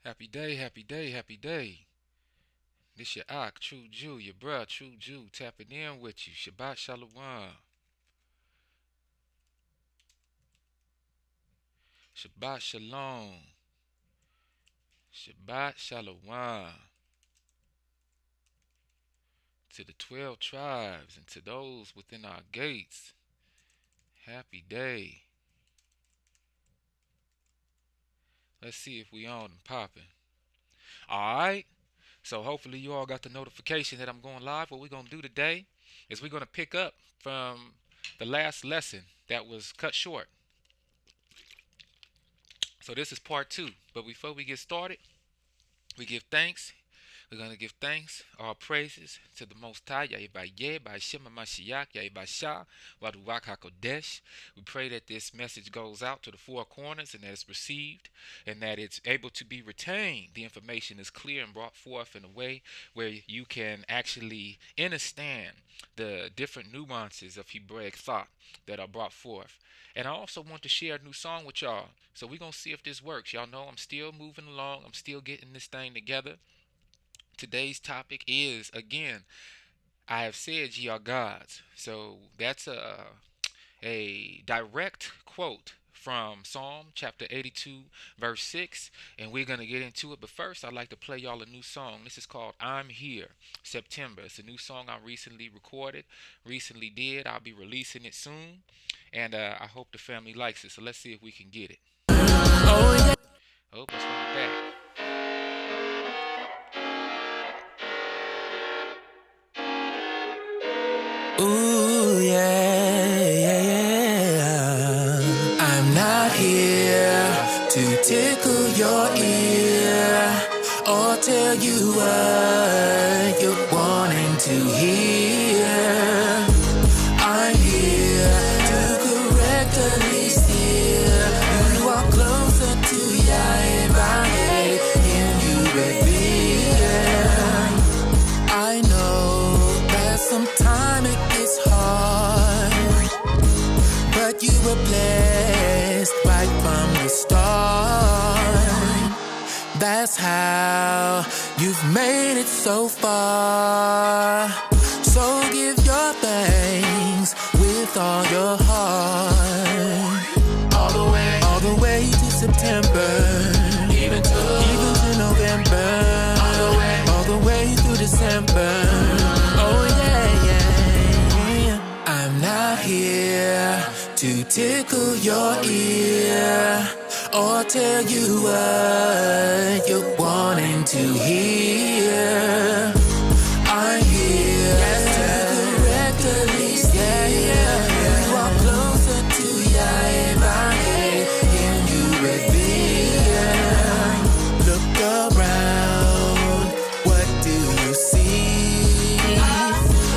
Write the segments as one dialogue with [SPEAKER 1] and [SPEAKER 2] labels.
[SPEAKER 1] Happy day, happy day, happy day. This your Ak, True Jew, your bruh, True Jew, tapping in with you. Shabbat Shalom. Shabbat Shalom. Shabbat Shalom. To the 12 tribes and to those within our gates. Happy day. Let's see if we on and popping. Alright. So hopefully you all got the notification that I'm going live. What we're going to do today is we're going to pick up from the last lesson that was cut short. So this is part 2. But before we get started, we give thanks. We're going to give thanks, all praises to the Most High, Yahibayeh, by Shema Mashiach, Yahibashah, Waduwak HaKodesh. We pray that this message goes out to the four corners and that it's received and that it's able to be retained. The information is clear and brought forth in a way where you can actually understand the different nuances of Hebraic thought that are brought forth. And I also want to share a new song with y'all. So we're going to see if this works. Y'all know I'm still moving along. I'm still getting this thing together. Today's topic is, again, I have said ye are gods. So that's a direct quote from Psalm chapter 82, verse 6. And we're going to get into it. But first, I'd like to play y'all a new song. This is called I'm Here, September. It's a new song I recently recorded, recently did. I'll be releasing it soon. And I hope the family likes it. So let's see if we can get it. Oh, let's run it back.
[SPEAKER 2] Ooh, yeah. I'm not here to tickle your ear or tell you what you're wanting to hear. I'm here to correct a least here. You are closer to Yahweh in you revere. I know that sometimes it gets hard, but you were blessed right from the start. That's how you've made it so far. So give your thanks with all your heart. All the way to September, even to November, all the way through December. Oh yeah. I'm not here to tickle your ear or tell you what you're wanting to hear. I'm here to correct the least. Yeah. You are closer to Yahweh and you revere. Look around, what do you see?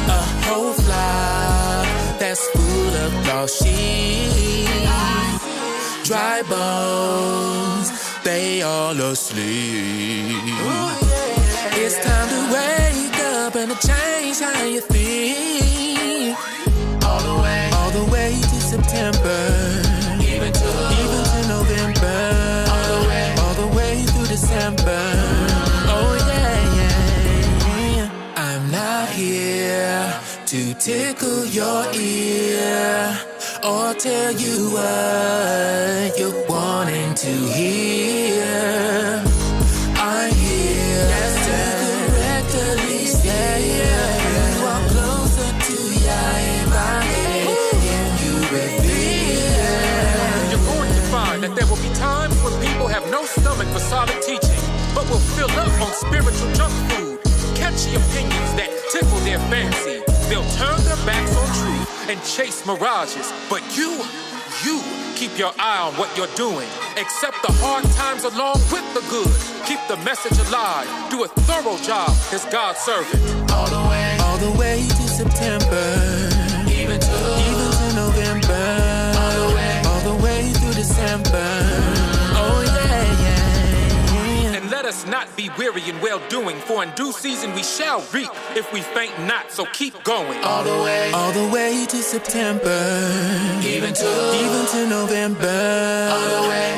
[SPEAKER 2] A whole flock that's full of lost sheep. Dry bones, they all asleep. It's time to wake up and to change how you think. All the way to September, even to November, all the way through December. Oh yeah. I'm not here to tickle your ear or tell you what you're wanting to hear. I'm here to correct the least. Yeah. You are closer to Yahweh and you revere.
[SPEAKER 3] You're going to find that there will be times when people have no stomach for solid teaching, but will fill up on spiritual junk food, catchy opinions that tickle their fancy. They'll turn their backs on truth and chase mirages. But you keep your eye on what you're doing. Accept the hard times along with the good. Keep the message alive. Do a thorough job as God's servant.
[SPEAKER 2] All the way to September, even to November, all the way through December. Oh yeah.
[SPEAKER 3] And let us not not be weary in well doing, for in due season we shall reap if we faint not. So keep going.
[SPEAKER 2] All the way to September, even to November,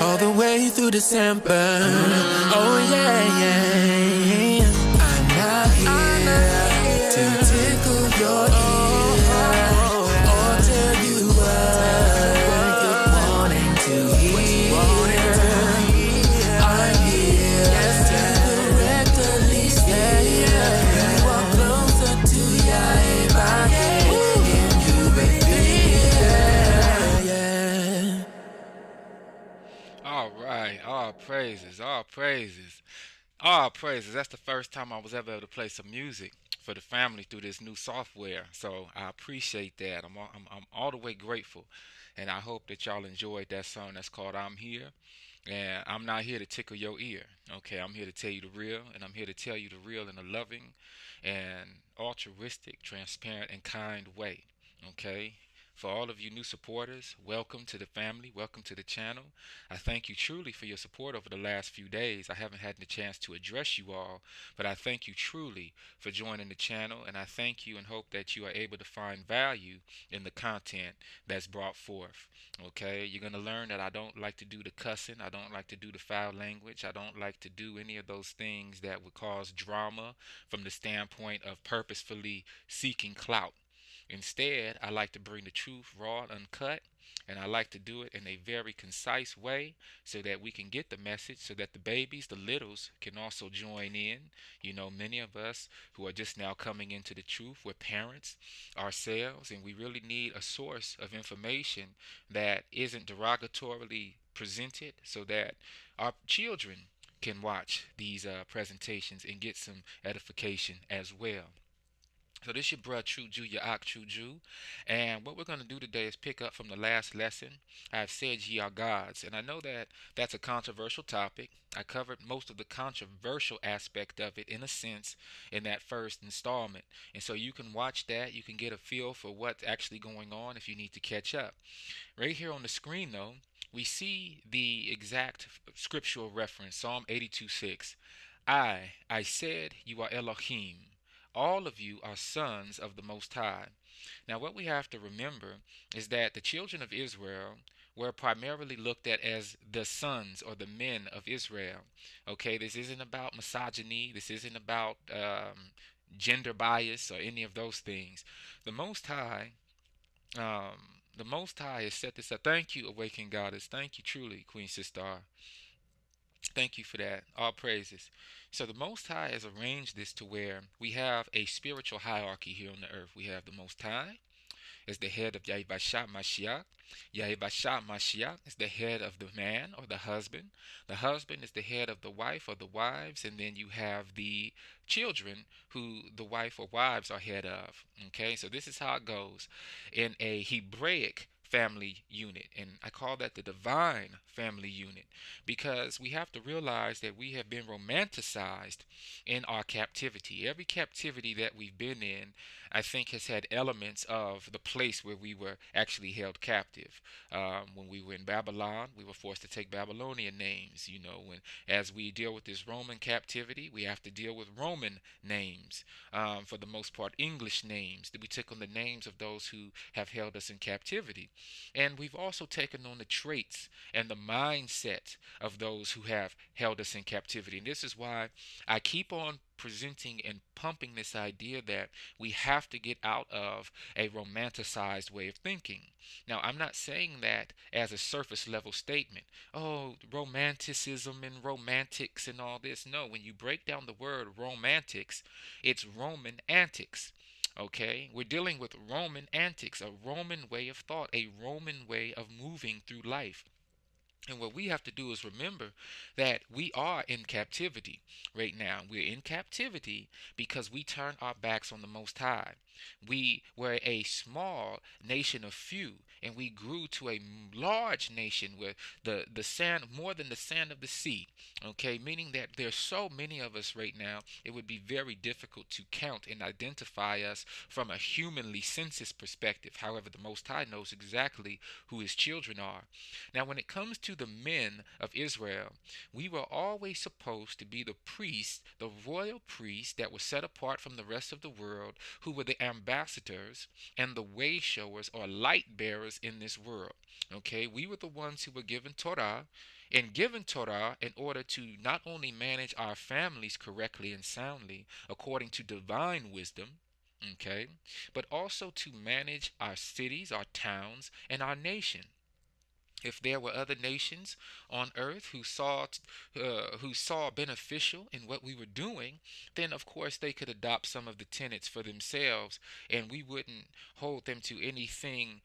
[SPEAKER 2] all the way through December. Oh yeah. I'm not here to tickle your ear or tell you what you're wanting to hear. I'm here to correct the least. You are closer to ya if I can you yeah.
[SPEAKER 1] All right, all praises, all praises, all praises. That's the first time I was ever able to play some music for the family through this new software. So I appreciate that. I'm all the way grateful, and I hope that y'all enjoyed that song. That's called "I'm Here." And I'm not here to tickle your ear. Okay, I'm here to tell you the real, and I'm here to tell you the real in a loving and altruistic, transparent, and kind way. Okay? For all of you new supporters, welcome to the family, welcome to the channel. I thank you truly for your support over the last few days. I haven't had the chance to address you all, but I thank you truly for joining the channel, and I thank you and hope that you are able to find value in the content that's brought forth. Okay, you're going to learn that I don't like to do the cussing. I don't like to do the foul language. I don't like to do any of those things that would cause drama from the standpoint of purposefully seeking clout. Instead, I like to bring the truth raw and uncut, and I like to do it in a very concise way so that we can get the message, so that the babies, the littles, can also join in. You know, many of us who are just now coming into the truth, we're parents ourselves, and we really need a source of information that isn't derogatorily presented so that our children can watch these presentations and get some edification as well. So this your bruh True Jew, your Ak True Jew. And what we're going to do today is pick up from the last lesson. I've said ye are gods. And I know that that's a controversial topic. I covered most of the controversial aspect of it in a sense in that first installment. And so you can watch that. You can get a feel for what's actually going on if you need to catch up. Right here on the screen though, we see the exact scriptural reference, Psalm 82:6. I said you are Elohim. All of you are sons of the Most High. Now, what we have to remember is that the children of Israel were primarily looked at as the sons or the men of Israel. Okay, this isn't about misogyny. This isn't about gender bias or any of those things. The Most High, has set this up. Thank you, Awakened Goddess. Thank you, truly, Queen Sister. Thank you for that. All praises. So the Most High has arranged this to where we have a spiritual hierarchy here on the earth. We have the Most High as the head of Yahibasha Mashiach. Yahibasha Mashiach is the head of the man or the husband. The husband is the head of the wife or the wives. And then you have the children who the wife or wives are head of. Okay, so this is how it goes in a Hebraic family unit, and I call that the divine family unit, because we have to realize that we have been romanticized in our captivity. Every captivity that we've been in, I think, has had elements of the place where we were actually held captive. When we were in Babylon, we were forced to take Babylonian names. You know, as we deal with this Roman captivity, we have to deal with Roman names. For the most part, English names. We took on the names of those who have held us in captivity. And we've also taken on the traits and the mindset of those who have held us in captivity. And this is why I keep on presenting and pumping this idea that we have to get out of a romanticized way of thinking. Now, I'm not saying that as a surface level statement. Oh, romanticism and romantics and all this. No, when you break down the word romantics, it's Roman antics. Okay, we're dealing with Roman antics, a Roman way of thought, a Roman way of moving through life. And what we have to do is remember that we are in captivity right now. We're in captivity because we turned our backs on the Most High. We were a small nation of few, and we grew to a large nation with the sand more than the sand of the sea. Okay, meaning that there's so many of us right now, it would be very difficult to count and identify us from a humanly census perspective. However, the Most High knows exactly who his children are. Now, when it comes to the men of Israel, we were always supposed to be the priests, the royal priests that were set apart from the rest of the world, who were the ambassadors and the way showers or light bearers in this world. Okay, we were the ones who were given Torah, and given Torah in order to not only manage our families correctly and soundly according to divine wisdom, okay, but also to manage our cities, our towns, and our nation. If there were other nations on earth who saw beneficial in what we were doing, then of course they could adopt some of the tenets for themselves, and we wouldn't hold them to anything,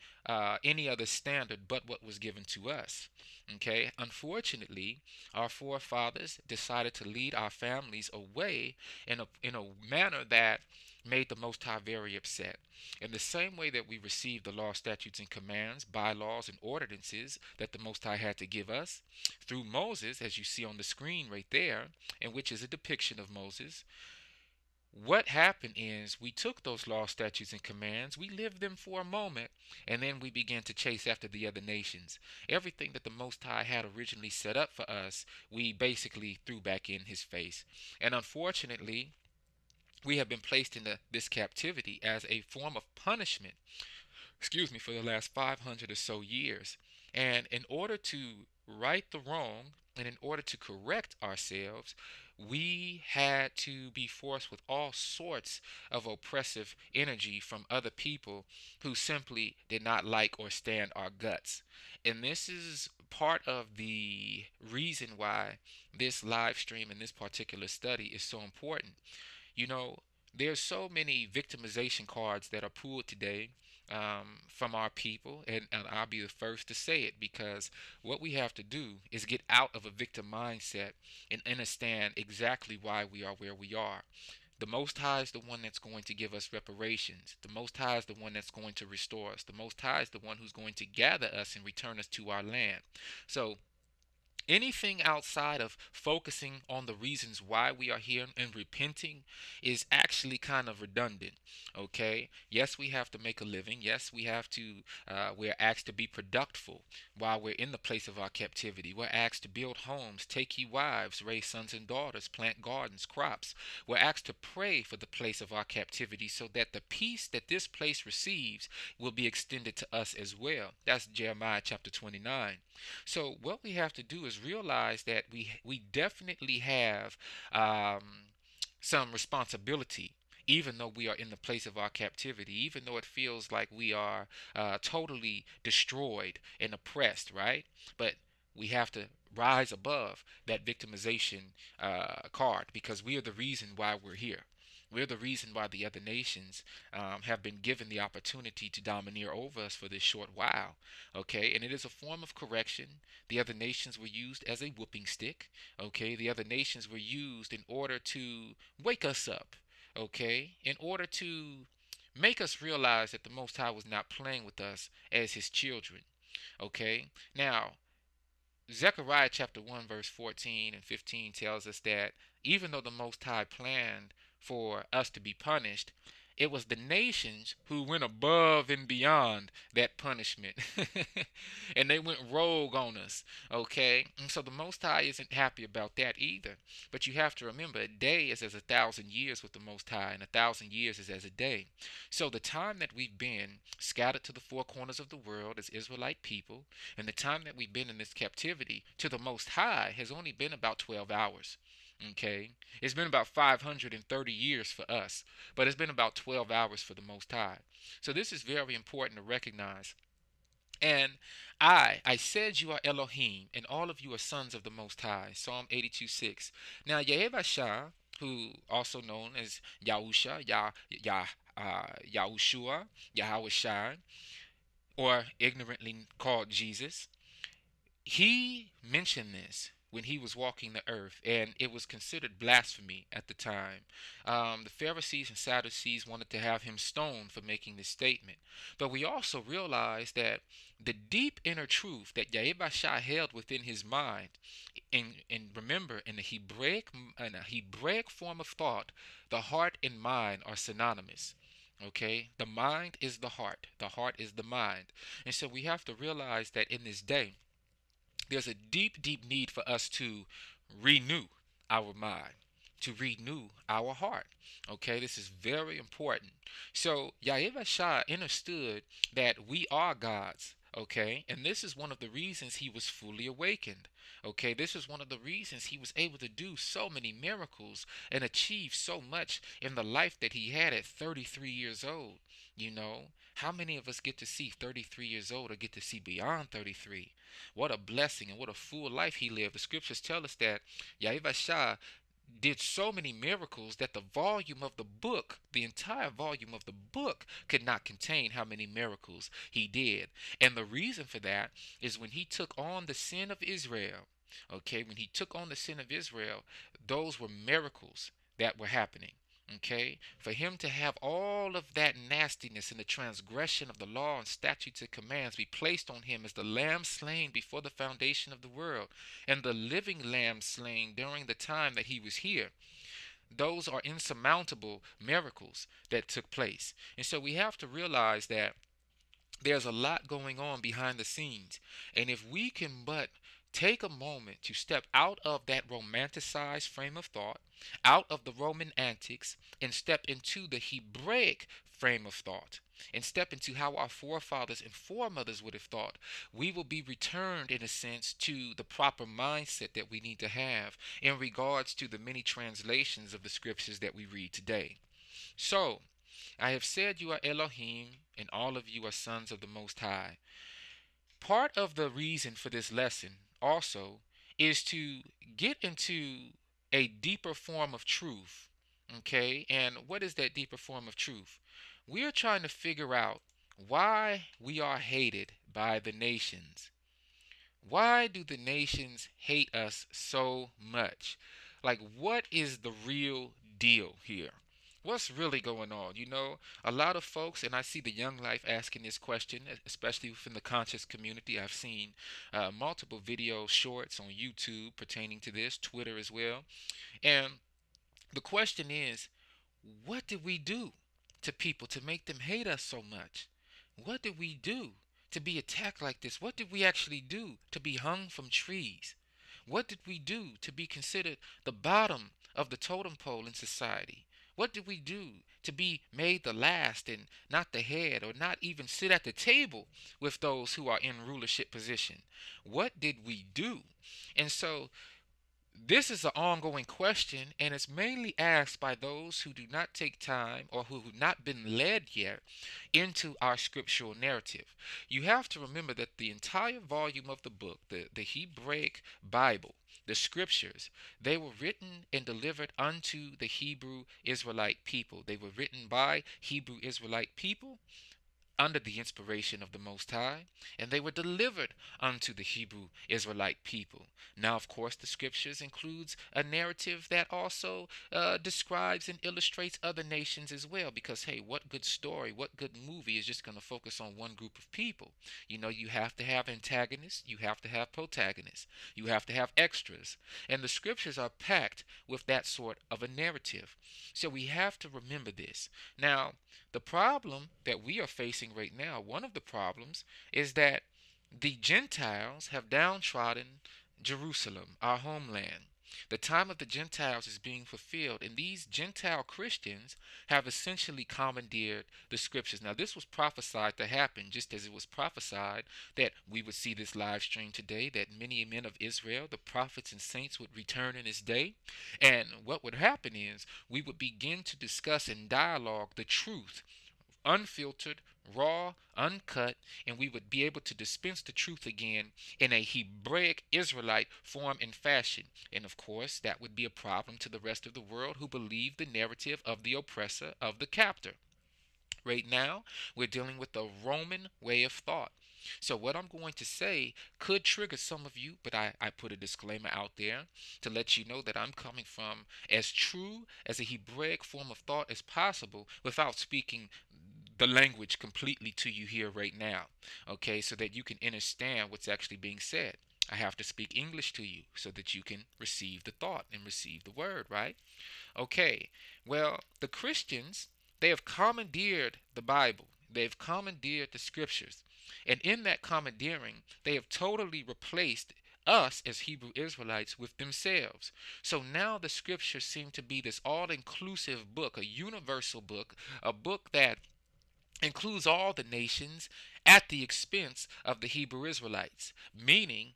[SPEAKER 1] any other standard but what was given to us. Okay, unfortunately, our forefathers decided to lead our families away in a manner that made the Most High very upset. In the same way that we received the law, statutes, and commands, bylaws, and ordinances that the Most High had to give us through Moses, as you see on the screen right there, and which is a depiction of Moses, what happened is we took those law, statutes, and commands, we lived them for a moment, and then we began to chase after the other nations. Everything that the Most High had originally set up for us, we basically threw back in his face. And unfortunately, we have been placed in this captivity as a form of punishment, for the last 500 or so years. And in order to right the wrong and in order to correct ourselves, we had to be forced with all sorts of oppressive energy from other people who simply did not like or stand our guts. And this is part of the reason why this live stream and this particular study is so important. You know, there's so many victimization cards that are pulled today from our people, and I'll be the first to say it, because what we have to do is get out of a victim mindset and understand exactly why we are where we are. The Most High is the one that's going to give us reparations. The Most High is the one that's going to restore us. The Most High is the one who's going to gather us and return us to our land. So anything outside of focusing on the reasons why we are here and repenting is actually kind of redundant. Okay, yes, we have to make a living. Yes, we're asked to be productive while we're in the place of our captivity. We're asked to build homes, take ye wives, raise sons and daughters, plant gardens, crops. We're asked to pray for the place of our captivity so that the peace that this place receives will be extended to us as well. That's Jeremiah chapter 29. So what we have to do is realize that we definitely have some responsibility, even though we are in the place of our captivity, even though it feels like we are totally destroyed and oppressed, right? But we have to rise above that victimization card, because we are the reason why we're here. We're the reason why the other nations have been given the opportunity to domineer over us for this short while. Okay, and it is a form of correction. The other nations were used as a whooping stick. Okay, the other nations were used in order to wake us up. Okay, in order to make us realize that the Most High was not playing with us as his children. Okay, now Zechariah chapter 1 verse 14 and 15 tells us that even though the Most High planned for us to be punished, it was the nations who went above and beyond that punishment. And they went rogue on us. Okay? And so the Most High isn't happy about that either. But you have to remember, a day is as 1,000 years with the Most High, and 1,000 years is as a day. So the time that we've been scattered to the four corners of the world as Israelite people, and the time that we've been in this captivity to the Most High has only been about 12 hours. Okay, it's been about 530 years for us, but it's been about 12 hours for the Most High. So this is very important to recognize. And I said you are Elohim, and all of you are sons of the Most High. Psalm 82:6. Now Yahweh, who also known as Yahusha, Yahushua, Yahweh, or ignorantly called Jesus, he mentioned this when he was walking the earth, and it was considered blasphemy at the time. The Pharisees and Sadducees wanted to have him stoned for making this statement. But we also realize that the deep inner truth that Yahweh held within his mind, and remember, in a Hebraic form of thought, the heart and mind are synonymous. Okay, the mind is the heart is the mind, and so we have to realize that in this day there's a deep, deep need for us to renew our mind, to renew our heart. Okay, this is very important. So Yahweh Shah understood that we are gods. Okay, and this is one of the reasons he was fully awakened. Okay, this is one of the reasons he was able to do so many miracles and achieve so much in the life that he had at 33 years old. You know, how many of us get to see 33 years old or get to see beyond 33? What a blessing and what a full life he lived. The scriptures tell us that Yahweh Shah did so many miracles that the volume of the book, the entire volume of the book, could not contain how many miracles he did. And the reason for that is when he took on the sin of Israel, okay, when he took on the sin of Israel, those were miracles that were happening. Okay, for him to have all of that nastiness and the transgression of the law and statutes and commands be placed on him as the lamb slain before the foundation of the world and the living lamb slain during the time that he was here, those are insurmountable miracles that took place. And so we have to realize that there's a lot going on behind the scenes. And if we can but take a moment to step out of that romanticized frame of thought, out of the Roman antics, and step into the Hebraic frame of thought, and step into how our forefathers and foremothers would have thought, we will be returned, in a sense, to the proper mindset that we need to have in regards to the many translations of the scriptures that we read today. So, I have said you are Elohim, and all of you are sons of the Most High. Part of the reason for this lesson also is to get into a deeper form of truth. Okay, and what is that deeper form of truth? We are trying to figure out why we are hated by the nations. Why do the nations hate us so much? Like, what is the real deal here? What's really going on? You know, a lot of folks, and I see the Young Life asking this question, especially within the conscious community. I've seen multiple video shorts on YouTube pertaining to this, Twitter as well. And the question is, what did we do to people to make them hate us so much? What did we do to be attacked like this? What did we actually do to be hung from trees? What did we do to be considered the bottom of the totem pole in society? What did we do to be made the last and not the head, or not even sit at the table with those who are in rulership position? What did we do? And so this is an ongoing question, and it's mainly asked by those who do not take time or who have not been led yet into our scriptural narrative. You have to remember that the entire volume of the book, the Hebraic Bible, the scriptures, they were written and delivered unto the Hebrew Israelite people. They were written by Hebrew Israelite people under the inspiration of the Most High, and they were delivered unto the Hebrew Israelite people. Now, of course, the scriptures includes a narrative that also describes and illustrates other nations as well, because, hey, what good story, what good movie is just going to focus on one group of people? You know, you have to have antagonists, you have to have protagonists, you have to have extras, and the scriptures are packed with that sort of a narrative. So we have to remember this. Now, the problem that we are facing right now, one of the problems, is that the Gentiles have downtrodden Jerusalem, our homeland. The time of the Gentiles is being fulfilled, and these Gentile Christians have essentially commandeered the scriptures. Now, this was prophesied to happen, just as it was prophesied that we would see this live stream today, that many men of Israel, the prophets and saints, would return in this day. And what would happen is we would begin to discuss and dialogue the truth, unfiltered, raw, uncut, and we would be able to dispense the truth again in a Hebraic Israelite form and fashion. And of course, that would be a problem to the rest of the world who believe the narrative of the oppressor, of the captor. Right now, we're dealing with the Roman way of thought. So what I'm going to say could trigger some of you, but I put a disclaimer out there to let you know that I'm coming from as true as a Hebraic form of thought as possible without speaking the language completely to you here right now. Okay, so that you can understand what's actually being said. I have to speak English to you so that you can receive the thought and receive the word, right? Okay, well, the Christians, they have commandeered the Bible, they've commandeered the scriptures, and in that commandeering, they have totally replaced us as Hebrew Israelites with themselves. So now the scriptures seem to be this all inclusive book, a universal book, a book that includes all the nations at the expense of the Hebrew Israelites, meaning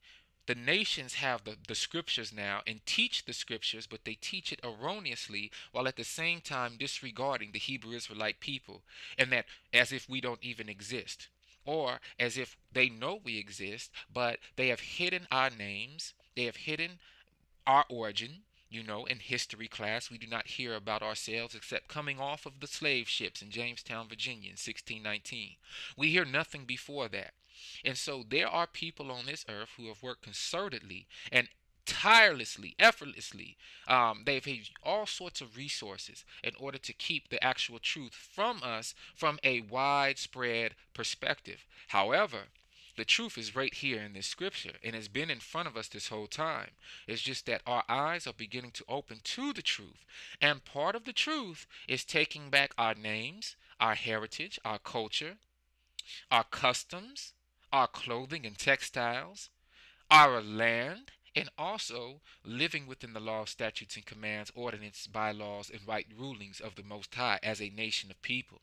[SPEAKER 1] the nations have the scriptures now and teach the scriptures, but they teach it erroneously while at the same time disregarding the Hebrew Israelite people, and that as if we don't even exist, or as if they know we exist, but they have hidden our names, they have hidden our origin. You know, in history class, we do not hear about ourselves except coming off of the slave ships in Jamestown, Virginia in 1619. We hear nothing before that. And so there are people on this earth who have worked concertedly and tirelessly, effortlessly. They've had all sorts of resources in order to keep the actual truth from us from a widespread perspective. However, the truth is right here in this scripture and has been in front of us this whole time. It's just that our eyes are beginning to open to the truth. And part of the truth is taking back our names, our heritage, our culture, our customs, our clothing and textiles, our land, and also living within the law, statutes, and commands, ordinances, bylaws, and right rulings of the Most High as a nation of people.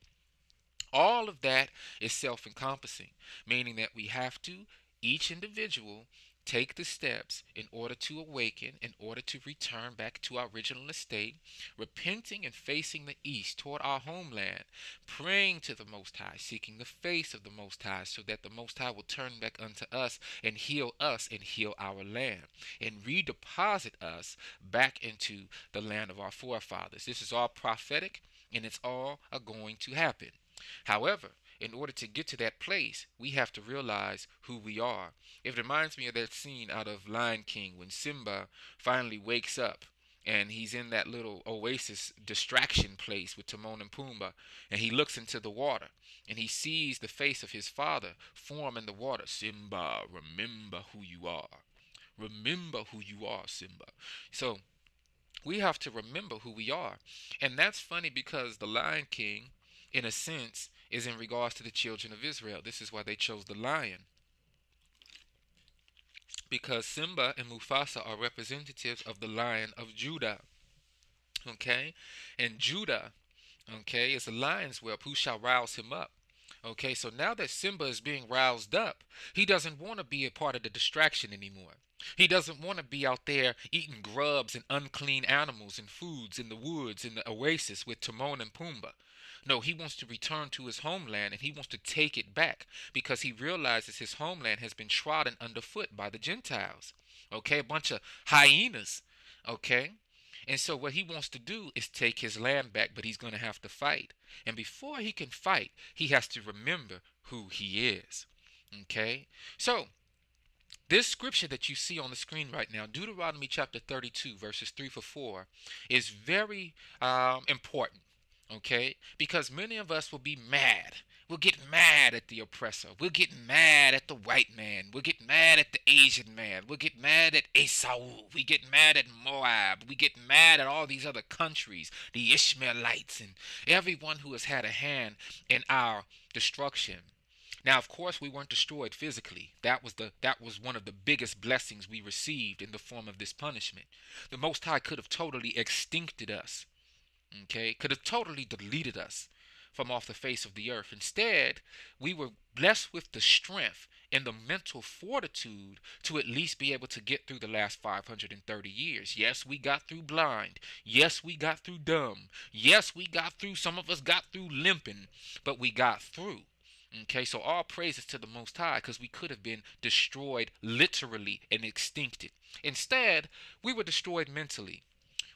[SPEAKER 1] All of that is self encompassing, meaning that we have to, each individual, take the steps in order to awaken, in order to return back to our original estate, repenting and facing the east toward our homeland, praying to the Most High, seeking the face of the Most High, so that the Most High will turn back unto us and heal our land, and redeposit us back into the land of our forefathers. This is all prophetic, and it's all going to happen. However, in order to get to that place, we have to realize who we are. It reminds me of that scene out of Lion King when Simba finally wakes up and he's in that little oasis distraction place with Timon and Pumbaa, and he looks into the water and he sees the face of his father form in the water. Simba, remember who you are. Remember who you are, Simba. So we have to remember who we are. And that's funny because the Lion King, in a sense, is in regards to the children of Israel. This is why they chose the lion. Because Simba and Mufasa are representatives of the Lion of Judah. Okay? And Judah, okay, is a lion's whelp who shall rouse him up. Okay, so now that Simba is being roused up, he doesn't want to be a part of the distraction anymore. He doesn't want to be out there eating grubs and unclean animals and foods in the woods in the oasis with Timon and Pumbaa. No, he wants to return to his homeland and he wants to take it back because he realizes his homeland has been trodden underfoot by the Gentiles. Okay, a bunch of hyenas. Okay, and so what he wants to do is take his land back, but he's going to have to fight. And before he can fight, he has to remember who he is. Okay, so this scripture that you see on the screen right now, Deuteronomy chapter 32, verses 3-4, is very important. Okay? Because many of us will be mad. We'll get mad at the oppressor. We'll get mad at the white man. We'll get mad at the Asian man. We'll get mad at Esau. We get mad at Moab. We get mad at all these other countries, the Ishmaelites, and everyone who has had a hand in our destruction. Now, of course, we weren't destroyed physically. That was one of the biggest blessings we received in the form of this punishment. The Most High could have totally extincted us. Okay, could have totally deleted us from off the face of the earth. Instead, we were blessed with the strength and the mental fortitude to at least be able to get through the last 530 years. Yes, we got through blind. Yes, we got through dumb. Yes, we got through, some of us got through limping, but we got through. Okay, so all praises to the Most High, because we could have been destroyed literally and extincted. Instead, we were destroyed mentally.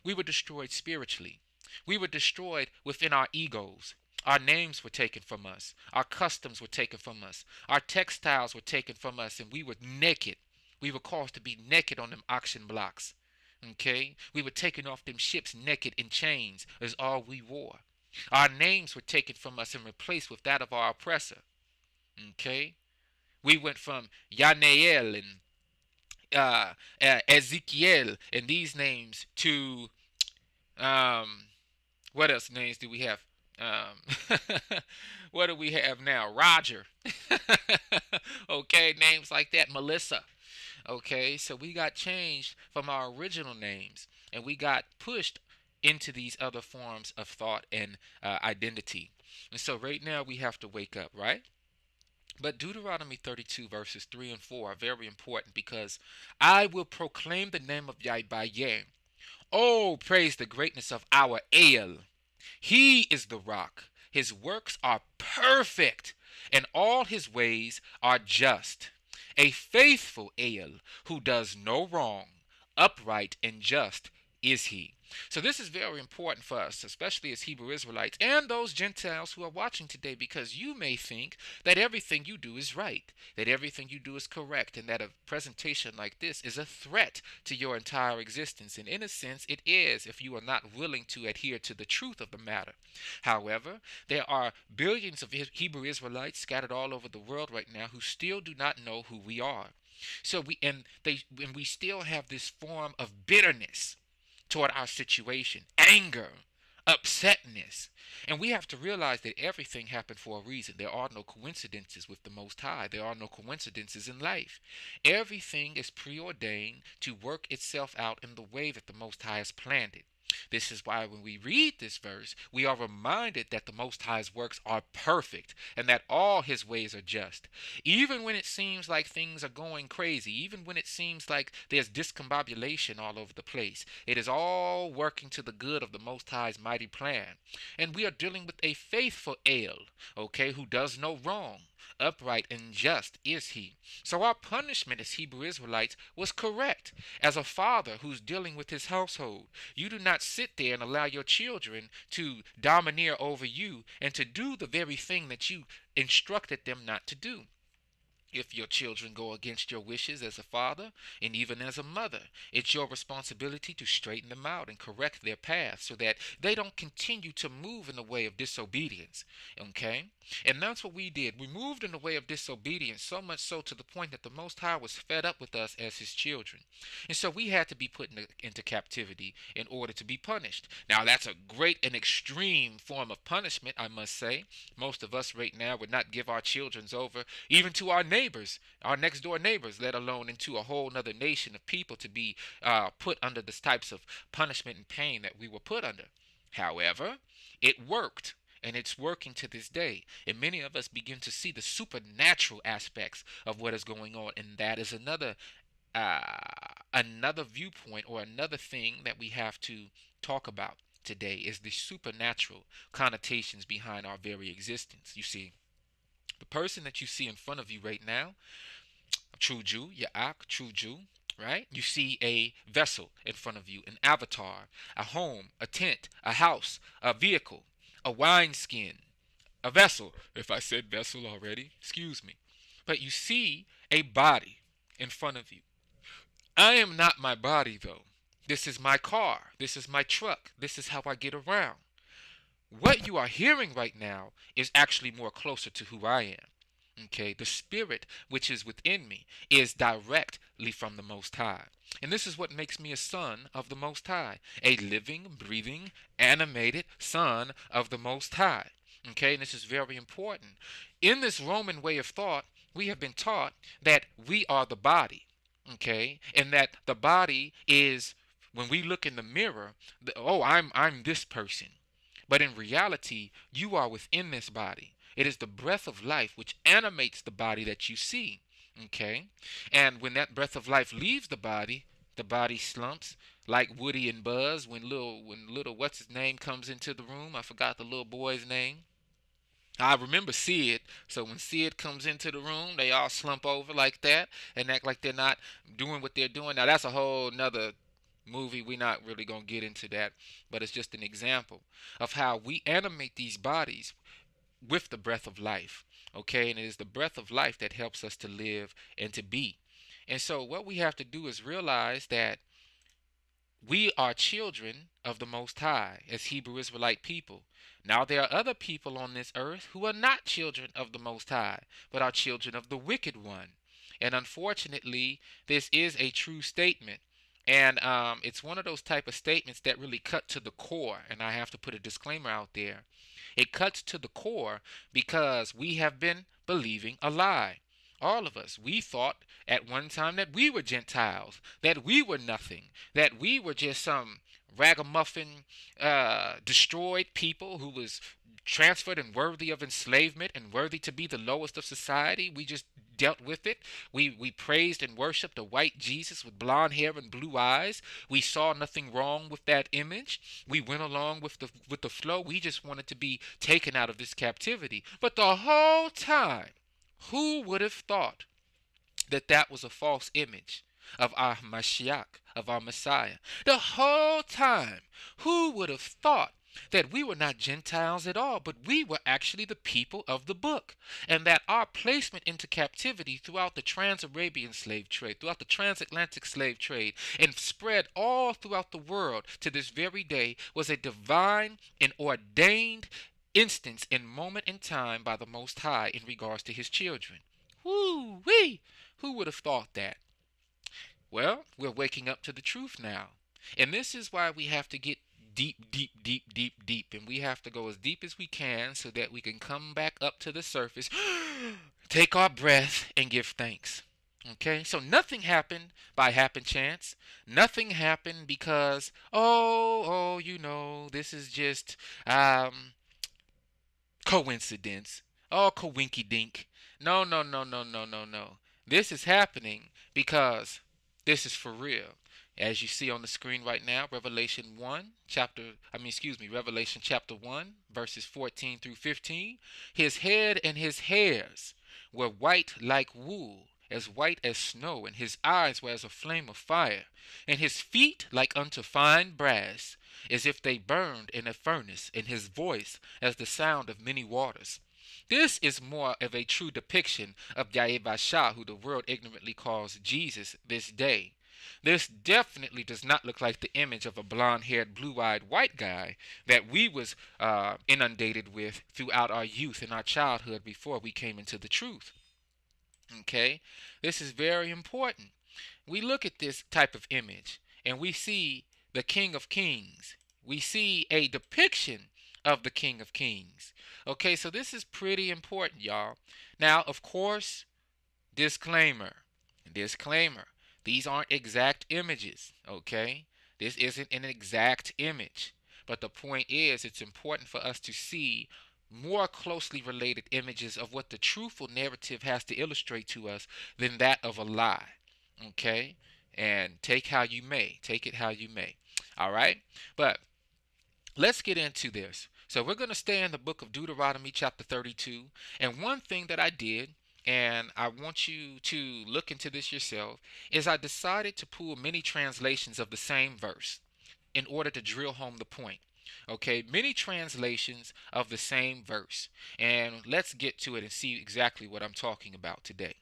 [SPEAKER 1] We were destroyed spiritually. We were destroyed within our egos. Our names were taken from us. Our customs were taken from us. Our textiles were taken from us, and we were naked. We were caused to be naked on them auction blocks. Okay? We were taken off them ships naked in chains, is all we wore. Our names were taken from us and replaced with that of our oppressor. Okay? We went from Yanael and Ezekiel and these names to what else names do we have? What do we have now? Roger. Okay, names like that. Melissa. Okay, so we got changed from our original names and we got pushed into these other forms of thought and identity. And so right now we have to wake up, right? But Deuteronomy 32 verses 3 and 4 are very important because I will proclaim the name of Yahweh. Oh, praise the greatness of our El. He is the rock. His works are perfect, and all his ways are just. A faithful El who does no wrong, upright and just is he. So this is very important for us, especially as Hebrew Israelites and those Gentiles who are watching today, because you may think that everything you do is right, that everything you do is correct, and that a presentation like this is a threat to your entire existence. And in a sense, it is if you are not willing to adhere to the truth of the matter. However, there are billions of Hebrew Israelites scattered all over the world right now who still do not know who we are. So we still have this form of bitterness toward our situation, anger, upsetness. And we have to realize that everything happened for a reason. There are no coincidences with the Most High. There are no coincidences in life. Everything is preordained to work itself out in the way that the Most High has planned it. This is why when we read this verse, we are reminded that the Most High's works are perfect and that all his ways are just. Even when it seems like things are going crazy, even when it seems like there's discombobulation all over the place, it is all working to the good of the Most High's mighty plan. And we are dealing with a faithful El, okay, who does no wrong. Upright and just is he. So our punishment as Hebrew Israelites was correct. As a father who's dealing with his household, you do not sit there and allow your children to domineer over you and to do the very thing that you instructed them not to do. If your children go against your wishes as a father and even as a mother, it's your responsibility to straighten them out and correct their path so that they don't continue to move in the way of disobedience. Okay? And that's what we did. We moved in the way of disobedience, so much so to the point that the Most High was fed up with us as his children. And so we had to be put into captivity in order to be punished. Now, that's a great and extreme form of punishment, I must say. Most of us right now would not give our children over even to our neighbors, our next door neighbors, let alone into a whole nother nation of people to be put under the types of punishment and pain that we were put under. However, it worked. And it's working to this day. And many of us begin to see the supernatural aspects of what is going on. And that is another viewpoint or another thing that we have to talk about today is the supernatural connotations behind our very existence. You see, the person that you see in front of you right now, a true Jew, Ya'ak, true Jew, right? You see a vessel in front of you, an avatar, a home, a tent, a house, a vehicle, a wineskin, a vessel. If I said vessel already, excuse me. But you see a body in front of you. I am not my body, though. This is my car. This is my truck. This is how I get around. What you are hearing right now is actually more closer to who I am. Okay, the spirit which is within me is directly from the Most High. And this is what makes me a son of the Most High, a living, breathing, animated son of the Most High. Okay, and this is very important. In this Roman way of thought, we have been taught that we are the body. Okay, and that the body is, when we look in the mirror, I'm this person. But in reality, you are within this body. It is the breath of life which animates the body that you see. Okay? And when that breath of life leaves the body slumps like Woody and Buzz when little what's his name comes into the room. I forgot the little boy's name. I remember Sid. So when Sid comes into the room, they all slump over like that and act like they're not doing what they're doing. Now that's a whole nother movie. We're not really going to get into that, but it's just an example of how we animate these bodies with the breath of life. Okay, and it is the breath of life that helps us to live and to be. And so, what we have to do is realize that we are children of the Most High as Hebrew Israelite people. Now, there are other people on this earth who are not children of the Most High, but are children of the wicked one. And unfortunately, this is a true statement. And it's one of those type of statements that really cut to the core. And I have to put a disclaimer out there. It cuts to the core because we have been believing a lie. All of us, we thought at one time that we were Gentiles, that we were nothing, that we were just some ragamuffin, destroyed people who was transferred and worthy of enslavement and worthy to be the lowest of society. We just dealt with it. We praised and worshiped a white Jesus with blonde hair and blue eyes. We saw nothing wrong with that image. We went along with the flow. We just wanted to be taken out of this captivity. But the whole time, who would have thought that that was a false image of our Mashiach, of our Messiah? The whole time, who would have thought that we were not Gentiles at all, but we were actually the people of the book, and that our placement into captivity throughout the Trans-Arabian slave trade, throughout the transatlantic slave trade, and spread all throughout the world to this very day was a divine and ordained instance and moment in time by the Most High in regards to his children. Woo-wee! Who would have thought that? Well, we're waking up to the truth now. And this is why we have to get deep, deep, deep, deep, deep. And we have to go as deep as we can so that we can come back up to the surface, take our breath, and give thanks. Okay? So nothing happened by happen chance. Nothing happened because, this is just coincidence. Oh, coinky dink. No, no, no, no, no, no, no. This is happening because this is for real. As you see on the screen right now, Revelation chapter 1, verses 14 through 15. His head and his hairs were white like wool, as white as snow, and his eyes were as a flame of fire, and his feet like unto fine brass, as if they burned in a furnace, and his voice as the sound of many waters. This is more of a true depiction of Yahweh, who the world ignorantly calls Jesus this day. This definitely does not look like the image of a blonde-haired, blue-eyed white guy that we was inundated with throughout our youth and our childhood before we came into the truth. Okay? This is very important. We look at this type of image and we see the King of Kings. We see a depiction of the King of Kings. Okay, so this is pretty important, y'all. Now, of course, disclaimer. These aren't exact images, okay? This isn't an exact image. But the point is, it's important for us to see more closely related images of what the truthful narrative has to illustrate to us than that of a lie, okay? And take it how you may. All right? But let's get into this. So we're going to stay in the book of Deuteronomy chapter 32. And one thing that I did, and I want you to look into this yourself, is I decided to pull many translations of the same verse in order to drill home the point. Okay, many translations of the same verse. And let's get to it and see exactly what I'm talking about today.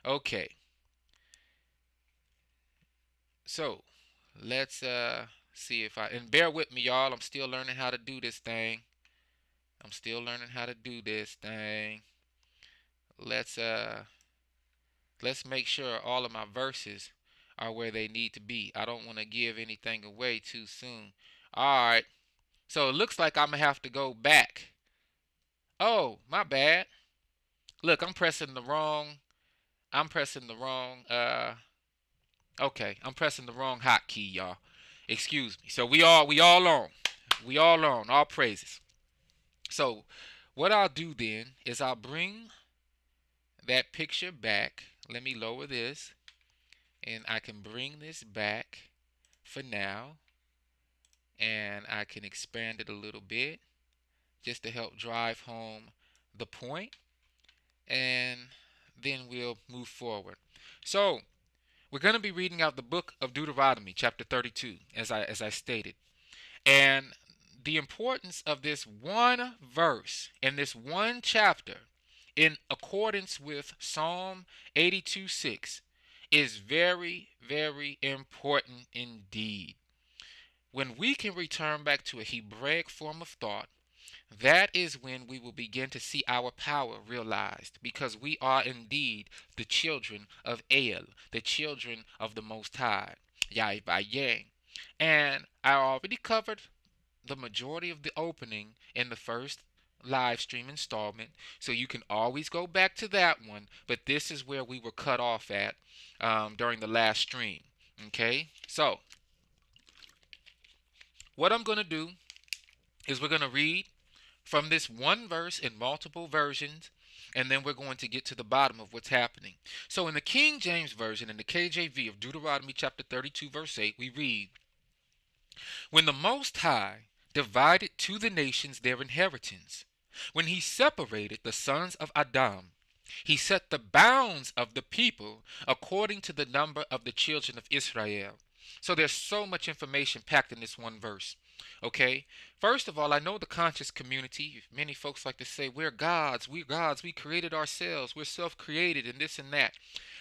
[SPEAKER 1] Okay. So, let's see if and bear with me, y'all. I'm still learning how to do this thing. Let's make sure all of my verses are where they need to be. I don't want to give anything away too soon. All right. So it looks like I'm going to have to go back. Oh, my bad. Look, I'm pressing the wrong okay, I'm pressing the wrong hotkey, y'all. Excuse me. So we all on. All praises. So what I'll do then is I'll bring that picture back. Let me lower this. And I can bring this back for now. And I can expand it a little bit just to help drive home the point. And then we'll move forward. So We're going to be reading out the book of Deuteronomy, chapter 32, as I stated. And the importance of this one verse in this one chapter, in accordance with Psalm 82:6, is very, very important indeed. When we can return back to a Hebraic form of thought, that is when we will begin to see our power realized, because we are indeed the children of El, the children of the Most High, Yahweh. And I already covered the majority of the opening in the first live stream installment, so you can always go back to that one, but this is where we were cut off at during the last stream. Okay, so what I'm going to do is we're going to read from this one verse in multiple versions, and then we're going to get to the bottom of what's happening. So in the King James Version, in the KJV of Deuteronomy chapter 32 verse 8, we read, "When the Most High divided to the nations their inheritance, when he separated the sons of Adam, he set the bounds of the people according to the number of the children of Israel." So there's so much information packed in this one verse. Okay, first of all, I know the conscious community, many folks like to say we're gods, we created ourselves, we're self-created and this and that.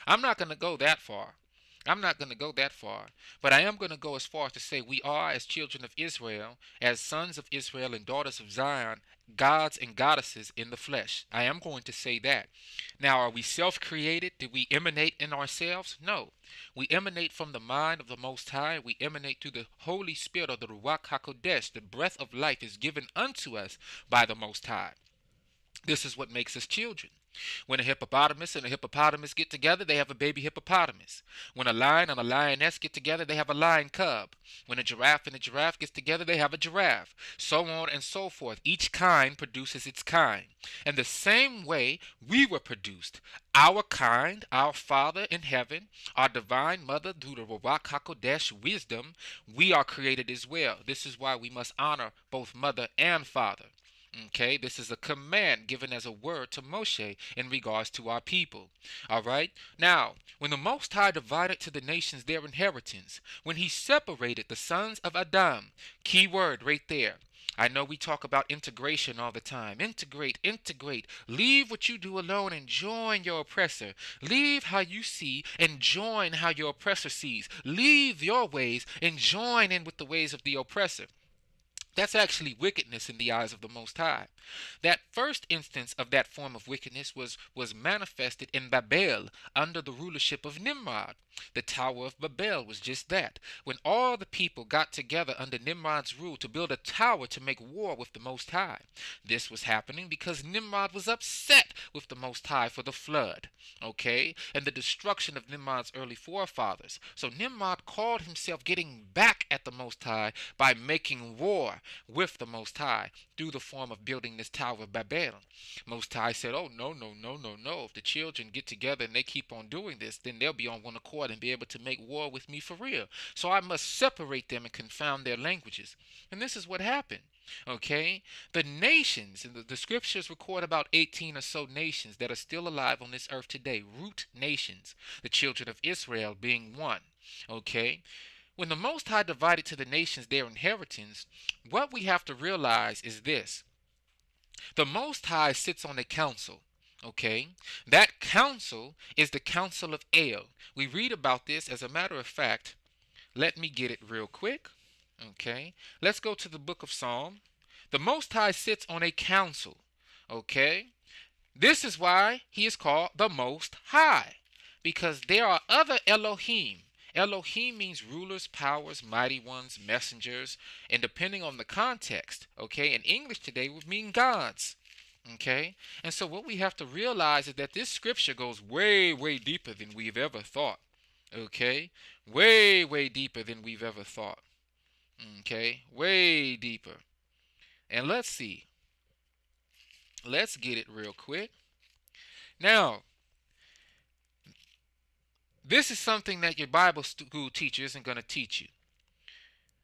[SPEAKER 1] I'm not going to go that far. But I am going to go as far as to say we are, as children of Israel, as sons of Israel and daughters of Zion, gods and goddesses in the flesh. I am going to say that. Now, are we self-created? Do we emanate in ourselves? No. We emanate from the mind of the Most High. We emanate through the Holy Spirit of the Ruach HaKodesh. The breath of life is given unto us by the Most High. This is what makes us children. When a hippopotamus and a hippopotamus get together, they have a baby hippopotamus. When a lion and a lioness get together, they have a lion cub. When a giraffe and a giraffe gets together, they have a giraffe. So on and so forth. Each kind produces its kind. And the same way we were produced. Our kind, our Father in heaven, our divine mother through the Ruach HaKodesh wisdom, we are created as well. This is why we must honor both mother and father. Okay, this is a command given as a word to Moshe in regards to our people. All right, now, when the Most High divided to the nations their inheritance, when he separated the sons of Adam, key word right there. I know we talk about integration all the time. Integrate. Leave what you do alone and join your oppressor. Leave how you see and join how your oppressor sees. Leave your ways and join in with the ways of the oppressor. That's actually wickedness in the eyes of the Most High. That first instance of that form of wickedness was manifested in Babel under the rulership of Nimrod. The Tower of Babel was just that. When all the people got together under Nimrod's rule to build a tower to make war with the Most High. This was happening because Nimrod was upset with the Most High for the flood, okay, and the destruction of Nimrod's early forefathers. So Nimrod called himself getting back at the Most High by making war with the Most High through the form of building this Tower of Babel. Most High said, oh, no. If the children get together and they keep on doing this, then they'll be on one accord and be able to make war with me for real. So I must separate them and confound their languages. And this is what happened. Okay, the nations, and the scriptures record about 18 or so nations that are still alive on this earth today, root nations, the children of Israel being one. Okay, when the Most High divided to the nations their inheritance, what we have to realize is this. The Most High sits on a council. Okay, that council is the council of El. We read about this, as a matter of fact. Let me get it real quick. Okay, let's go to the book of Psalm. The Most High sits on a council. Okay, this is why he is called the Most High, because there are other Elohim. Elohim means rulers, powers, mighty ones, messengers, and depending on the context, okay, in English today would mean gods. Okay, and so what we have to realize is that this scripture goes way, way deeper than we've ever thought. Okay, way, way deeper than we've ever thought. Okay, way deeper. And let's see. Let's get it real quick. Now, this is something that your Bible school teacher isn't going to teach you.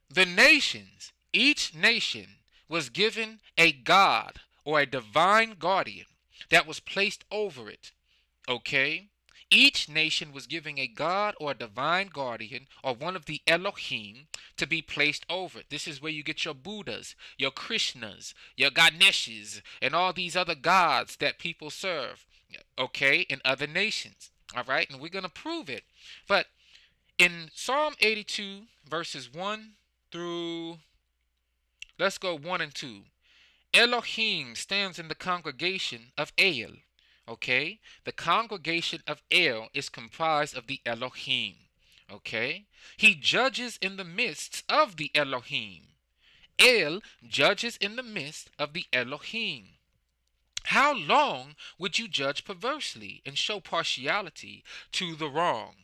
[SPEAKER 1] The nations, each nation was given a god or a divine guardian that was placed over it. Okay? Each nation was given a god or a divine guardian or one of the Elohim to be placed over it. This is where you get your Buddhas, your Krishnas, your Ganeshas, and all these other gods that people serve, okay, in other nations. All right, and we're going to prove it. But in Psalm 82, verses 1 through, let's go 1 and 2. Elohim stands in the congregation of El. Okay, the congregation of El is comprised of the Elohim. Okay, he judges in the midst of the Elohim. El judges in the midst of the Elohim. How long would you judge perversely and show partiality to the wrong?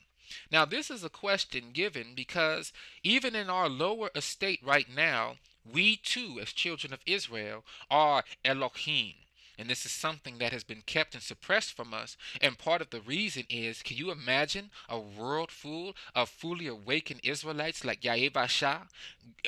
[SPEAKER 1] Now, this is a question given because even in our lower estate right now, we too, as children of Israel, are Elohim. And this is something that has been kept and suppressed from us. And part of the reason is, can you imagine a world full of fully awakened Israelites like Yair Basha,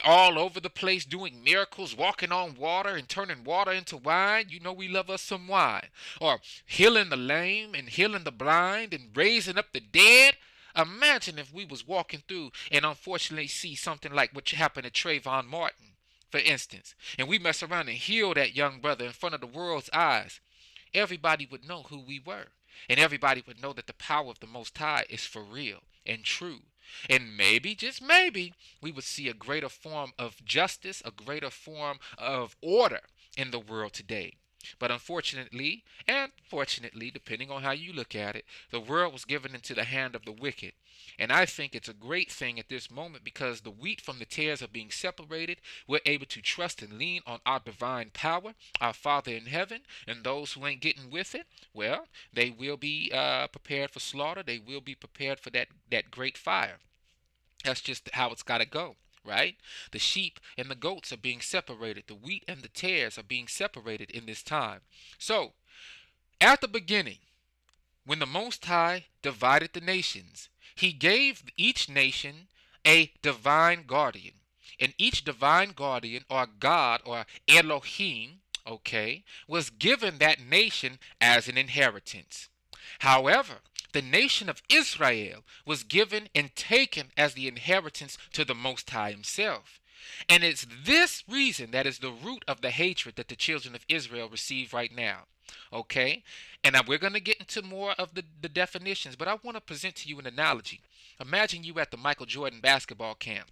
[SPEAKER 1] all over the place doing miracles, walking on water and turning water into wine? You know we love us some wine. Or healing the lame and healing the blind and raising up the dead. Imagine if we was walking through and unfortunately see something like what happened to Trayvon Martin, for instance, and we mess around and heal that young brother in front of the world's eyes. Everybody would know who we were, and everybody would know that the power of the Most High is for real and true. And maybe, just maybe, we would see a greater form of justice, a greater form of order in the world today. But unfortunately, and fortunately, depending on how you look at it, the world was given into the hand of the wicked. And I think it's a great thing at this moment because the wheat from the tares are being separated. We're able to trust and lean on our divine power, our Father in heaven, and those who ain't getting with it, well, they will be prepared for slaughter. They will be prepared for that great fire. That's just how it's got to go. Right? The sheep and the goats are being separated. The wheat and the tares are being separated in this time. So, at the beginning, when the Most High divided the nations, he gave each nation a divine guardian. And each divine guardian or God or Elohim, okay, was given that nation as an inheritance. However, the nation of Israel was given and taken as the inheritance to the Most High himself. And it's this reason that is the root of the hatred that the children of Israel receive right now. Okay? And now we're going to get into more of the definitions, but I want to present to you an analogy. Imagine you at the Michael Jordan basketball camp.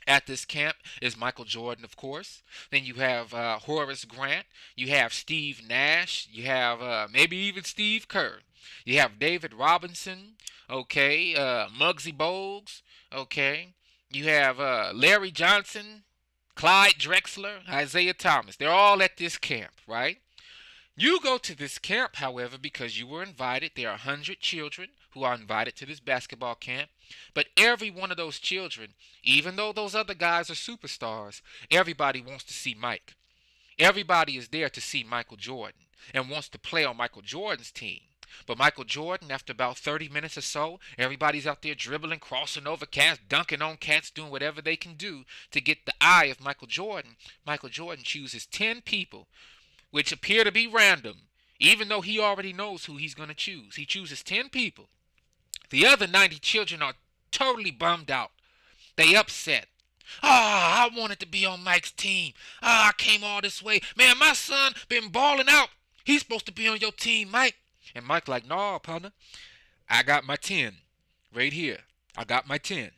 [SPEAKER 1] At this camp is Michael Jordan, of course. Then you have Horace Grant. You have Steve Nash. You have maybe even Steve Kerr. You have David Robinson, okay, Muggsy Bogues, okay. You have Larry Johnson, Clyde Drexler, Isaiah Thomas. They're all at this camp, right? You go to this camp, however, because you were invited. There are 100 children who are invited to this basketball camp. But every one of those children, even though those other guys are superstars, everybody wants to see Mike. Everybody is there to see Michael Jordan and wants to play on Michael Jordan's team. But Michael Jordan, after about 30 minutes or so, everybody's out there dribbling, crossing over cats, dunking on cats, doing whatever they can do to get the eye of Michael Jordan. Michael Jordan chooses 10 people, which appear to be random, even though he already knows who he's going to choose. He chooses 10 people. The other 90 children are totally bummed out. They upset. I wanted to be on Mike's team. I came all this way. Man, my son been balling out. He's supposed to be on your team, Mike. And Mike like, no, partner, I got my 10 right here. I got my 10.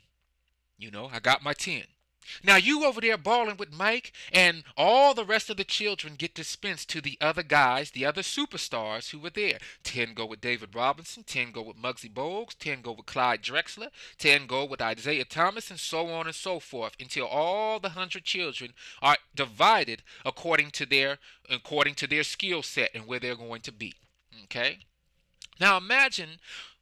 [SPEAKER 1] I got my 10. Now you over there balling with Mike, and all the rest of the children get dispensed to the other guys, the other superstars who were there. 10 go with David Robinson, 10 go with Muggsy Bogues, 10 go with Clyde Drexler, 10 go with Isaiah Thomas, and so on and so forth, until all the 100 children are divided according to their skill set and where they're going to be. Okay? Now imagine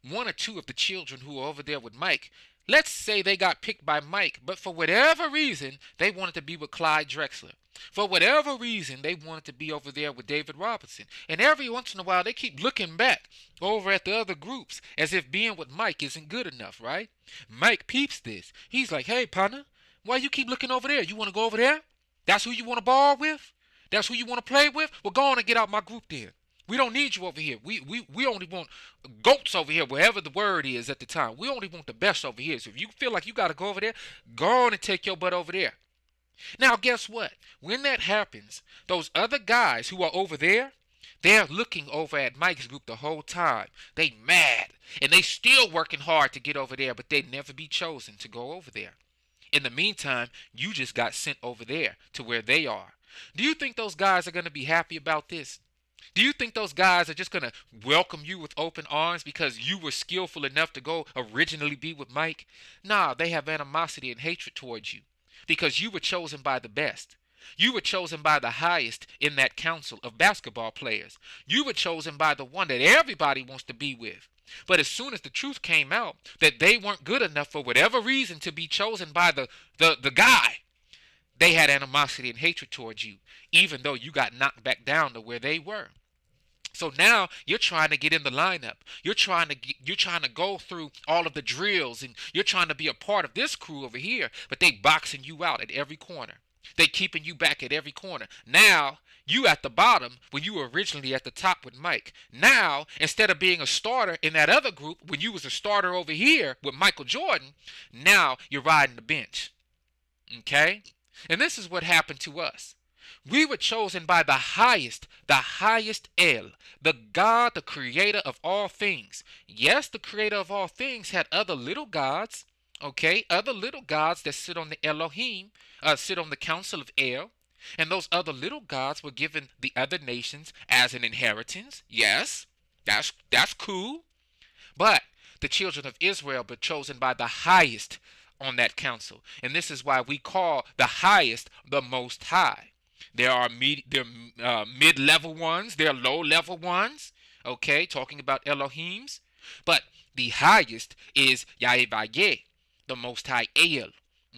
[SPEAKER 1] one or two of the children who are over there with Mike. Let's say they got picked by Mike, but for whatever reason, they wanted to be with Clyde Drexler. For whatever reason, they wanted to be over there with David Robinson. And every once in a while, they keep looking back over at the other groups as if being with Mike isn't good enough, right? Mike peeps this. He's like, hey, partner, why you keep looking over there? You want to go over there? That's who you want to ball with? That's who you want to play with? Well, go on and get out my group then. We don't need you over here. We only want goats over here, wherever the word is at the time. We only want the best over here. So if you feel like you got to go over there, go on and take your butt over there. Now, guess what? When that happens, those other guys who are over there, they're looking over at Mike's group the whole time. They mad. And they still working hard to get over there, but they never be chosen to go over there. In the meantime, you just got sent over there to where they are. Do you think those guys are going to be happy about this? Do you think those guys are just going to welcome you with open arms because you were skillful enough to go originally be with Mike? Nah, they have animosity and hatred towards you because you were chosen by the best. You were chosen by the highest in that council of basketball players. You were chosen by the one that everybody wants to be with. But as soon as the truth came out that they weren't good enough for whatever reason to be chosen by the guy, they had animosity and hatred towards you, even though you got knocked back down to where they were. So now you're trying to get in the lineup. You're trying to go through all of the drills, and you're trying to be a part of this crew over here, but they boxing you out at every corner. They keeping you back at every corner. Now you at the bottom when you were originally at the top with Mike. Now, instead of being a starter in that other group when you was a starter over here with Michael Jordan, now you're riding the bench. Okay? And this is what happened to us. We were chosen by the highest El, the God, the creator of all things. Yes, the creator of all things had other little gods, okay? Other little gods that sit on the Elohim, sit on the council of El. And those other little gods were given the other nations as an inheritance. Yes, that's cool. But the children of Israel were chosen by the highest on that council. And this is why we call the highest the Most High. There are mid-level ones. There are low-level ones. Okay, talking about Elohims. But the highest is Yahweh, the Most High El.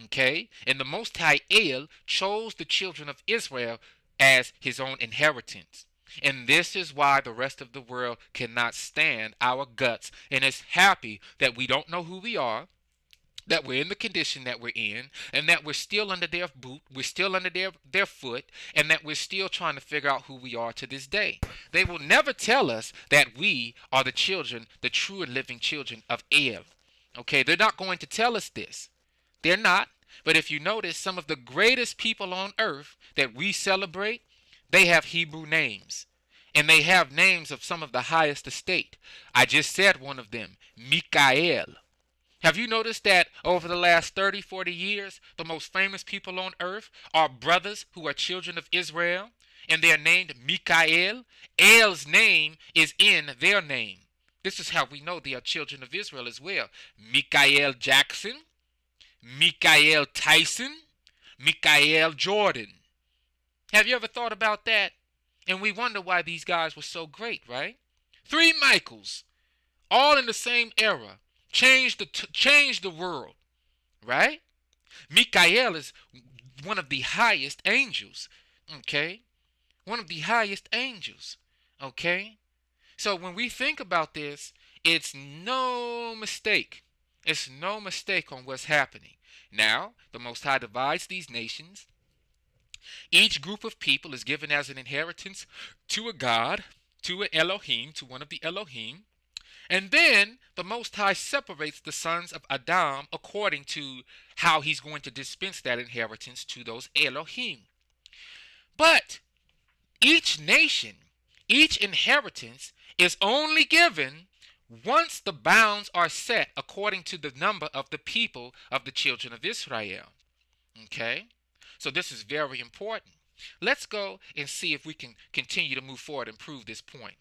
[SPEAKER 1] Okay, and the Most High El chose the children of Israel as his own inheritance. And this is why the rest of the world cannot stand our guts and is happy that we don't know who we are, that we're in the condition that we're in, and that we're still under their boot, we're still under their foot, and that we're still trying to figure out who we are to this day. They will never tell us that we are the children, the true and living children of El. Okay, they're not going to tell us this. They're not. But if you notice, some of the greatest people on earth that we celebrate, they have Hebrew names. And they have names of some of the highest estate. I just said one of them, Mikael. Have you noticed that over the last 30, 40 years, the most famous people on earth are brothers who are children of Israel, and they're named Mikael? El's name is in their name. This is how we know they are children of Israel as well. Mikael Jackson, Mikael Tyson, Mikael Jordan. Have you ever thought about that? And we wonder why these guys were so great, right? 3 Michaels, all in the same era. Change the world, right? Mikael is one of the highest angels, okay? One of the highest angels, okay? So when we think about this, it's no mistake. It's no mistake on what's happening. Now, the Most High divides these nations. Each group of people is given as an inheritance to a God, to an Elohim, to one of the Elohim. And then the Most High separates the sons of Adam according to how he's going to dispense that inheritance to those Elohim. But each nation, each inheritance is only given once the bounds are set according to the number of the people of the children of Israel. Okay? So this is very important. Let's go and see if we can continue to move forward and prove this point.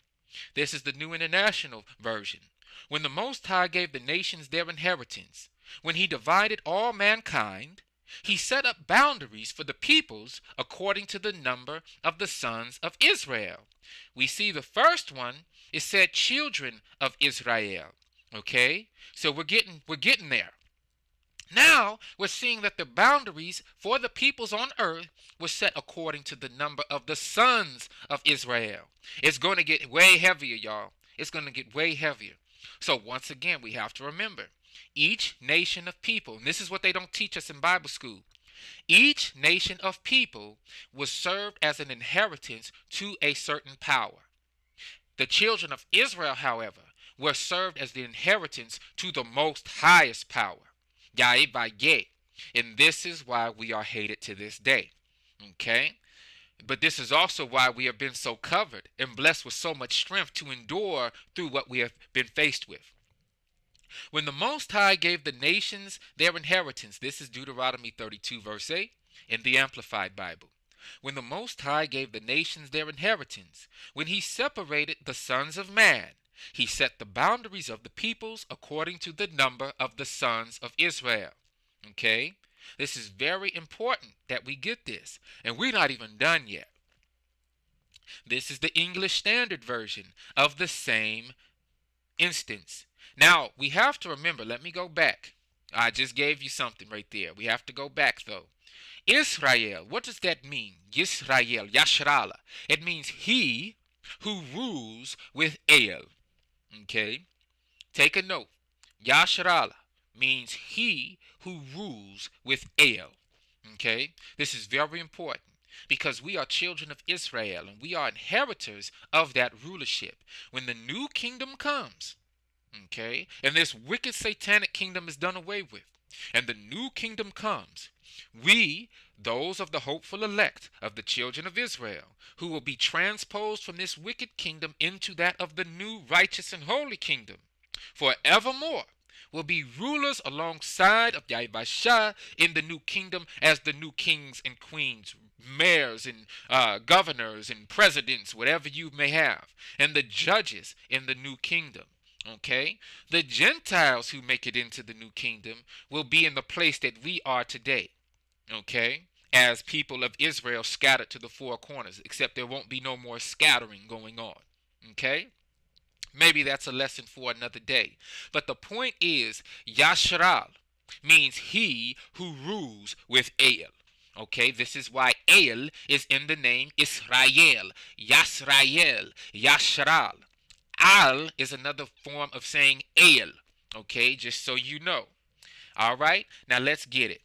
[SPEAKER 1] This is the New International Version. When the Most High gave the nations their inheritance, when he divided all mankind, he set up boundaries for the peoples according to the number of the sons of Israel. We see the first one is said children of Israel. Okay? So we're getting there. Now we're seeing that the boundaries for the peoples on earth were set according to the number of the sons of Israel. It's going to get way heavier, y'all. It's going to get way heavier. So once again, we have to remember, each nation of people, and this is what they don't teach us in Bible school, each nation of people was served as an inheritance to a certain power. The children of Israel, however, were served as the inheritance to the most highest power, Yahweh. And this is why we are hated to this day. Okay? But this is also why we have been so covered and blessed with so much strength to endure through what we have been faced with. When the Most High gave the nations their inheritance, this is Deuteronomy 32 verse 8 in the Amplified Bible. When the Most High gave the nations their inheritance, when he separated the sons of man, he set the boundaries of the peoples according to the number of the sons of Israel. Okay? This is very important that we get this. And we're not even done yet. This is the English Standard Version of the same instance. Now, we have to remember, let me go back. I just gave you something right there. We have to go back, though. Israel, what does that mean? Yisrael, Yashrala. It means he who rules with El. Okay? Take a note. Yashrala means he who rules with El. Okay? This is very important because we are children of Israel and we are inheritors of that rulership. When the new kingdom comes, okay, and this wicked satanic kingdom is done away with, and the new kingdom comes, we, those of the hopeful elect of the children of Israel, who will be transposed from this wicked kingdom into that of the new righteous and holy kingdom, forevermore, will be rulers alongside of Yahweh in the new kingdom as the new kings and queens, mayors and governors and presidents, whatever you may have, and the judges in the new kingdom. Okay? The Gentiles who make it into the new kingdom will be in the place that we are today. Okay? As people of Israel scattered to the four corners, except there won't be no more scattering going on. Okay? Maybe that's a lesson for another day. But the point is, Yashral means he who rules with El. Okay, this is why El is in the name Israel, Yasrael, Yashral. Al is another form of saying El. Okay, just so you know. All right, now let's get it.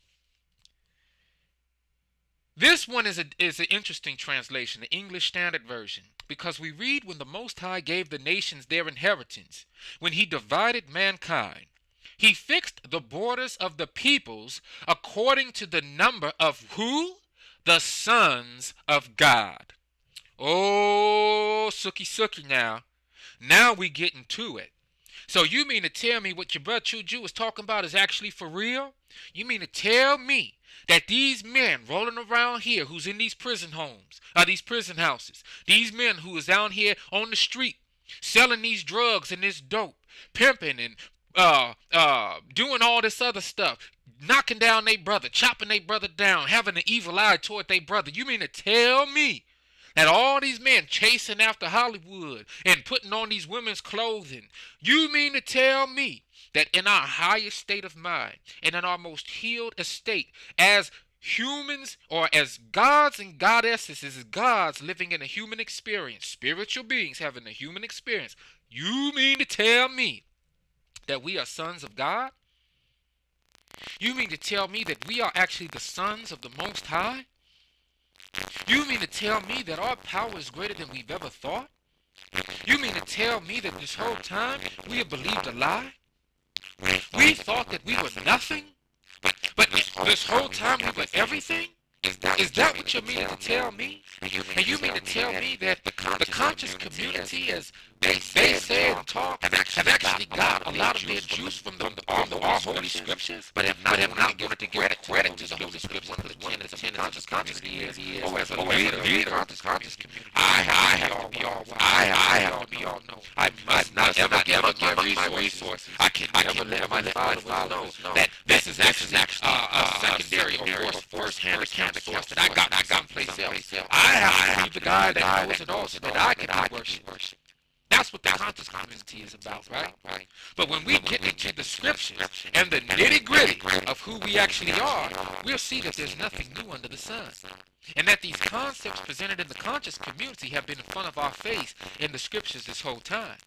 [SPEAKER 1] This one is an interesting translation, the English Standard Version, because we read when the Most High gave the nations their inheritance, when he divided mankind, he fixed the borders of the peoples according to the number of who? The sons of God. Oh, sookie now. Now we getting to it. So you mean to tell me what your brother Chuju was talking about is actually for real? You mean to tell me that these men rolling around here who's in these prison homes, these prison houses, these men who is down here on the street selling these drugs and this dope, pimping and doing all this other stuff, knocking down their brother, chopping their brother down, having an evil eye toward their brother. You mean to tell me that all these men chasing after Hollywood and putting on these women's clothing, you mean to tell me that in our highest state of mind and in our most healed estate as humans or as gods and goddesses, as gods living in a human experience, spiritual beings having a human experience, you mean to tell me that we are sons of God? You mean to tell me that we are actually the sons of the Most High? You mean to tell me that our power is greater than we've ever thought? You mean to tell me that this whole time we have believed a lie? We thought that we were nothing, but this whole time we were everything? Is that what you mean to tell me? And you mean to tell me that the conscious community, as they say and talk, have actually got a lot of their juice from our holy scriptures, but have not wanted to give credit to the holy scriptures? One of the tenets of conscious community is, as a leader of the conscious community, I have to be all wise. I have to be all know. I must not ever give up my resources. I can never let my followers know that this is actually a secondary or first-hand account source that I got someplace else. I have to be the guy that knows it all so that I can worship. That's what the conscious community is about, right? But when we get into the scriptures and the nitty-gritty of who we actually are, we'll see that there's nothing new under the sun. And that these concepts presented in the conscious community have been in front of our face in the scriptures this whole time.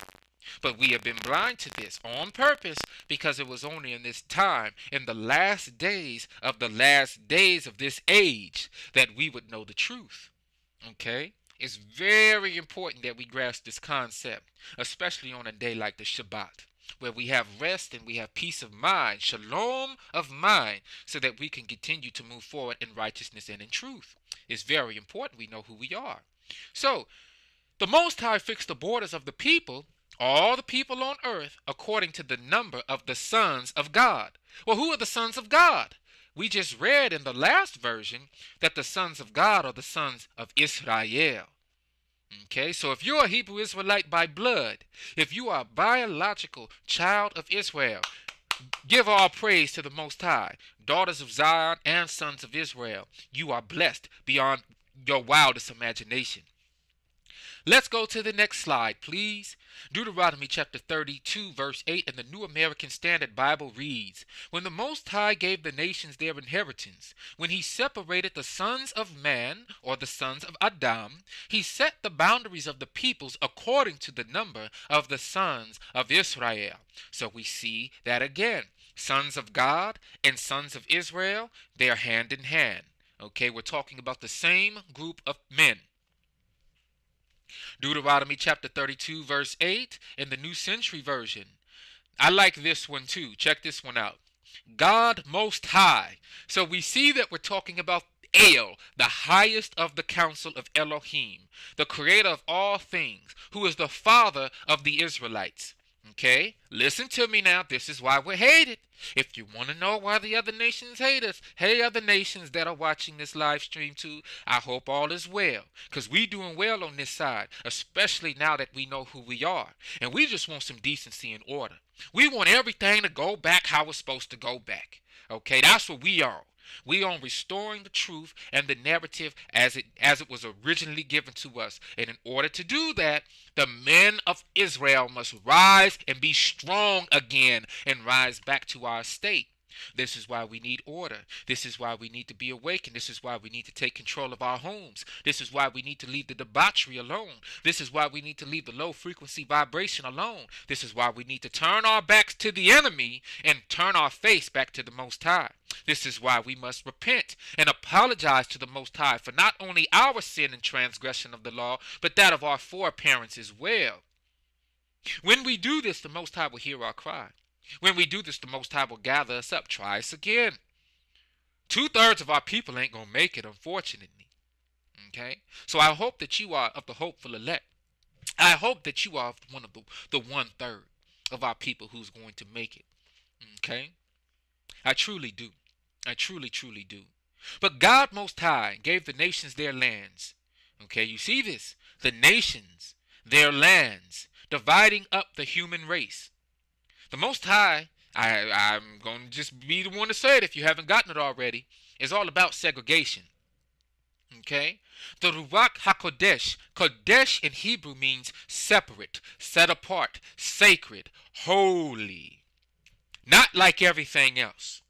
[SPEAKER 1] But we have been blind to this on purpose because it was only in this time, in the last days of this age, that we would know the truth. Okay? It's very important that we grasp this concept, especially on a day like the Shabbat, where we have rest and we have peace of mind, shalom of mind, so that we can continue to move forward in righteousness and in truth. It's very important we know who we are. So, the Most High fixed the borders of the people, all the people on earth, according to the number of the sons of God. Well, who are the sons of God? We just read in the last version that the sons of God are the sons of Israel. Okay, so if you're a Hebrew Israelite by blood, if you are a biological child of Israel, give all praise to the Most High. Daughters of Zion and sons of Israel, you are blessed beyond your wildest imagination. Let's go to the next slide, please. Deuteronomy chapter 32, verse 8 in the New American Standard Bible reads, "When the Most High gave the nations their inheritance, when he separated the sons of man, or the sons of Adam, he set the boundaries of the peoples according to the number of the sons of Israel." So we see that again. Sons of God and sons of Israel, they are hand in hand. Okay, we're talking about the same group of men. Deuteronomy chapter 32, verse 8 in the New Century Version. I like this one too. Check this one out. God Most High. So we see that we're talking about El, the highest of the council of Elohim, the creator of all things, who is the father of the Israelites. Okay, listen to me now. This is why we're hated. If you want to know why the other nations hate us, hey, other nations that are watching this live stream too, I hope all is well, because we doing well on this side, especially now that we know who we are, and we just want some decency and order. We want everything to go back how it's supposed to go back. Okay, that's what we are. We are restoring the truth and the narrative as it was originally given to us. And in order to do that, the men of Israel must rise and be strong again and rise back to our state. This is why we need order. This is why we need to be awakened. This is why we need to take control of our homes. This is why we need to leave the debauchery alone. This is why we need to leave the low frequency vibration alone. This is why we need to turn our backs to the enemy and turn our face back to the Most High. This is why we must repent and apologize to the Most High for not only our sin and transgression of the law, but that of our foreparents as well. When we do this, the Most High will hear our cry. When we do this, the Most High will gather us up. Try us again. 2/3 of our people ain't going to make it, unfortunately. Okay? So I hope that you are of the hopeful elect. I hope that you are one of the 1/3 of our people who's going to make it. Okay? I truly do. I truly, truly do. But God Most High gave the nations their lands. Okay, you see this? The nations, their lands, dividing up the human race. The Most High, I'm going to just be the one to say it if you haven't gotten it already, is all about segregation. Okay? The Ruach HaKodesh, Kodesh in Hebrew means separate, set apart, sacred, holy. Not like everything else.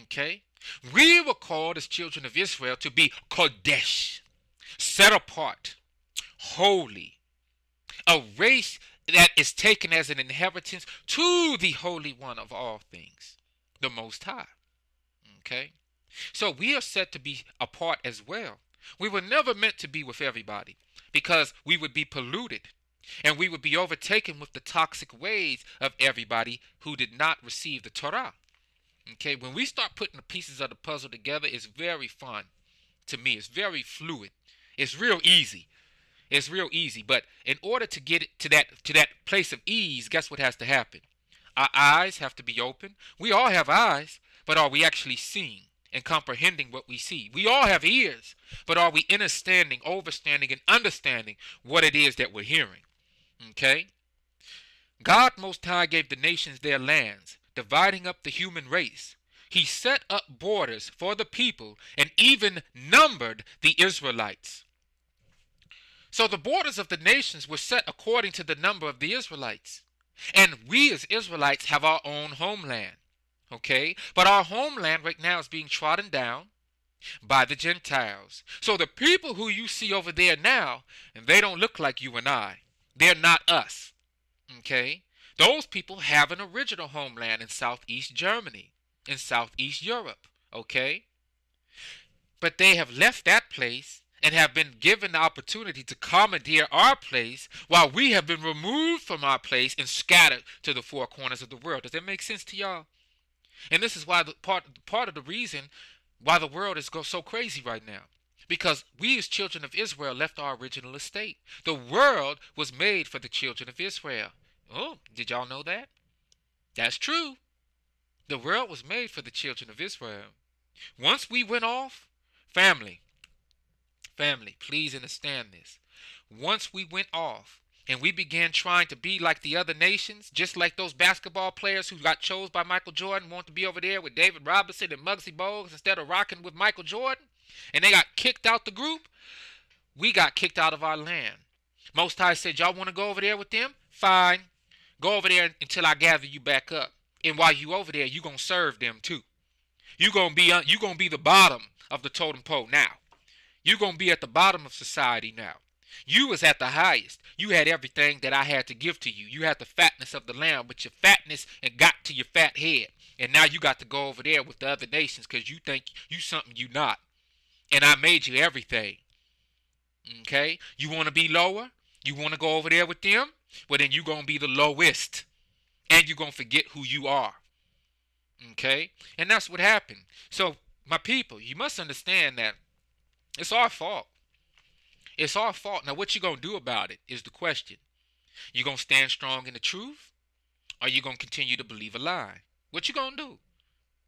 [SPEAKER 1] Okay? We were called as children of Israel to be Kodesh, set apart, holy. A race that is taken as an inheritance to the Holy One of all things, the Most High. Okay? So we are set to be apart as well. We were never meant to be with everybody because we would be polluted and we would be overtaken with the toxic ways of everybody who did not receive the Torah. Okay? When we start putting the pieces of the puzzle together, it's very fun to me. It's very fluid. It's real easy. It's real easy, but in order to get it to that place of ease, guess what has to happen? Our eyes have to be open. We all have eyes, but are we actually seeing and comprehending what we see? We all have ears, but are we understanding, overstanding, and understanding what it is that we're hearing? Okay? God Most High gave the nations their lands, dividing up the human race. He set up borders for the people and even numbered the Israelites. So the borders of the nations were set according to the number of the Israelites. And we as Israelites have our own homeland. Okay? But our homeland right now is being trodden down by the Gentiles. So the people who you see over there now, and they don't look like you and I. They're not us. Okay? Those people have an original homeland in Southeast Germany, in Southeast Europe. Okay? But they have left that place and have been given the opportunity to commandeer our place while we have been removed from our place and scattered to the four corners of the world. Does that make sense to y'all? And this is why part of the reason why the world is so crazy right now. Because we as children of Israel left our original estate. The world was made for the children of Israel. Oh, did y'all know that? That's true. The world was made for the children of Israel. Once we went off, family, please understand this. Once we went off and we began trying to be like the other nations, just like those basketball players who got chose by Michael Jordan, want to be over there with David Robinson and Muggsy Bogues instead of rocking with Michael Jordan, and they got kicked out the group, we got kicked out of our land. Most High said, y'all want to go over there with them? Fine. Go over there until I gather you back up. And while you over there, you going to serve them too. You going to be the bottom of the totem pole now. You going to be at the bottom of society now. You was at the highest. You had everything that I had to give to you. You had the fatness of the lamb, but your fatness and got to your fat head. And now you got to go over there with the other nations because you think you something you not. And I made you everything. Okay? You want to be lower? You want to go over there with them? Well, then you're going to be the lowest. And you're going to forget who you are. Okay? And that's what happened. So, my people, you must understand that it's our fault. It's our fault. Now, what you going to do about it is the question. You going to stand strong in the truth? Or you going to continue to believe a lie? What you going to do?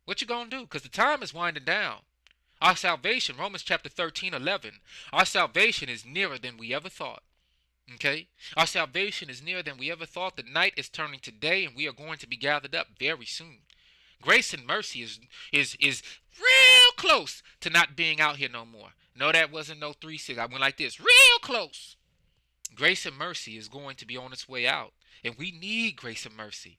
[SPEAKER 1] What you going to do? Because the time is winding down. Our salvation, Romans chapter 13:11, our salvation is nearer than we ever thought. Okay? Our salvation is nearer than we ever thought. The night is turning to day, and we are going to be gathered up very soon. Grace and mercy is real close to not being out here no more. No, that wasn't no 3-6. I went like this. Real close. Grace and mercy is going to be on its way out. And we need grace and mercy.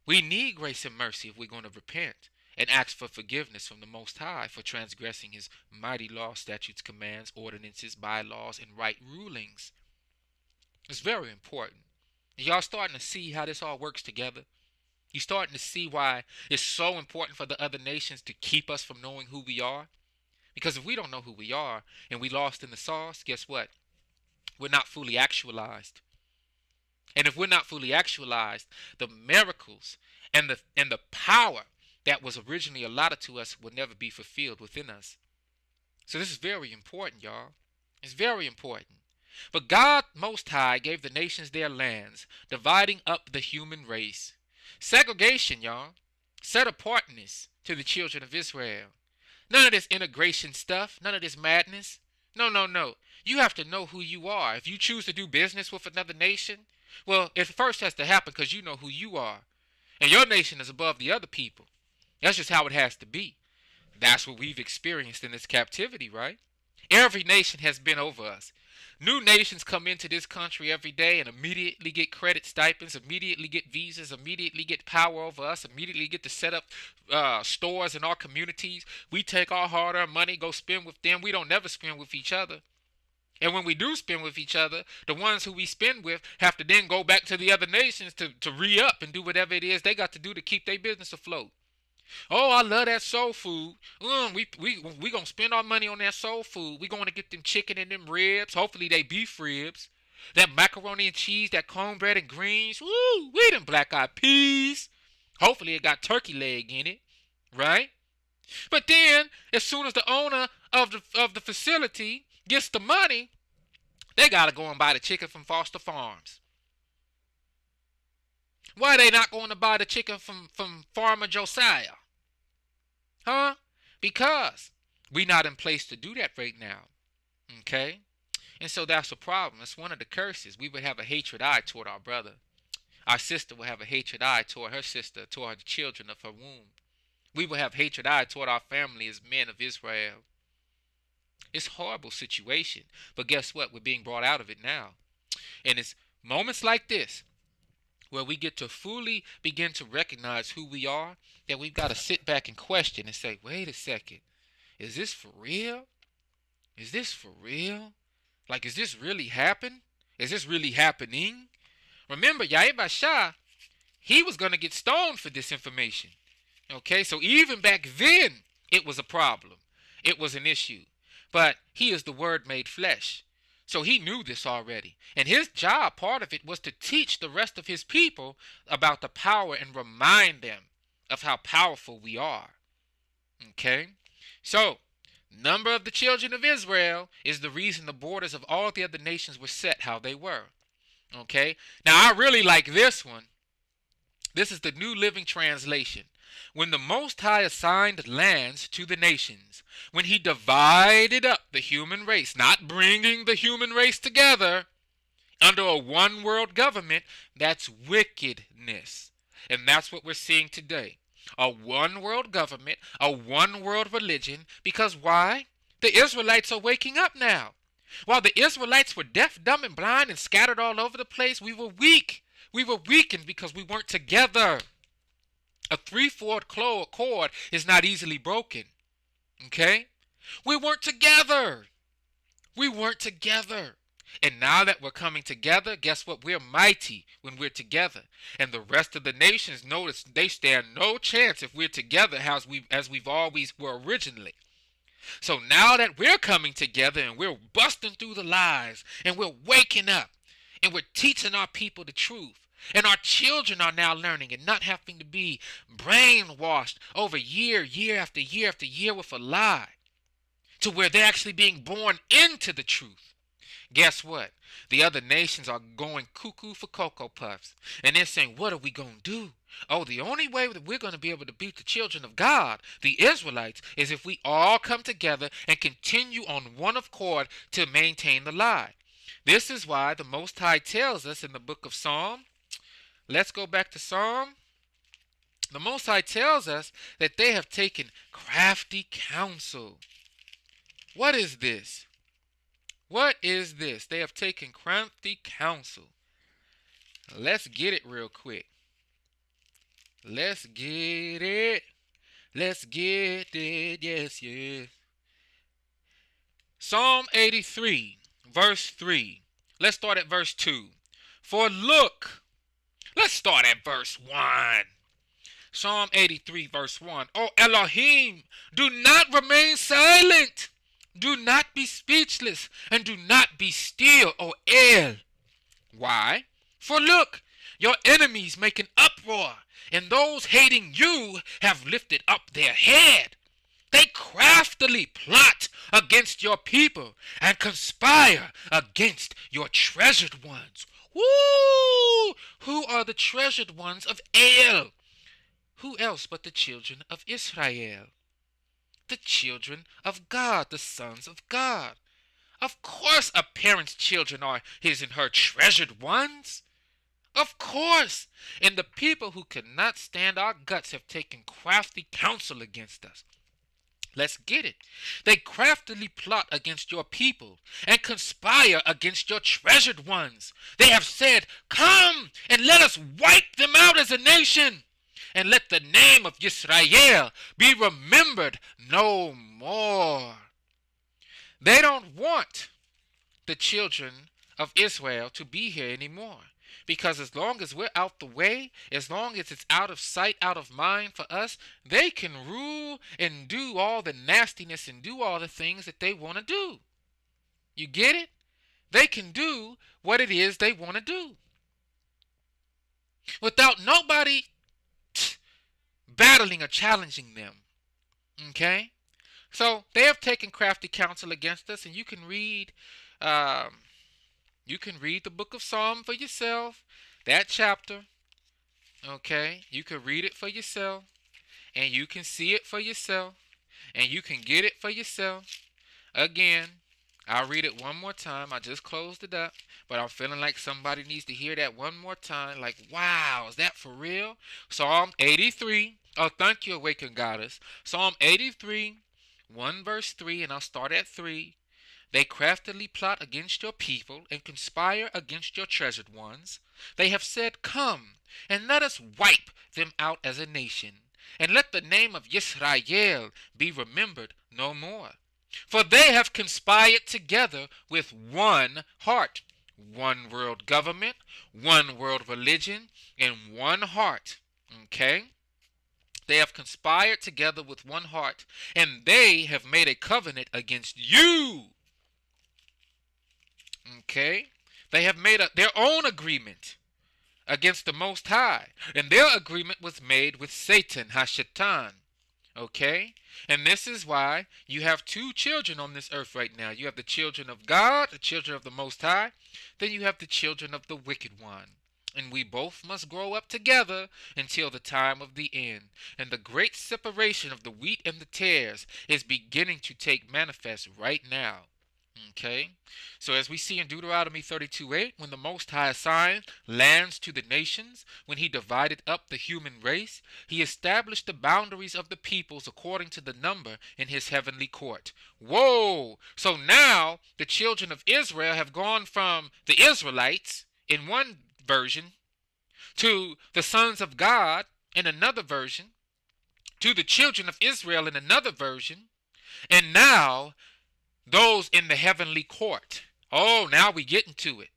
[SPEAKER 1] We need grace and mercy if we're going to repent and ask for forgiveness from the Most High for transgressing his mighty law, statutes, commands, ordinances, bylaws, and right rulings. It's very important. Y'all starting to see how this all works together? You starting to see why it's so important for the other nations to keep us from knowing who we are? Because if we don't know who we are and we lost in the sauce, guess what? We're not fully actualized. And if we're not fully actualized, the miracles and the power that was originally allotted to us will never be fulfilled within us. So this is very important, y'all. It's very important. But God Most High gave the nations their lands, dividing up the human race. Segregation, y'all. Set apartness to the children of Israel. None of this integration stuff. None of this madness. No. You have to know who you are. If you choose to do business with another nation, well, it first has to happen because you know who you are. And your nation is above the other people. That's just how it has to be. That's what we've experienced in this captivity, right? Every nation has been over us. New nations come into this country every day and immediately get credit stipends, immediately get visas, immediately get power over us, immediately get to set up stores in our communities. We take our hard-earned money, go spend with them. We don't never spend with each other. And when we do spend with each other, the ones who we spend with have to then go back to the other nations to re-up and do whatever it is they got to do to keep their business afloat. Oh, I love that soul food. We gonna spend our money on that soul food. We gonna get them chicken and them ribs. Hopefully they beef ribs. That macaroni and cheese, that cornbread and greens. Woo, we them black-eyed peas. Hopefully it got turkey leg in it, right? But then, as soon as the owner of the facility gets the money, they gotta go and buy the chicken from Foster Farms. Why are they not going to buy the chicken from Farmer Josiah? Huh? Because we're not in place to do that right now. Okay? And so that's a problem. It's one of the curses. We would have a hatred eye toward our brother. Our sister will have a hatred eye toward her sister, toward the children of her womb. We will have hatred eye toward our family as men of Israel. It's a horrible situation. But guess what? We're being brought out of it now. And it's moments like this where we get to fully begin to recognize who we are, that we've got to sit back and question and say, wait a second, is this for real? Is this for real? Like, is this really happen? Is this really happening? Remember, Yair Shah, he was going to get stoned for this information. Okay, so even back then, it was a problem. It was an issue. but he is the Word made flesh. So he knew this already. And his job, part of it, was to teach the rest of his people about the power and remind them of how powerful we are. Okay? So, number of the children of Israel is the reason the borders of all the other nations were set how they were. Okay? Now, I really like this one. This is the New Living Translation. When the Most High assigned lands to the nations, when he divided up the human race, not bringing the human race together under a one world government, that's wickedness. And that's what we're seeing today. A one world government, a one world religion, because why? The Israelites are waking up now. While the Israelites were deaf, dumb, and blind and scattered all over the place, we were weak. We were weakened because we weren't together. A three-fourth cord is not easily broken. Okay? We weren't together. We weren't together. And now that we're coming together, guess what? We're mighty when we're together. And the rest of the nations notice they stand no chance if we're together as we've always were originally. So now that we're coming together and we're busting through the lies and we're waking up and we're teaching our people the truth, and our children are now learning and not having to be brainwashed over year after year after year with a lie, to where they're actually being born into the truth. Guess what? The other nations are going cuckoo for Cocoa Puffs. And they're saying, what are we going to do? Oh, the only way that we're going to be able to beat the children of God, the Israelites, is if we all come together and continue on one accord to maintain the lie. This is why the Most High tells us in the book of Psalm. Let's go back to Psalm. The Most High tells us that they have taken crafty counsel. What is this? What is this? They have taken crafty counsel. Let's get it real quick. Let's get it. Let's get it. Yes, yes. Psalm 83, verse 3. Let's start at verse 2. For look. Let's start at verse 1. Psalm 83, verse 1. O Elohim, do not remain silent. Do not be speechless, and do not be still, O El. Why? For look, your enemies make an uproar, and those hating you have lifted up their head. They craftily plot against your people and conspire against your treasured ones. Woo! Who are the treasured ones of El? Who else but the children of Israel? The children of God, the sons of God. Of course a parent's children are his and her treasured ones. Of course. And the people who could not stand our guts have taken crafty counsel against us. Let's get it. They craftily plot against your people and conspire against your treasured ones. They have said, come and let us wipe them out as a nation, and let the name of Yisrael be remembered no more. They don't want the children of Israel to be here anymore. Because as long as we're out the way, as long as it's out of sight, out of mind for us, they can rule and do all the nastiness and do all the things that they want to do. You get it? They can do what it is they want to do. Without nobody battling or challenging them. Okay? So they have taken crafty counsel against us, and you can read the book of Psalm for yourself, that chapter. Okay? You can read it for yourself, and you can see it for yourself, and you can get it for yourself. Again, I'll read it one more time. I just closed it up, but I'm feeling like somebody needs to hear that one more time. Like, wow, is that for real? Psalm 83. Oh, thank you, Awakened Goddess. Psalm 83, 1 verse 3, and I'll start at 3. They craftily plot against your people and conspire against your treasured ones. They have said, come, and let us wipe them out as a nation, and let the name of Yisrael be remembered no more. For they have conspired together with one heart, one world government, one world religion, and one heart. Okay? They have conspired together with one heart, and they have made a covenant against you. Okay? They have made their own agreement against the Most High. And their agreement was made with Satan, Hashatan. Okay? And this is why you have two children on this earth right now. You have the children of God, the children of the Most High. Then you have the children of the wicked one. And we both must grow up together until the time of the end. And the great separation of the wheat and the tares is beginning to take manifest right now. Okay, so as we see in Deuteronomy 32:8, when the Most High assigned lands to the nations, when he divided up the human race, he established the boundaries of the peoples according to the number in his heavenly court. Whoa! So now the children of Israel have gone from the Israelites in one version to the sons of God in another version, to the children of Israel in another version, and now those in the heavenly court. Oh, now we get into it.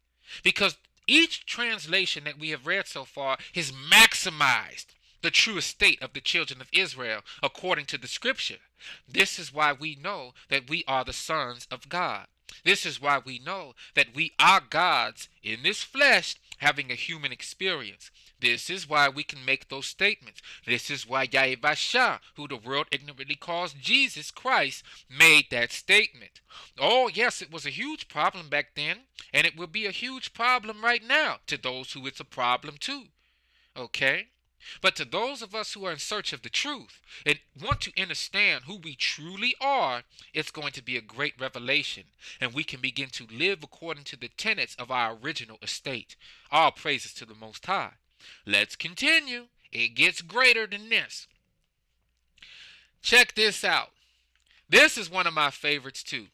[SPEAKER 1] Because each translation that we have read so far has maximized the true estate of the children of Israel according to the scripture. This is why we know that we are the sons of God. This is why we know that we are gods in this flesh having a human experience. This is why we can make those statements. This is why Yahweh, who the world ignorantly calls Jesus Christ, made that statement. Oh, yes, it was a huge problem back then, and it will be a huge problem right now to those who it's a problem to. Okay? But to those of us who are in search of the truth and want to understand who we truly are, it's going to be a great revelation, and we can begin to live according to the tenets of our original estate. All praises to the Most High. Let's continue. It gets greater than this. Check this out. This is one of my favorites too.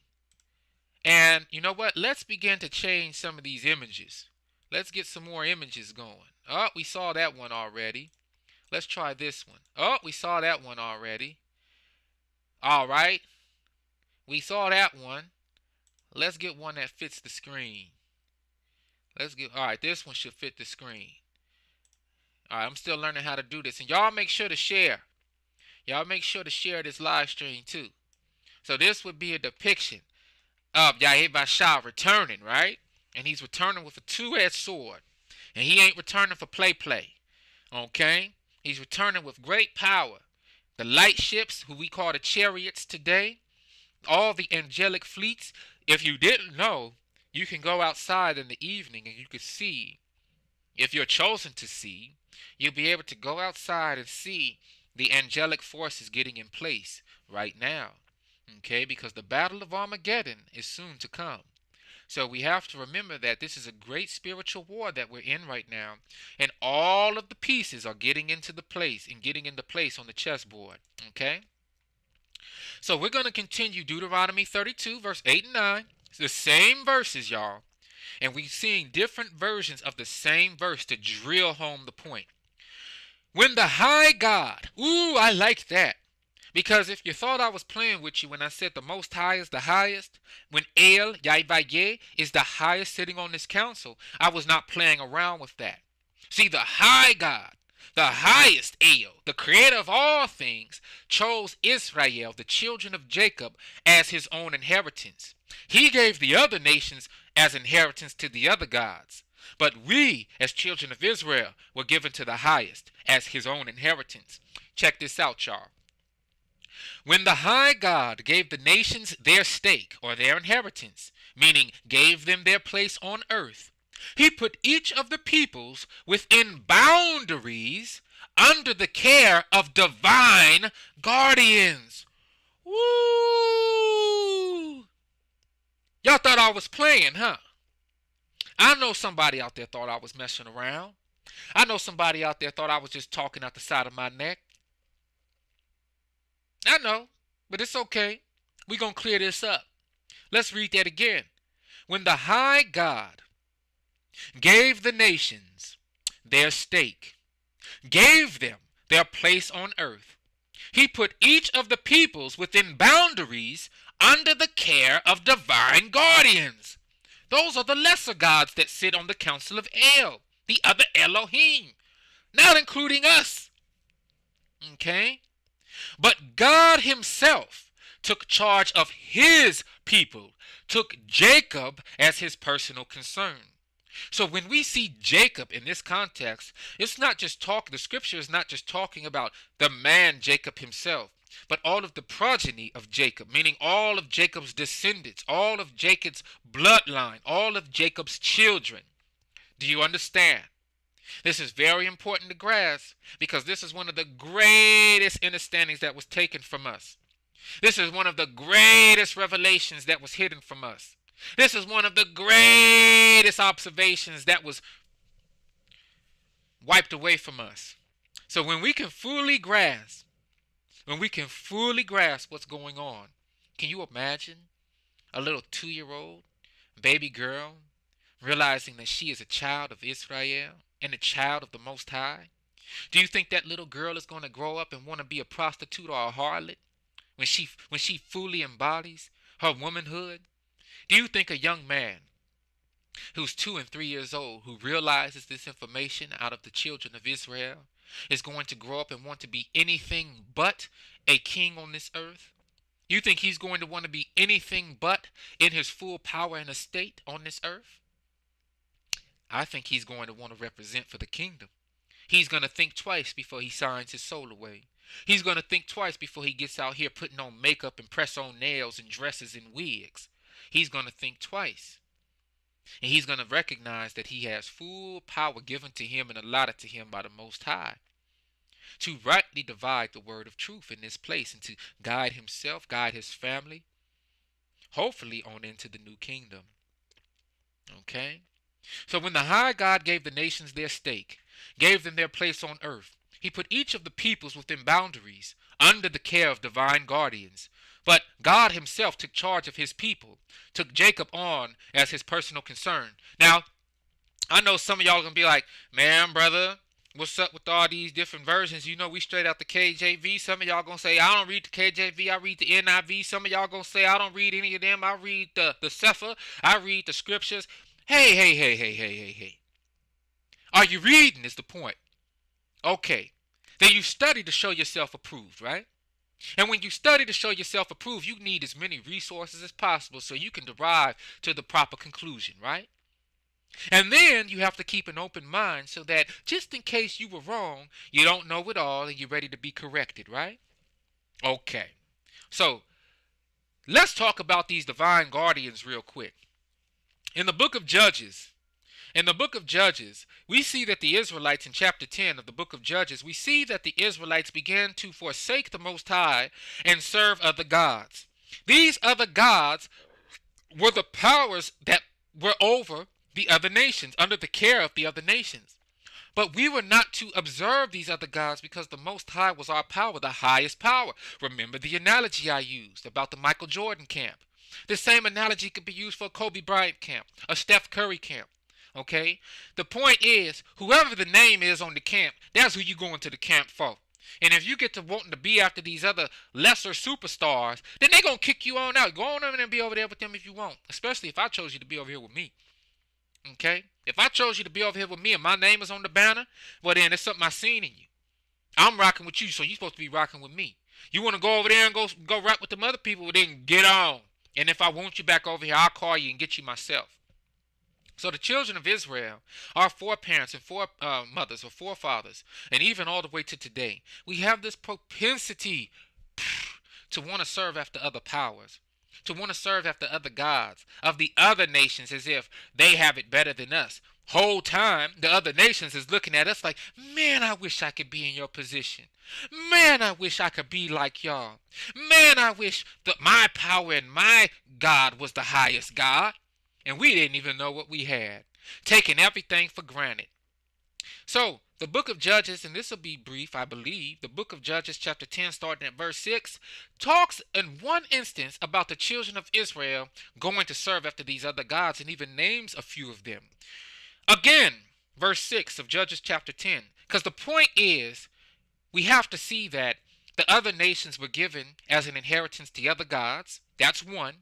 [SPEAKER 1] And you know what? Let's begin to change some of these images. Let's get some more images going. Oh, we saw that one already. Let's try this one. Oh, we saw that one already. All right. We saw that one. Let's get one that fits the screen. All right, this one should fit the screen. All right, I'm still learning how to do this. And y'all make sure to share. Y'all make sure to share this live stream too. So this would be a depiction of Yahweh returning, right? And he's returning with a two-edged sword. And he ain't returning for play. Okay? He's returning with great power. The light ships, who we call the chariots today, all the angelic fleets. If you didn't know, you can go outside in the evening and you can see, if you're chosen to see, you'll be able to go outside and see the angelic forces getting in place right now. Okay? Because the battle of Armageddon is soon to come. So we have to remember that this is a great spiritual war that we're in right now. And all of the pieces are getting into place on the chessboard. Okay? So we're going to continue Deuteronomy 32, verse 8 and 9. It's the same verses, y'all. And we're seeing different versions of the same verse to drill home the point. When the high God, ooh, I like that. Because if you thought I was playing with you when I said the Most High is the highest, when El, Yahweh, is the highest sitting on this council, I was not playing around with that. See, the high God, the highest El, the creator of all things, chose Israel, the children of Jacob, as his own inheritance. He gave the other nations as inheritance to the other gods. But we, as children of Israel, were given to the highest as his own inheritance. Check this out, y'all. When the high God gave the nations their stake or their inheritance, meaning gave them their place on earth, he put each of the peoples within boundaries under the care of divine guardians. Woo! Y'all thought I was playing, huh? I know somebody out there thought I was messing around. I know somebody out there thought I was just talking out the side of my neck. I know, but it's okay. We're going to clear this up. Let's read that again. When the high God gave the nations their stake, gave them their place on earth, he put each of the peoples within boundaries under the care of divine guardians. Those are the lesser gods that sit on the council of El, the other Elohim, not including us. Okay? But God himself took charge of his people, took Jacob as his personal concern. So when we see Jacob in this context, it's not just talking, the scripture is not just talking about the man Jacob himself, but all of the progeny of Jacob, meaning all of Jacob's descendants, all of Jacob's bloodline, all of Jacob's children. Do you understand? This is very important to grasp because this is one of the greatest understandings that was taken from us. This is one of the greatest revelations that was hidden from us. This is one of the greatest observations that was wiped away from us. So when we can fully grasp what's going on, can you imagine a little 2-year-old baby girl realizing that she is a child of Israel and a child of the Most High? Do you think that little girl is going to grow up and want to be a prostitute or a harlot when she fully embodies her womanhood? Do you think a young man who's 2 and 3 years old, who realizes this information out of the children of Israel, is going to grow up and want to be anything but a king on this earth? You think he's going to want to be anything but in his full power and estate on this earth? I think he's going to want to represent for the kingdom. He's going to think twice before he signs his soul away. He's going to think twice before he gets out here putting on makeup and press on nails and dresses and wigs. He's going to think twice. And he's going to recognize that he has full power given to him and allotted to him by the Most High to rightly divide the word of truth in this place and to guide himself, guide his family, hopefully on into the new kingdom. Okay? So when the high God gave the nations their stake, gave them their place on earth, he put each of the peoples within boundaries under the care of divine guardians. But God himself took charge of his people, took Jacob on as his personal concern. Now, I know some of y'all are going to be like, man, brother, what's up with all these different versions? You know, we straight out the KJV. Some of y'all going to say, I don't read the KJV, I read the NIV. Some of y'all going to say, I don't read any of them. I read the Sefer, I read the scriptures. Hey. Are you reading is the point. Okay. Then you study to show yourself approved, right? And when you study to show yourself approved, you need as many resources as possible so you can derive to the proper conclusion, right? And then you have to keep an open mind so that just in case you were wrong, you don't know it all and you're ready to be corrected, right? Okay. So let's talk about these divine guardians real quick. In the book of Judges, we see that the Israelites in chapter 10 of the book of Judges, we see that the Israelites began to forsake the Most High and serve other gods. These other gods were the powers that were over the other nations, under the care of the other nations. But we were not to observe these other gods because the Most High was our power, the highest power. Remember the analogy I used about the Michael Jordan camp. The same analogy could be used for a Kobe Bryant camp, a Steph Curry camp. Okay? The point is, whoever the name is on the camp, that's who you going to the camp for. And if you get to wanting to be after these other lesser superstars, then they're going to kick you on out. Go on over and be over there with them if you want. Especially if I chose you to be over here with me. Okay? If I chose you to be over here with me and my name is on the banner, well then it's something I seen in you. I'm rocking with you, so you're supposed to be rocking with me. You want to go over there and go rock with them other people, well then get on. And if I want you back over here, I'll call you and get you myself. So the children of Israel, our foreparents and foremothers or forefathers, and even all the way to today, we have this propensity to want to serve after other powers, to want to serve after other gods of the other nations as if they have it better than us. Whole time, the other nations is looking at us like, man, I wish I could be in your position. Man, I wish I could be like y'all. Man, I wish that my power and my God was the highest God. And we didn't even know what we had, taking everything for granted. So, the book of Judges, and this will be brief, I believe, the book of Judges chapter 10, starting at verse 6, talks in one instance about the children of Israel going to serve after these other gods, and even names a few of them. Again, verse 6 of Judges chapter 10, because the point is, we have to see that the other nations were given as an inheritance to other gods. That's one.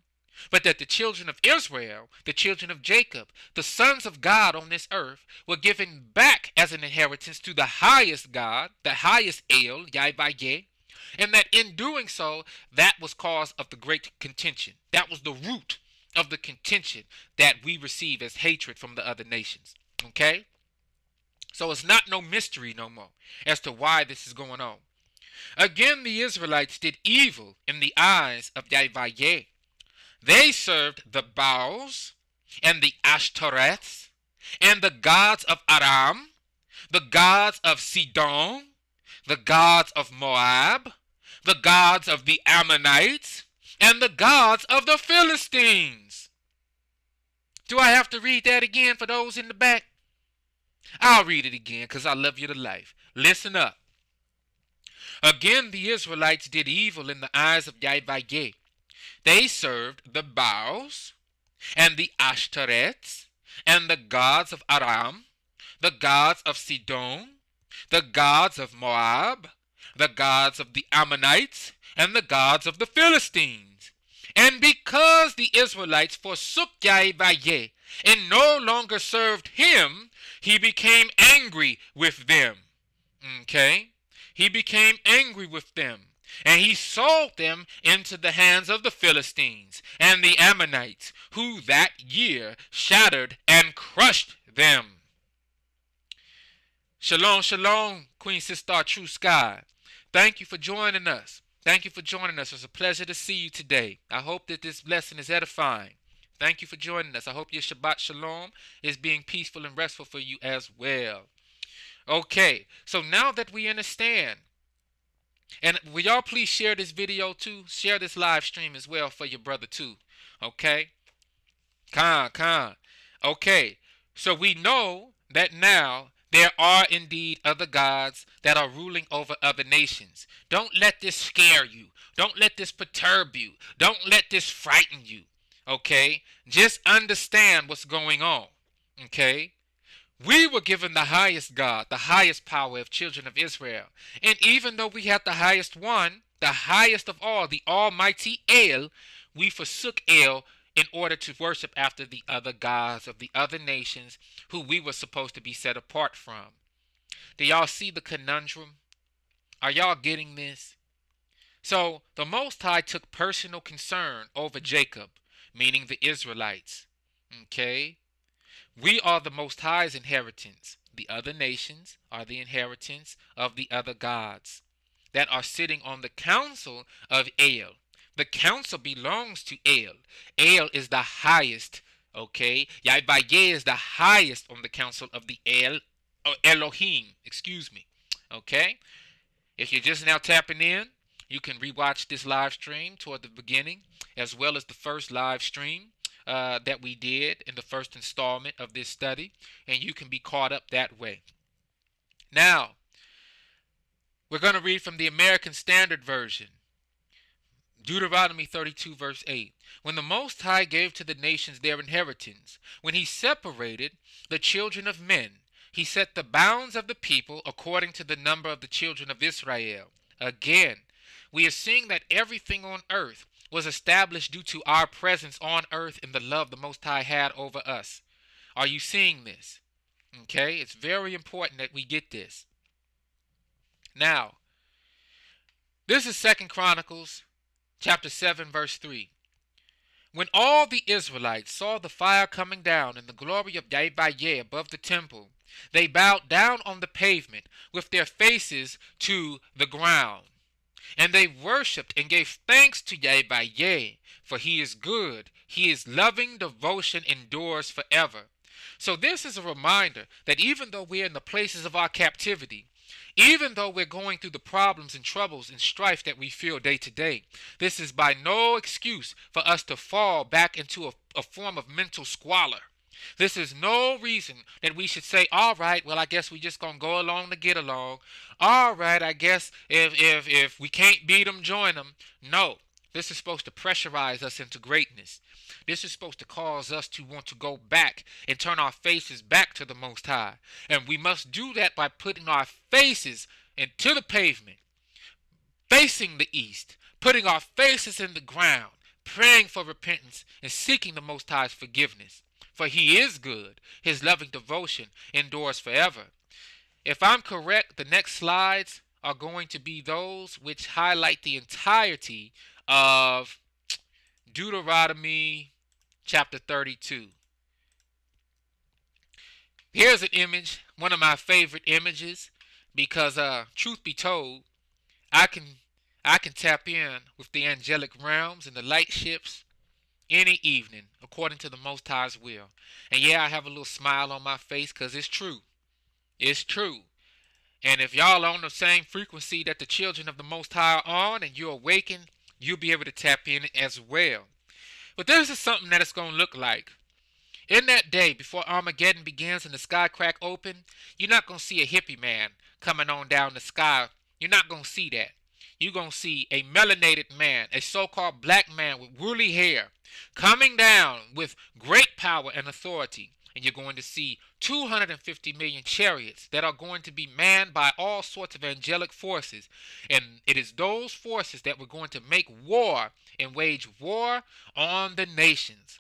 [SPEAKER 1] but that the children of Israel, the children of Jacob, the sons of God on this earth, were given back as an inheritance to the highest God, the highest El, Yahweh, and that in doing so, that was cause of the great contention. That was the root of the contention that we receive as hatred from the other nations. Okay? So it's not no mystery no more as to why this is going on. Again, the Israelites did evil in the eyes of Yahweh. They served the Baals and the Ashtoreths and the gods of Aram, the gods of Sidon, the gods of Moab, the gods of the Ammonites, and the gods of the Philistines. Do I have to read that again for those in the back? I'll read it again because I love you to life. Listen up. Again, the Israelites did evil in the eyes of Yahweh. They served the Baals and the Ashtoreths and the gods of Aram, the gods of Sidon, the gods of Moab, the gods of the Ammonites, and the gods of the Philistines. And because the Israelites forsook Yahweh and no longer served him, he became angry with them. Okay? He became angry with them. And he sold them into the hands of the Philistines and the Ammonites, who that year shattered and crushed them. Shalom, shalom, Queen Sister True Sky. Thank you for joining us. Thank you for joining us. It's a pleasure to see you today. I hope that this lesson is edifying. Thank you for joining us. I hope your Shabbat Shalom is being peaceful and restful for you as well. Okay, so now that we understand, and will y'all please share this video too? Share this live stream as well for your brother too. Okay? Khan. Okay, so we know that now there are indeed other gods that are ruling over other nations. Don't let this scare you. Don't let this perturb you. Don't let this frighten you. Okay? Just understand what's going on. Okay? We were given the highest God, the highest power of children of Israel. And even though we had the highest one, the highest of all, the almighty El, we forsook El in order to worship after the other gods of the other nations who we were supposed to be set apart from. Do y'all see the conundrum? Are y'all getting this? So the Most High took personal concern over Jacob, meaning the Israelites. Okay? We are the Most High's inheritance. The other nations are the inheritance of the other gods that are sitting on the council of El. The council belongs to El. El is the highest, okay? Yahweh is the highest on the council of the Elohim, okay? If you're just now tapping in, you can rewatch this live stream toward the beginning, as well as the first live stream that we did in the first installment of this study, and you can be caught up that way. Now, we're going to read from the American Standard Version. Deuteronomy 32 verse 8. When the Most High gave to the nations their inheritance, when he separated the children of men, he set the bounds of the people according to the number of the children of Israel. Again, we are seeing that everything on earth was established due to our presence on earth and the love the Most High had over us. Are you seeing this? Okay, it's very important that we get this. Now, this is 2 Chronicles chapter 7 verse 3. When all the Israelites saw the fire coming down and the glory of Yahweh above the temple, they bowed down on the pavement with their faces to the ground. And they worshipped and gave thanks to Yahweh, for he is good. His loving devotion endures forever. So this is a reminder that even though we're in the places of our captivity, even though we're going through the problems and troubles and strife that we feel day to day, this is by no excuse for us to fall back into a form of mental squalor. This is no reason that we should say, all right, well, I guess we just going to go along to get along. All right, I guess if we can't beat them, join them. No, this is supposed to pressurize us into greatness. This is supposed to cause us to want to go back and turn our faces back to the Most High. And we must do that by putting our faces into the pavement, facing the east, putting our faces in the ground, praying for repentance, and seeking the Most High's forgiveness. For he is good. His loving devotion endures forever. If I'm correct, the next slides are going to be those which highlight the entirety of Deuteronomy chapter 32. Here's an image, one of my favorite images, because truth be told, I can tap in with the angelic realms and the light ships any evening, according to the Most High's will. And yeah, I have a little smile on my face because it's true. It's true. And if y'all are on the same frequency that the children of the Most High are on and you're awakened, you'll be able to tap in as well. But this is something that it's going to look like. In that day, before Armageddon begins and the sky crack open, you're not going to see a hippie man coming on down the sky. You're not going to see that. You're going to see a melanated man, a so-called black man with woolly hair, coming down with great power and authority. And you're going to see 250 million chariots that are going to be manned by all sorts of angelic forces. And it is those forces that we're going to make war and wage war on the nations.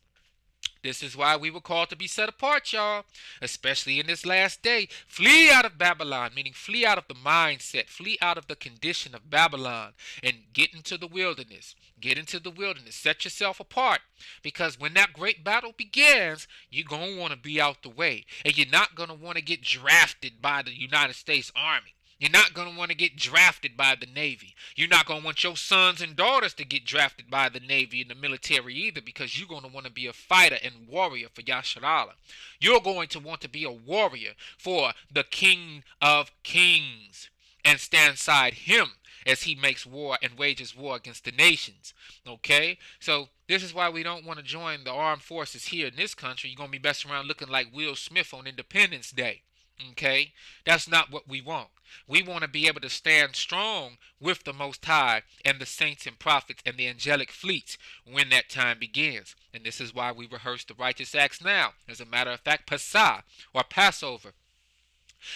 [SPEAKER 1] This is why we were called to be set apart, y'all, especially in this last day. Flee out of Babylon, meaning flee out of the mindset, flee out of the condition of Babylon, and get into the wilderness. Get into the wilderness. Set yourself apart, because when that great battle begins, you're going to want to be out the way, and you're not going to want to get drafted by the United States Army. You're not going to want to get drafted by the Navy. You're not going to want your sons and daughters to get drafted by the Navy and the military either, because you're going to want to be a fighter and warrior for Yasharala. You're going to want to be a warrior for the King of Kings and stand side him as he makes war and wages war against the nations. Okay? So this is why we don't want to join the armed forces here in this country. You're going to be best around looking like Will Smith on Independence Day. Okay? That's not what we want. We want to be able to stand strong with the Most High and the saints and prophets and the angelic fleets when that time begins. And this is why we rehearse the righteous acts now. As a matter of fact, Passah, or Passover,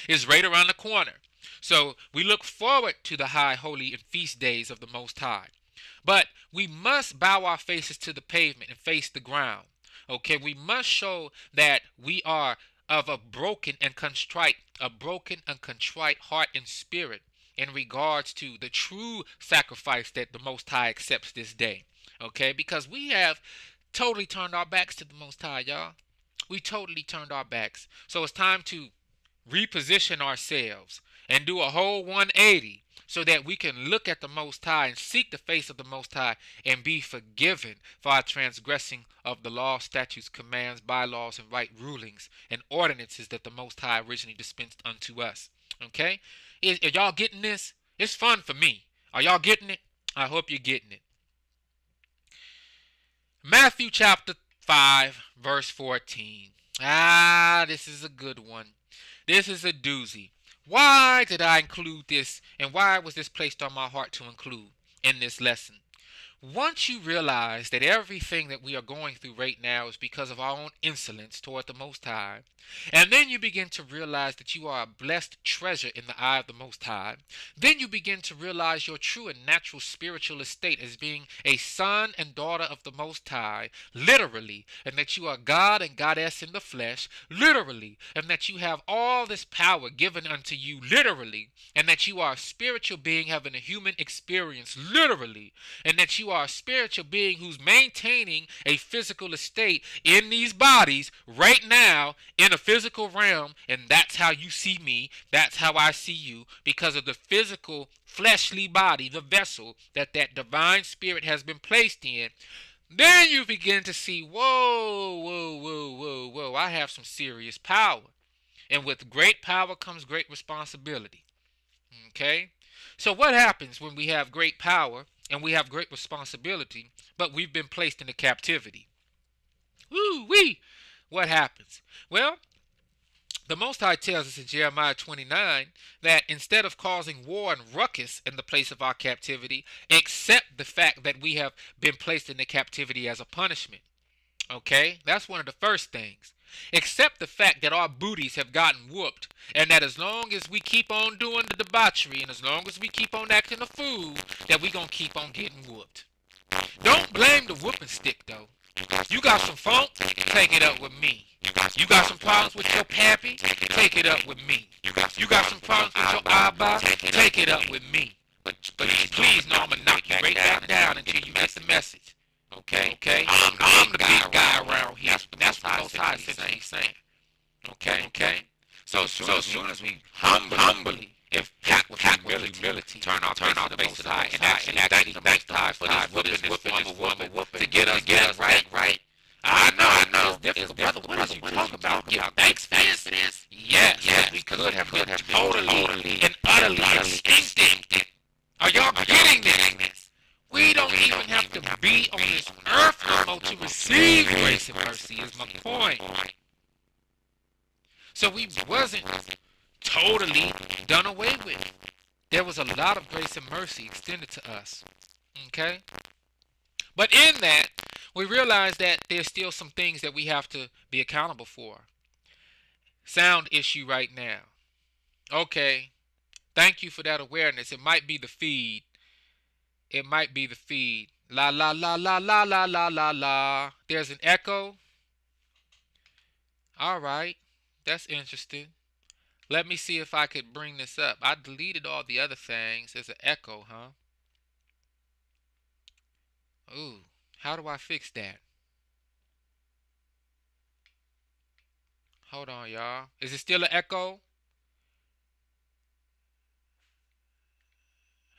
[SPEAKER 1] is right around the corner. So we look forward to the high, holy, and feast days of the Most High. But we must bow our faces to the pavement and face the ground. Okay, we must show that we are of a broken and contrite heart and spirit in regards to the true sacrifice that the Most High accepts this day. Okay, because we have totally turned our backs to the Most High, y'all. We totally turned our backs. So it's time to reposition ourselves and do a whole 180 so that we can look at the Most High and seek the face of the Most High and be forgiven for our transgressing of the law, statutes, commands, bylaws, and right rulings and ordinances that the Most High originally dispensed unto us. Okay? Are y'all getting this? It's fun for me. Are y'all getting it? I hope you're getting it. Matthew chapter 5, verse 14. This is a good one. This is a doozy. Why did I include this, and why was this placed on my heart to include in this lesson? Once you realize that everything that we are going through right now is because of our own insolence toward the Most High, and then you begin to realize that you are a blessed treasure in the eye of the Most High, then you begin to realize your true and natural spiritual estate as being a son and daughter of the Most High, literally, and that you are God and Goddess in the flesh, literally, and that you have all this power given unto you, literally, and that you are a spiritual being having a human experience, literally, and that you are a spiritual being who's maintaining a physical estate in these bodies right now in a physical realm, and that's how you see me, that's how I see you, because of the physical fleshly body, the vessel that divine spirit has been placed in. Then you begin to see, whoa, I have some serious power, and with great power comes great responsibility. Okay, so what happens when we have great power and we have great responsibility, but we've been placed into captivity? Woo-wee! What happens? Well, the Most High tells us in Jeremiah 29 that instead of causing war and ruckus in the place of our captivity, accept the fact that we have been placed into captivity as a punishment. Okay? That's one of the first things. Accept the fact that our booties have gotten whooped, and that as long as we keep on doing the debauchery and as long as we keep on acting a fool, that we're going to keep on getting whooped. Don't blame the whooping stick, though. You got some funk? Take it up with me. You got some problems with your pappy? Take it up with me. You got some problems with your eyeball? Take it up with me. But please know I'm going to knock you right back down until you get the message. Okay? I'm the big guy around here. That's what Most High essentially saying. Okay? So as soon as we humbly, if packed with humility, turn our face to the Most High and actually thank the Most High for this whooping to get us right. I know. It's brother, what is you talking about? Give thanks for this. Yes, we could have totally and utterly extinct it. Are y'all getting this? We don't even have to be on this earth no more to receive grace and mercy is my point. So we wasn't totally done away with. There was a lot of grace and mercy extended to us. Okay? But in that, we realize that there's still some things that we have to be accountable for. Sound issue right now. Okay. Thank you for that awareness. It might be the feed. La la la la la la la la la. There's an echo. All right. That's interesting. Let me see if I could bring this up. I deleted all the other things. There's an echo, huh? Ooh, how do I fix that? Hold on, y'all. Is it still an echo?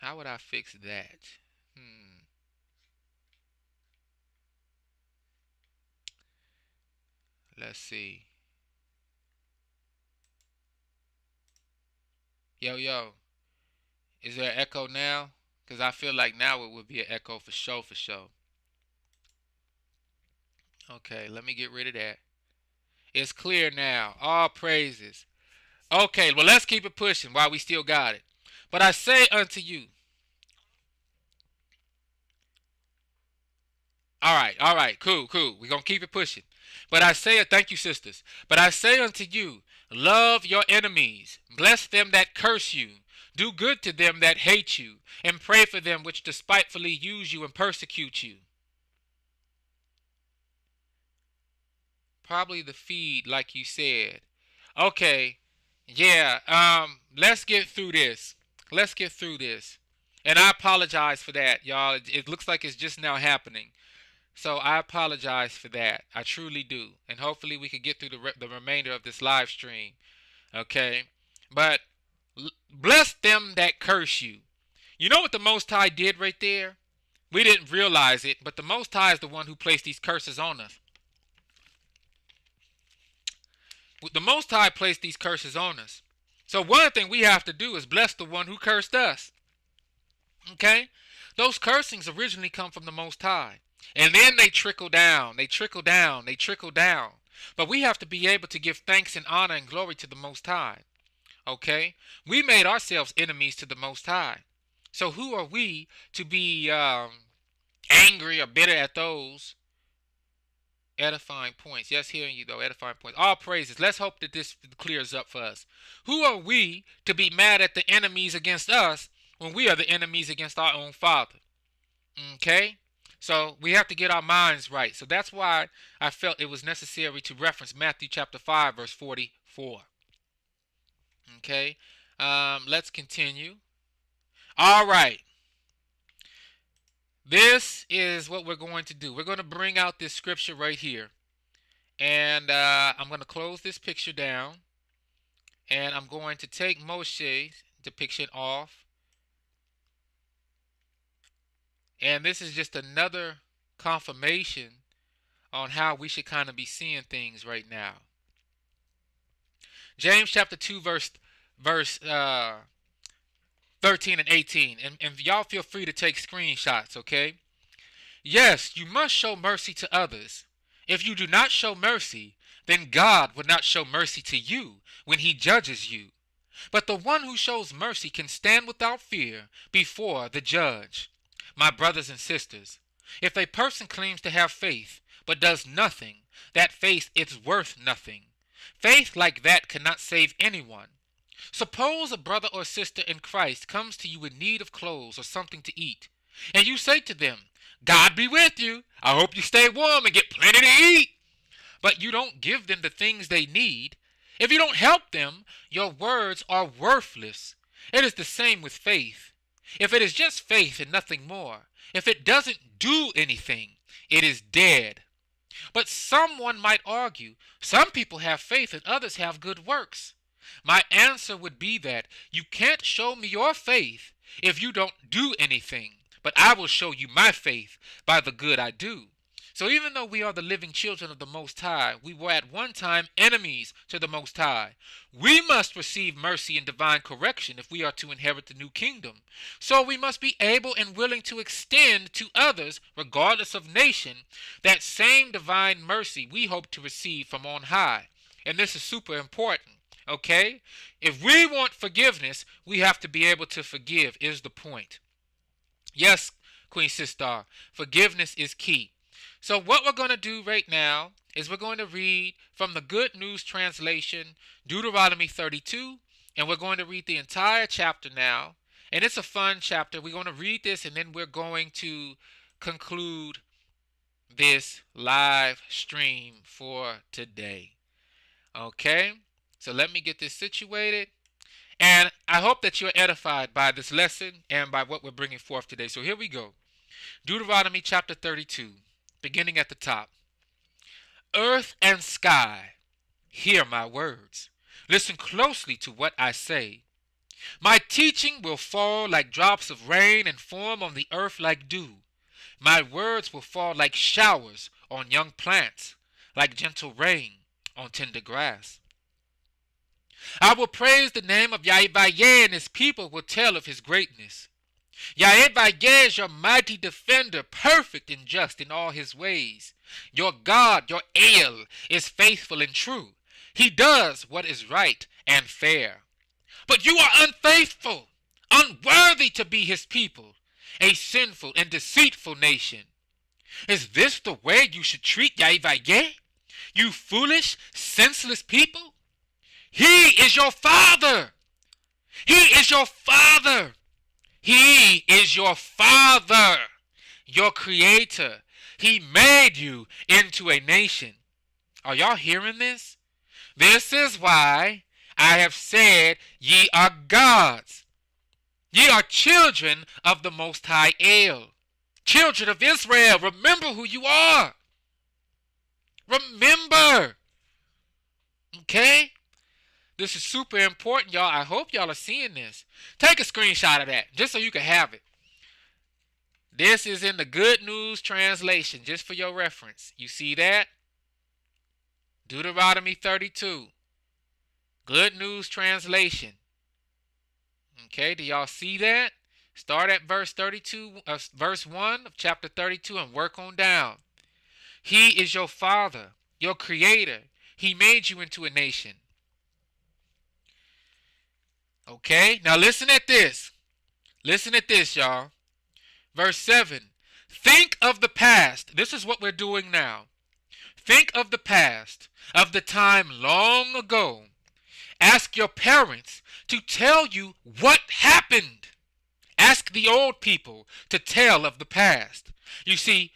[SPEAKER 1] How would I fix that? Let's see. Yo. Is there an echo now? Because I feel like now it would be an echo for sure. Okay, let me get rid of that. It's clear now. All praises. Okay, well, let's keep it pushing while we still got it. But I say unto you. All right, cool. We're going to keep it pushing. But I say, thank you, sisters. But I say unto you, love your enemies. Bless them that curse you. Do good to them that hate you. And pray for them which despitefully use you and persecute you. Probably the feed, like you said. Okay. Yeah. Let's get through this. And I apologize for that, y'all. It looks like it's just now happening. So I apologize for that. I truly do. And hopefully we can get through the remainder of this live stream. Okay? But bless them that curse you. You know what the Most High did right there? We didn't realize it, but the Most High is the one who placed these curses on us. The Most High placed these curses on us. So one thing we have to do is bless the one who cursed us. Okay? Those cursings originally come from the Most High. And then they trickle down. But we have to be able to give thanks and honor and glory to the Most High. Okay? We made ourselves enemies to the Most High. So who are we to be angry or bitter at those? Edifying points. Yes, hearing you though. Edifying points. All praises. Let's hope that this clears up for us. Who are we to be mad at the enemies against us when we are the enemies against our own Father? Okay? So we have to get our minds right. So that's why I felt it was necessary to reference Matthew chapter 5, verse 44. Okay? Let's continue. All right. This is what we're going to do. We're going to bring out this scripture right here. And I'm going to close this picture down. And I'm going to take Moshe's depiction off. And this is just another confirmation on how we should kind of be seeing things right now. James chapter 2, verse 13 and 18. And y'all feel free to take screenshots, okay? Yes, you must show mercy to others. If you do not show mercy, then God will not show mercy to you when he judges you. But the one who shows mercy can stand without fear before the judge. My brothers and sisters, if a person claims to have faith but does nothing, that faith is worth nothing. Faith like that cannot save anyone. Suppose a brother or sister in Christ comes to you in need of clothes or something to eat, and you say to them, God be with you. I hope you stay warm and get plenty to eat. But you don't give them the things they need. If you don't help them, your words are worthless. It is the same with faith. If it is just faith and nothing more, if it doesn't do anything, it is dead. But someone might argue, some people have faith and others have good works. My answer would be that you can't show me your faith if you don't do anything, but I will show you my faith by the good I do. So even though we are the living children of the Most High, we were at one time enemies to the Most High. We must receive mercy and divine correction if we are to inherit the new kingdom. So we must be able and willing to extend to others, regardless of nation, that same divine mercy we hope to receive from on high. And this is super important, okay? If we want forgiveness, we have to be able to forgive, is the point. Yes, Queen Sister, forgiveness is key. So what we're going to do right now is we're going to read from the Good News Translation, Deuteronomy 32, and we're going to read the entire chapter now. And it's a fun chapter. We're going to read this, and then we're going to conclude this live stream for today. Okay? So let me get this situated. And I hope that you're edified by this lesson and by what we're bringing forth today. So here we go. Deuteronomy chapter 32. Beginning at the top. Earth and sky, hear my words. Listen closely to what I say. My teaching will fall like drops of rain and form on the earth like dew. My words will fall like showers on young plants, like gentle rain on tender grass. I will praise the name of Yahweh, and his people will tell of his greatness. Yahweh is your mighty defender, perfect and just in all his ways. Your God, your El, is faithful and true. He does what is right and fair. But you are unfaithful, unworthy to be his people, a sinful and deceitful nation. Is this the way you should treat Yahweh, you foolish, senseless people? He is your father. He is your father. He is your father, your creator. He made you into a nation. Are y'all hearing this? This is why I have said ye are gods. Ye are children of the Most High El. Children of Israel, remember who you are. Remember. Okay? This is super important, y'all. I hope y'all are seeing this. Take a screenshot of that, just so you can have it. This is in the Good News Translation, just for your reference. You see that? Deuteronomy 32. Good News Translation. Okay, do y'all see that? Start at verse 1 of chapter 32 and work on down. He is your father, your creator. He made you into a nation. Okay, now listen at this. Listen at this, y'all. Verse 7. Think of the past. This is what we're doing now. Think of the past, of the time long ago. Ask your parents to tell you what happened. Ask the old people to tell of the past. You see,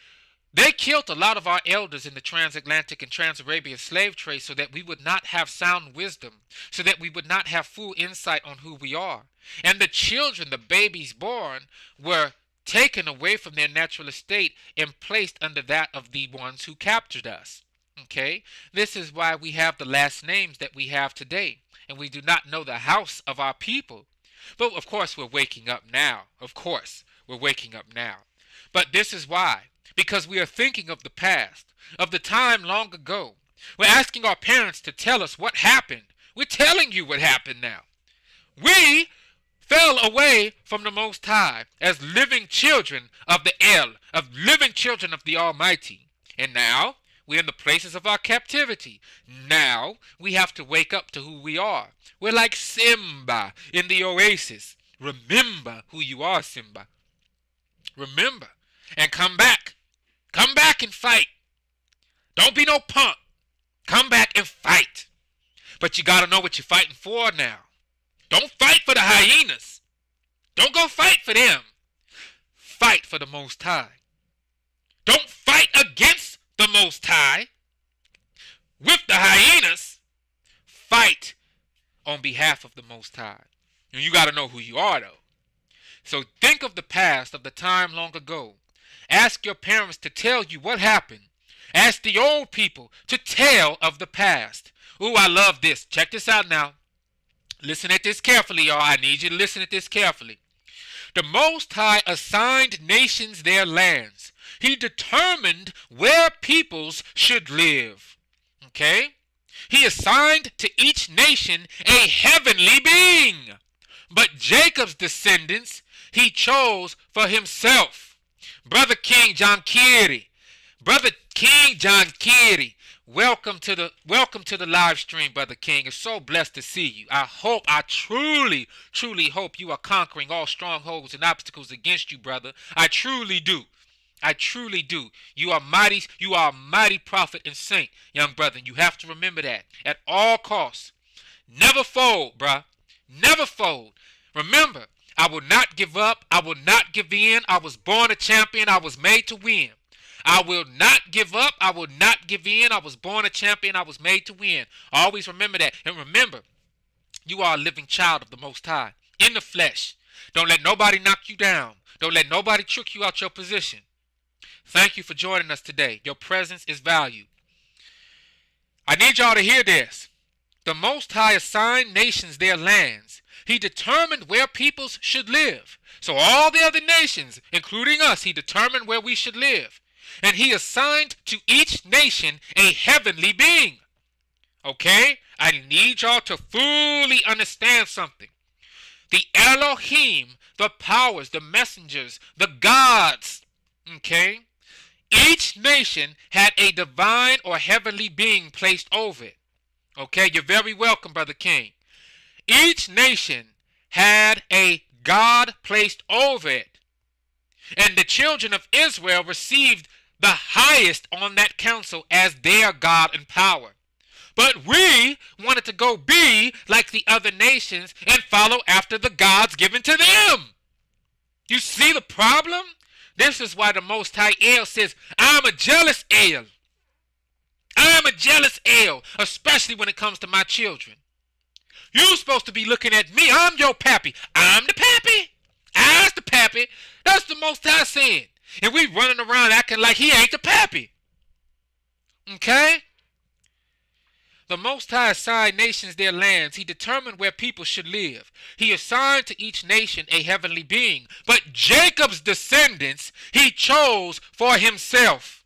[SPEAKER 1] they killed a lot of our elders in the transatlantic and trans-Arabian slave trade so that we would not have sound wisdom, so that we would not have full insight on who we are. And the children, the babies born, were taken away from their natural estate and placed under that of the ones who captured us. Okay? This is why we have the last names that we have today, and we do not know the house of our people. But of course we're waking up now. Of course we're waking up now. But this is why. Because we are thinking of the past, of the time long ago. We're asking our parents to tell us what happened. We're telling you what happened now. We fell away from the Most High as living children of the El, of living children of the Almighty. And now we're in the places of our captivity. Now we have to wake up to who we are. We're like Simba in the oasis. Remember who you are, Simba. Remember. And come back. Come back and fight. Don't be no punk. Come back and fight. But you got to know what you're fighting for now. Don't fight for the hyenas. Don't go fight for them. Fight for the Most High. Don't fight against the Most High with the hyenas. Fight on behalf of the Most High. And you got to know who you are, though. So think of the past, of the time long ago. Ask your parents to tell you what happened. Ask the old people to tell of the past. Ooh, I love this. Check this out now. Listen at this carefully, y'all. I need you to listen at this carefully. The Most High assigned nations their lands. He determined where peoples should live. Okay? He assigned to each nation a heavenly being. But Jacob's descendants he chose for himself. Brother King John Kiri. Brother King John Kiri. Welcome to the live stream, Brother King. It's so blessed to see you. I truly hope you are conquering all strongholds and obstacles against you, brother. I truly do. I truly do. You are a mighty prophet and saint, young brother. And you have to remember that at all costs. Never fold, bruh. Never fold. Remember, I will not give up. I will not give in. I was born a champion. I was made to win. I will not give up. I will not give in. I was born a champion. I was made to win. Always remember that. And remember, you are a living child of the Most High in the flesh. Don't let nobody knock you down. Don't let nobody trick you out your position. Thank you for joining us today. Your presence is valued. I need y'all to hear this. The Most High assigned nations their lands. He determined where peoples should live. So all the other nations, including us, he determined where we should live. And he assigned to each nation a heavenly being. Okay? I need y'all to fully understand something. The Elohim, the powers, the messengers, the gods, okay? Each nation had a divine or heavenly being placed over it. Okay? You're very welcome, Brother King. Each nation had a God placed over it. And the children of Israel received the highest on that council as their God and power. But we wanted to go be like the other nations and follow after the gods given to them. You see the problem? This is why the Most High El says, I'm a jealous El. I'm a jealous El, especially when it comes to my children. You're supposed to be looking at me. I'm your pappy. I'm the pappy. I's the pappy. That's the Most High saying. And we running around acting like he ain't the pappy. Okay? The Most High assigned nations their lands. He determined where people should live. He assigned to each nation a heavenly being. But Jacob's descendants he chose for himself.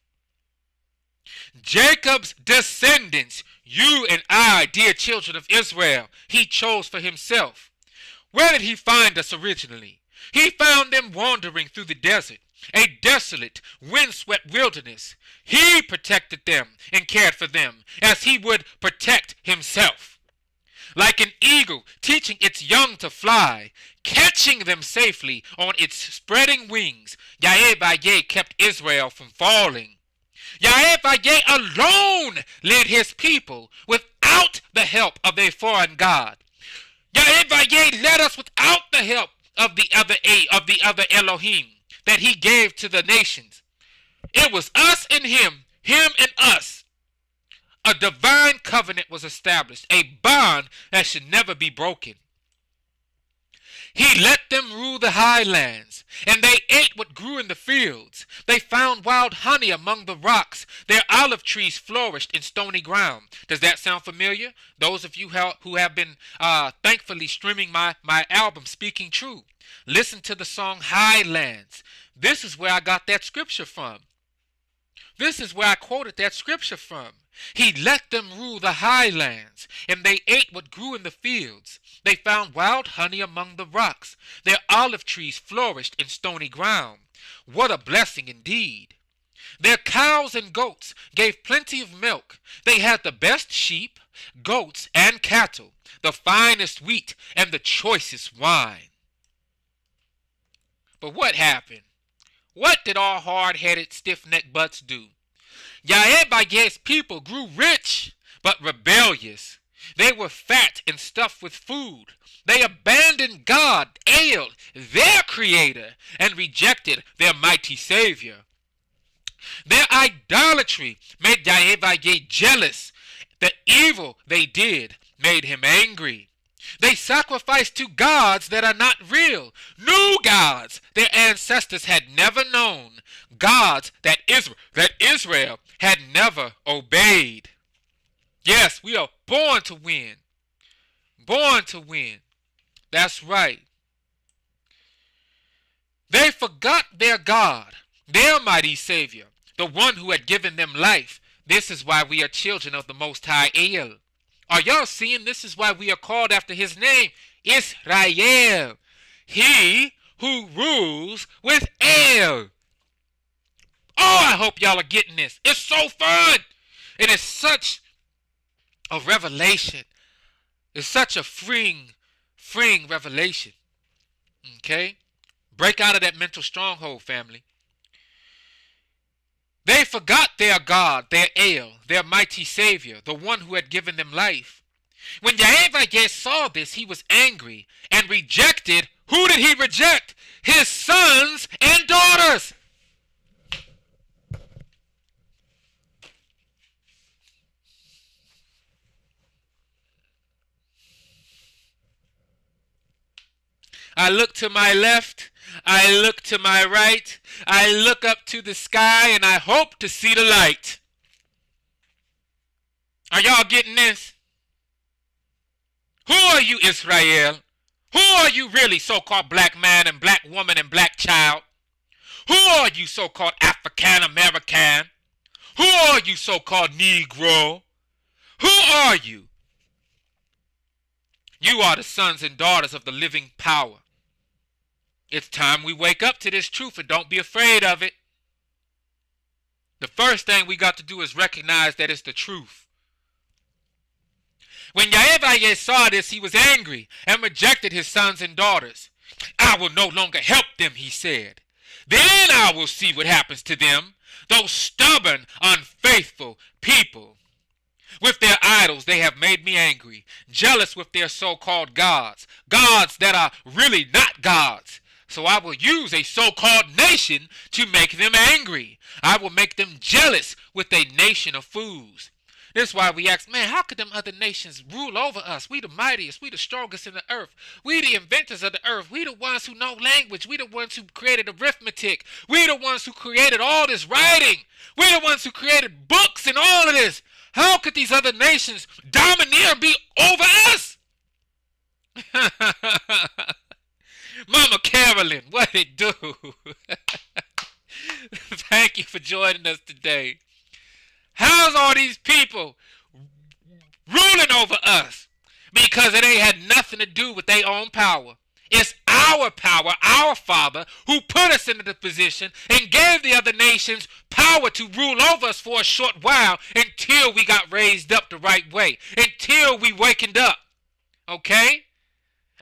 [SPEAKER 1] Jacob's descendants, you and I, dear children of Israel, he chose for himself. Where did he find us originally? He found them wandering through the desert, a desolate, windswept wilderness. He protected them and cared for them as he would protect himself. Like an eagle teaching its young to fly, catching them safely on its spreading wings, Yahweh kept Israel from falling. Yahweh alone led his people without the help of a foreign god. Yahweh led us without the help of the other Elohim that he gave to the nations. It was us and him and us. A divine covenant was established, a bond that should never be broken. He let them rule the highlands, and they ate what grew in the fields. They found wild honey among the rocks. Their olive trees flourished in stony ground. Does that sound familiar? Those of you who have been thankfully streaming my album, Speaking True, listen to the song Highlands. This is where I got that scripture from. This is where I quoted that scripture from. He let them rule the highlands, and they ate what grew in the fields. They found wild honey among the rocks. Their olive trees flourished in stony ground. What a blessing indeed. Their cows and goats gave plenty of milk. They had the best sheep, goats, and cattle, the finest wheat, and the choicest wine. But what happened? What did our hard-headed, stiff-necked butts do? Yahweh's people grew rich, but rebellious. They were fat and stuffed with food. They abandoned God, El, their creator, and rejected their mighty Savior. Their idolatry made Yahweh jealous. The evil they did made him angry. They sacrificed to gods that are not real, new gods their ancestors had never known, gods that Israel had never obeyed. Yes, we are born to win. Born to win. That's right. They forgot their God, their mighty Savior, the one who had given them life. This is why we are children of the Most High El. Are y'all seeing? This is why we are called after his name, Israel. He who rules with El. Oh, I hope y'all are getting this. It's so fun. It is such a revelation. It's such a freeing revelation. Okay? Break out of that mental stronghold, family. They forgot their God, their El, their mighty Savior, the one who had given them life. When Yahweh saw this, he was angry and rejected. Who did he reject? His sons and daughters. I look to my left, I look to my right, I look up to the sky, and I hope to see the light. Are y'all getting this? Who are you, Israel? Who are you really, so-called black man and black woman and black child? Who are you, so-called African American? Who are you, so-called Negro? Who are you? You are the sons and daughters of the living power. It's time we wake up to this truth and don't be afraid of it. The first thing we got to do is recognize that it's the truth. When Yahweh saw this, he was angry and rejected his sons and daughters. I will no longer help them, he said. Then I will see what happens to them, those stubborn, unfaithful people. With their idols, they have made me angry, jealous with their so-called gods, gods that are really not gods. So I will use a so-called nation to make them angry. I will make them jealous with a nation of fools. This is why we ask, man, how could them other nations rule over us? We the mightiest, we the strongest in the earth. We the inventors of the earth. We the ones who know language. We the ones who created arithmetic. We the ones who created all this writing. We the ones who created books and all of this. How could these other nations domineer and be over us? Mama Carolyn, what it do? Thank you for joining us today. How's all these people ruling over us? Because it ain't had nothing to do with their own power. It's our power, our Father, who put us into the position and gave the other nations power to rule over us for a short while until we got raised up the right way, until we wakened up. Okay?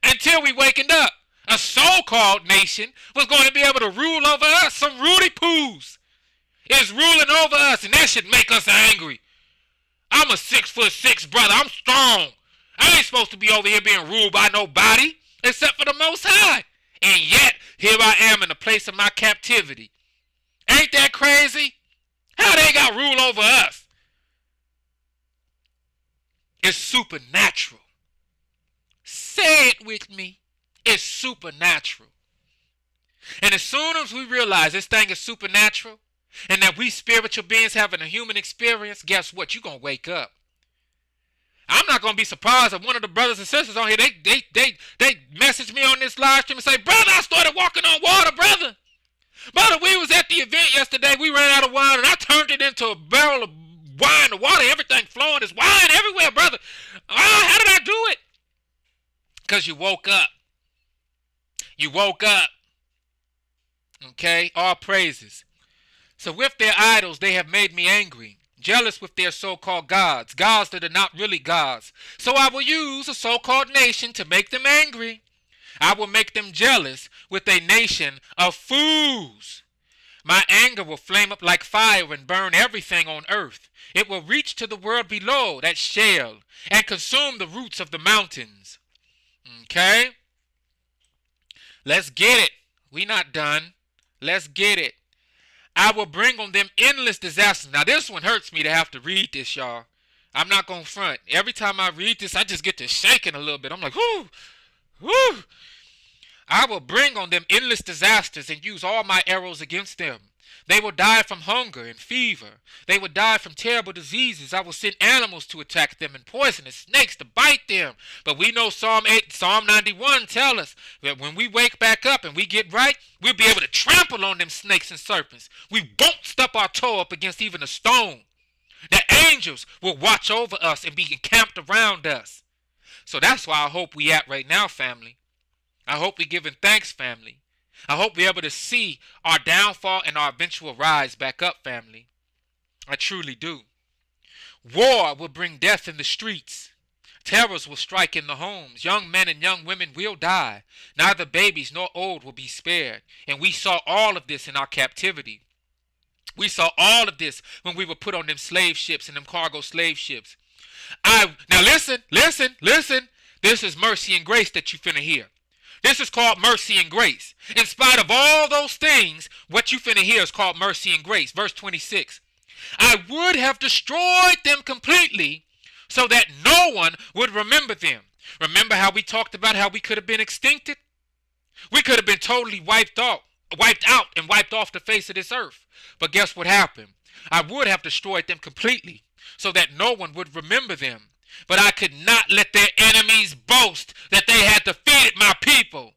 [SPEAKER 1] Until we wakened up. A so-called nation was going to be able to rule over us. Some Rudy Poos is ruling over us, and that should make us angry. I'm a 6'6" brother. I'm strong. I ain't supposed to be over here being ruled by nobody except for the Most High. And yet, here I am in the place of my captivity. Ain't that crazy? How they got rule over us? It's supernatural. Say it with me. It's supernatural. And as soon as we realize this thing is supernatural and that we spiritual beings having a human experience, guess what? You're going to wake up. I'm not going to be surprised if one of the brothers and sisters on here, they message me on this live stream and say, brother, I started walking on water, brother. Brother, we was at the event yesterday. We ran out of wine and I turned it into a barrel of wine. The water, everything flowing. There's wine everywhere, brother. How did I do it? Because you woke up. You woke up. Okay? All praises. So with their idols, they have made me angry. Jealous with their so-called gods. Gods that are not really gods. So I will use a so-called nation to make them angry. I will make them jealous with a nation of fools. My anger will flame up like fire and burn everything on earth. It will reach to the world below, that shale, and consume the roots of the mountains. Okay? Let's get it. We not done. Let's get it. I will bring on them endless disasters. Now this one hurts me to have to read this, y'all. I'm not gonna front. Every time I read this, I just get to shaking a little bit. I'm like, whoo, whoo. I will bring on them endless disasters and use all my arrows against them. They will die from hunger and fever. They will die from terrible diseases. I will send animals to attack them and poisonous snakes to bite them. But we know Psalm 91 tells us that when we wake back up and we get right, we'll be able to trample on them snakes and serpents. We won't stub our toe up against even a stone. The angels will watch over us and be encamped around us. So that's why I hope we at right now, family. I hope we're giving thanks, family. I hope we're able to see our downfall and our eventual rise back up, family. I truly do. War will bring death in the streets. Terrors will strike in the homes. Young men and young women will die. Neither babies nor old will be spared. And we saw all of this in our captivity. We saw all of this when we were put on them slave ships and them cargo slave ships. Now listen. This is mercy and grace that you finna hear. This is called mercy and grace. In spite of all those things, what you finna hear is called mercy and grace. Verse 26. I would have destroyed them completely so that no one would remember them. Remember how we talked about how we could have been extincted? We could have been totally wiped out and wiped off the face of this earth. But guess what happened? I would have destroyed them completely so that no one would remember them. But I could not let their enemies boast that they had defeated my people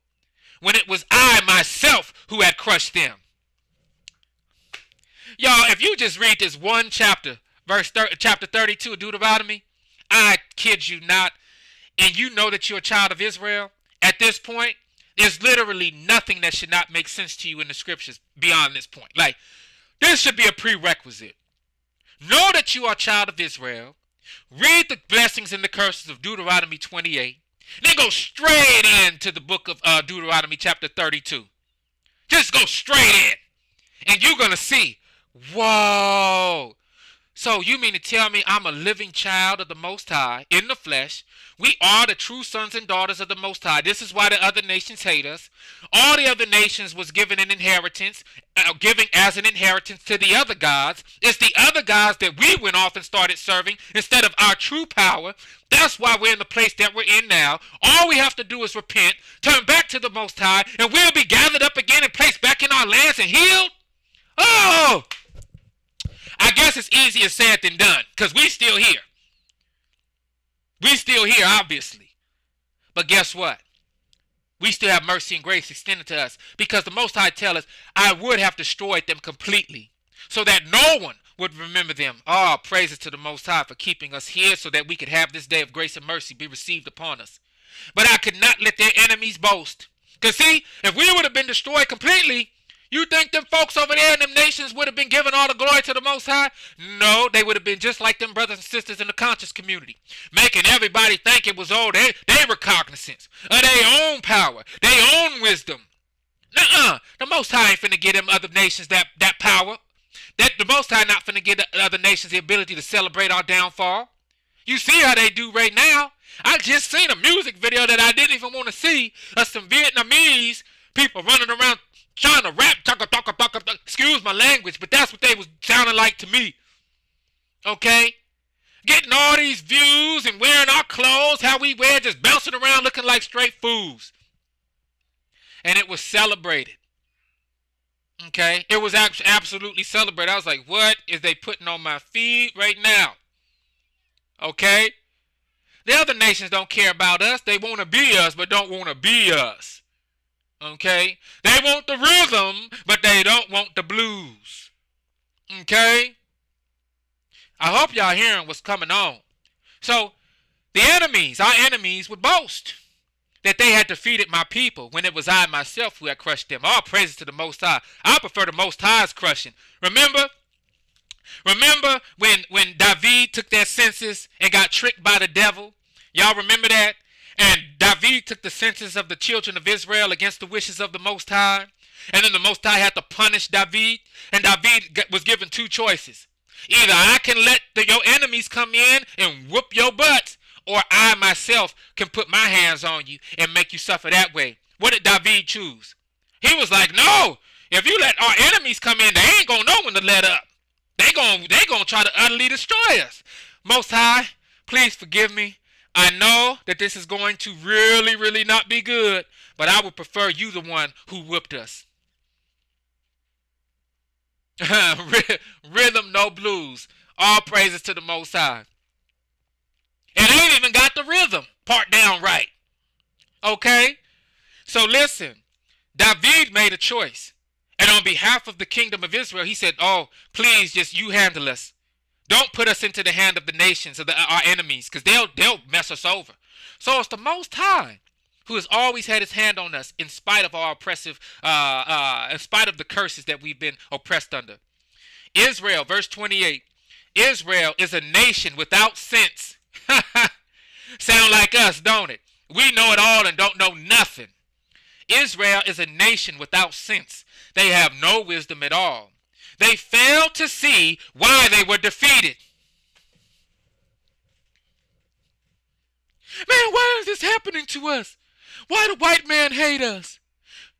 [SPEAKER 1] when it was I myself who had crushed them. Y'all, if you just read this one chapter, chapter 32 of Deuteronomy, I kid you not, and you know that you're a child of Israel, at this point, there's literally nothing that should not make sense to you in the scriptures beyond this point. Like, this should be a prerequisite. Know that you are a child of Israel. Read the blessings and the curses of Deuteronomy 28. Then go straight into the book of Deuteronomy chapter 32. Just go straight in. And you're going to see, whoa. So you mean to tell me I'm a living child of the Most High in the flesh? We are the true sons and daughters of the Most High. This is why the other nations hate us. All the other nations was given an inheritance, giving as an inheritance to the other gods. It's the other gods that we went off and started serving instead of our true power. That's why we're in the place that we're in now. All we have to do is repent, turn back to the Most High, and we'll be gathered up again and placed back in our lands and healed. Oh! I guess it's easier said than done, because we still here. We still here, obviously. But guess what? We still have mercy and grace extended to us, because the Most High tell us, I would have destroyed them completely, so that no one would remember them. Oh, praises to the Most High for keeping us here, so that we could have this day of grace and mercy be received upon us. But I could not let their enemies boast. Because see, if we would have been destroyed completely, you think them folks over there in them nations would have been giving all the glory to the Most High? No, they would have been just like them brothers and sisters in the conscious community, making everybody think it was all their recognizance of their own power, their own wisdom. Nuh-uh. The Most High ain't finna give them other nations that power. The Most High not finna give the other nations the ability to celebrate our downfall. You see how they do right now. I just seen a music video that I didn't even want to see of some Vietnamese people running around trying to rap, excuse my language, but that's what they was sounding like to me. Okay? Getting all these views and wearing our clothes, how we wear, just bouncing around looking like straight fools. And it was celebrated. Okay? It was absolutely celebrated. I was like, what is they putting on my feed right now? Okay? The other nations don't care about us. They want to be us, but don't want to be us. Okay? They want the rhythm, but they don't want the blues. Okay? I hope y'all hearing what's coming on. So, the enemies, our enemies, would boast that they had defeated my people when it was I myself who had crushed them. All praises to the Most High. I prefer the Most High's crushing. Remember when David took that census and got tricked by the devil? Y'all remember that? And David took the census of the children of Israel against the wishes of the Most High. And then the Most High had to punish David. And David was given two choices. Either I can let your enemies come in and whoop your butts, or I myself can put my hands on you and make you suffer that way. What did David choose? He was like, no, If you let our enemies come in, they ain't gonna know when to let up. They gonna try to utterly destroy us. Most High, please forgive me. I know that this is going to really, really not be good, but I would prefer you the one who whipped us. Rhythm, no blues. All praises to the Most High. And I ain't even got the rhythm part down right. Okay? So listen, David made a choice. And on behalf of the kingdom of Israel, he said, oh, please just you handle us. Don't put us into the hand of the nations, of our enemies, because they'll mess us over. So it's the Most High who has always had his hand on us in spite of our oppressive, in spite of the curses that we've been oppressed under. Israel, verse 28. Israel is a nation without sense. Sound like us, don't it? We know it all and don't know nothing. Israel is a nation without sense. They have no wisdom at all. They failed to see why they were defeated. Man, why is this happening to us? Why the white man hate us?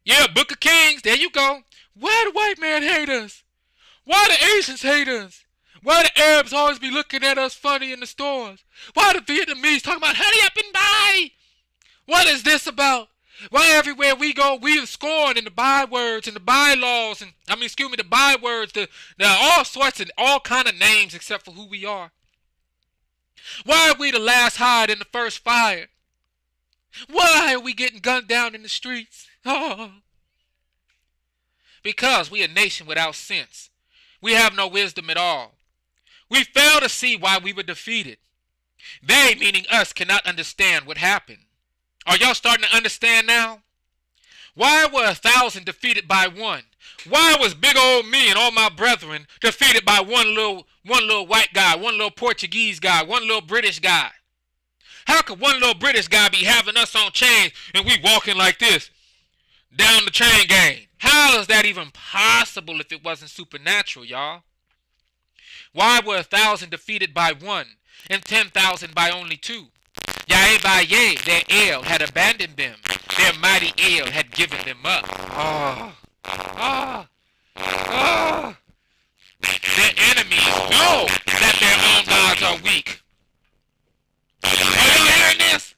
[SPEAKER 1] Yeah, Book of Kings, there you go. Why the white man hate us? Why the Asians hate us? Why the Arabs always be looking at us funny in the stores? Why the Vietnamese talking about hurry up and buy? What is this about? Why everywhere we go, we are scorned in the bywords and the bylaws, and the bywords, the all sorts and all kind of names except for who we are. Why are we the last hired in the first fire? Why are we getting gunned down in the streets? Oh. Because we are a nation without sense. We have no wisdom at all. We fail to see why we were defeated. They, meaning us, cannot understand what happened. Are y'all starting to understand now? Why were 1,000 defeated by one? Why was big old me and all my brethren defeated by one little white guy, one little Portuguese guy, one little British guy? How could one little British guy be having us on chains and we walking like this down the chain gang? How is that even possible if it wasn't supernatural, y'all? Why were 1,000 defeated by one and 10,000 by only two? Yahweh, their El, had abandoned them. Their mighty El had given them up. Their enemies know that their own gods are weak. Are you hearing this?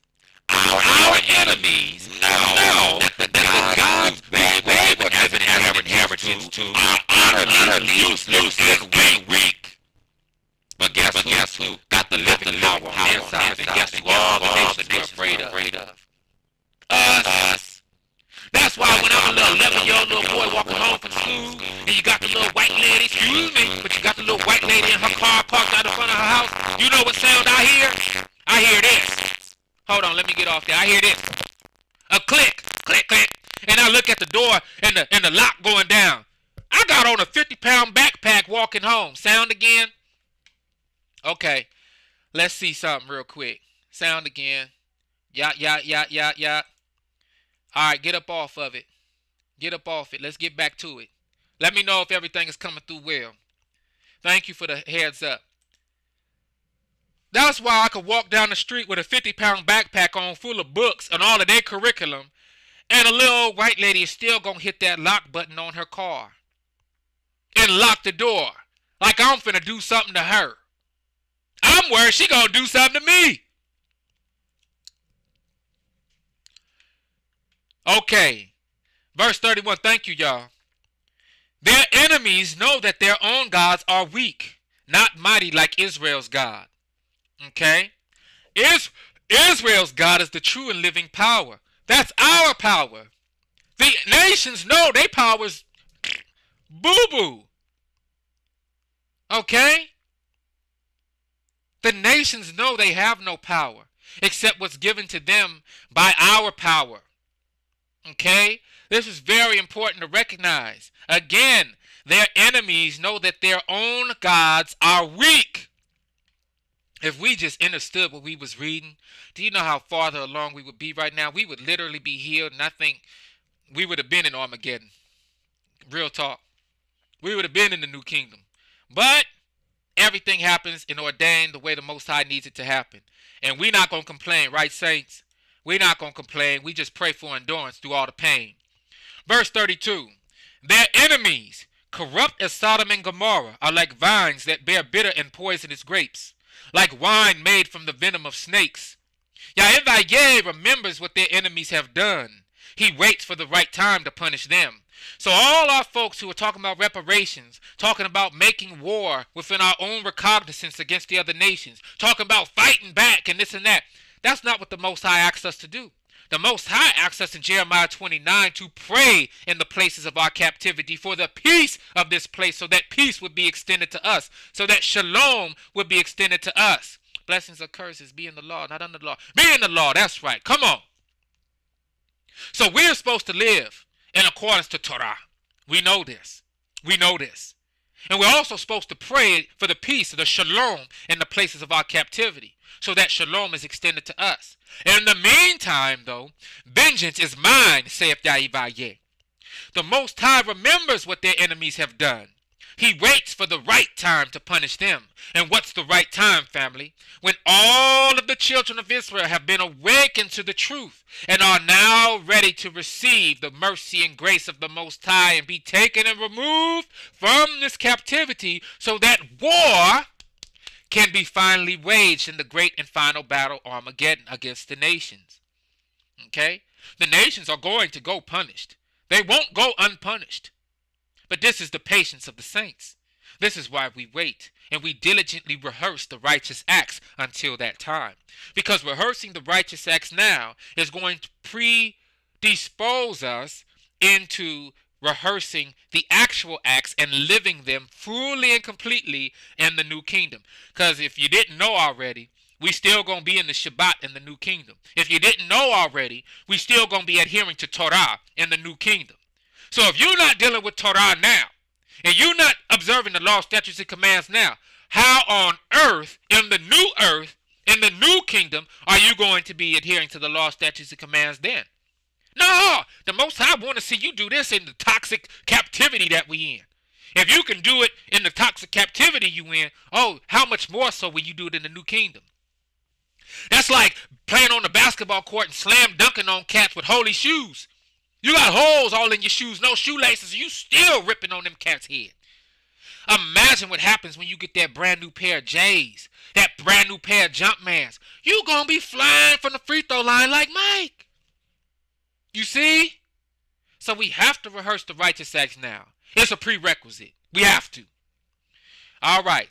[SPEAKER 1] Our enemies know that the gods they were given as an inheritance to are utterly useless and weak. But guess who? Got the living power on their side. And guess who all the nations were afraid of? Us. That's why when I'm a little 11-year-old little boy walking home from school, and you got the little white lady, excuse me, but you got the little white lady in her car parked out in front of her house, you know what sound I hear? I hear this. Hold on, let me get off there. I hear this. A click, click, click. And I look at the door and the lock going down. I got on a 50-pound backpack walking home. Sound again? Okay. Let's see something real quick. Sound again. Yeah. All right, get up off of it. Get up off it. Let's get back to it. Let me know if everything is coming through well. Thank you for the heads up. That's why I could walk down the street with a 50-pound backpack on full of books and all of their curriculum, and a little old white lady is still going to hit that lock button on her car and lock the door like I'm finna do something to her. I'm worried she going to do something to me. Okay. Verse 31. Thank you, y'all. Their enemies know that their own gods are weak, not mighty like Israel's God. Okay? Israel's God is the true and living power. That's our power. The nations know their power's boo-boo. Okay? The nations know they have no power except what's given to them by our power. Okay? This is very important to recognize. Again, their enemies know that their own gods are weak. If we just understood what we was reading, do you know how farther along we would be right now? We would literally be healed, and I think we would have been in Armageddon. Real talk. We would have been in the new kingdom. But everything happens and ordained the way the Most High needs it to happen. And we're not going to complain, right, saints? We're not going to complain. We just pray for endurance through all the pain. Verse 32. Their enemies, corrupt as Sodom and Gomorrah, are like vines that bear bitter and poisonous grapes, like wine made from the venom of snakes. Yahweh remembers what their enemies have done. He waits for the right time to punish them. So all our folks who are talking about reparations, talking about making war within our own recognizance against the other nations, talking about fighting back and this and that, that's not what the Most High asks us to do. The Most High asks us in Jeremiah 29 to pray in the places of our captivity for the peace of this place, so that peace would be extended to us, so that shalom would be extended to us. Blessings or curses, be in the law, not under the law. Be in the law, that's right. Come on. So we're supposed to live in accordance to Torah. We know this. We know this. And we're also supposed to pray for the peace, the shalom, in the places of our captivity, so that shalom is extended to us. In the meantime, though, vengeance is mine, saith Yahweh. The Most High remembers what their enemies have done. He waits for the right time to punish them. And what's the right time, family? When all of the children of Israel have been awakened to the truth and are now ready to receive the mercy and grace of the Most High and be taken and removed from this captivity, so that war can be finally waged in the great and final battle Armageddon against the nations. Okay? The nations are going to go punished. They won't go unpunished. But this is the patience of the saints. This is why we wait and we diligently rehearse the righteous acts until that time. Because rehearsing the righteous acts now is going to predispose us into rehearsing the actual acts and living them fully and completely in the new kingdom. Because if you didn't know already, we still going to be in the Shabbat in the new kingdom. If you didn't know already, we still going to be adhering to Torah in the new kingdom. So if you're not dealing with Torah now, and you're not observing the law, statutes, and commands now, how on earth, in the new kingdom, are you going to be adhering to the law, statutes, and commands then? No, the Most High want to see you do this in the toxic captivity that we in. If you can do it in the toxic captivity you in, oh, how much more so will you do it in the new kingdom? That's like playing on the basketball court and slam dunking on cats with holy shoes. You got holes all in your shoes, no shoelaces, you still ripping on them cats' head. Imagine what happens when you get that brand new pair of J's, that brand new pair of Jumpmans. You gonna be flying from the free throw line like Mike. You see? So we have to rehearse the righteous acts now. It's a prerequisite. We have to. All right.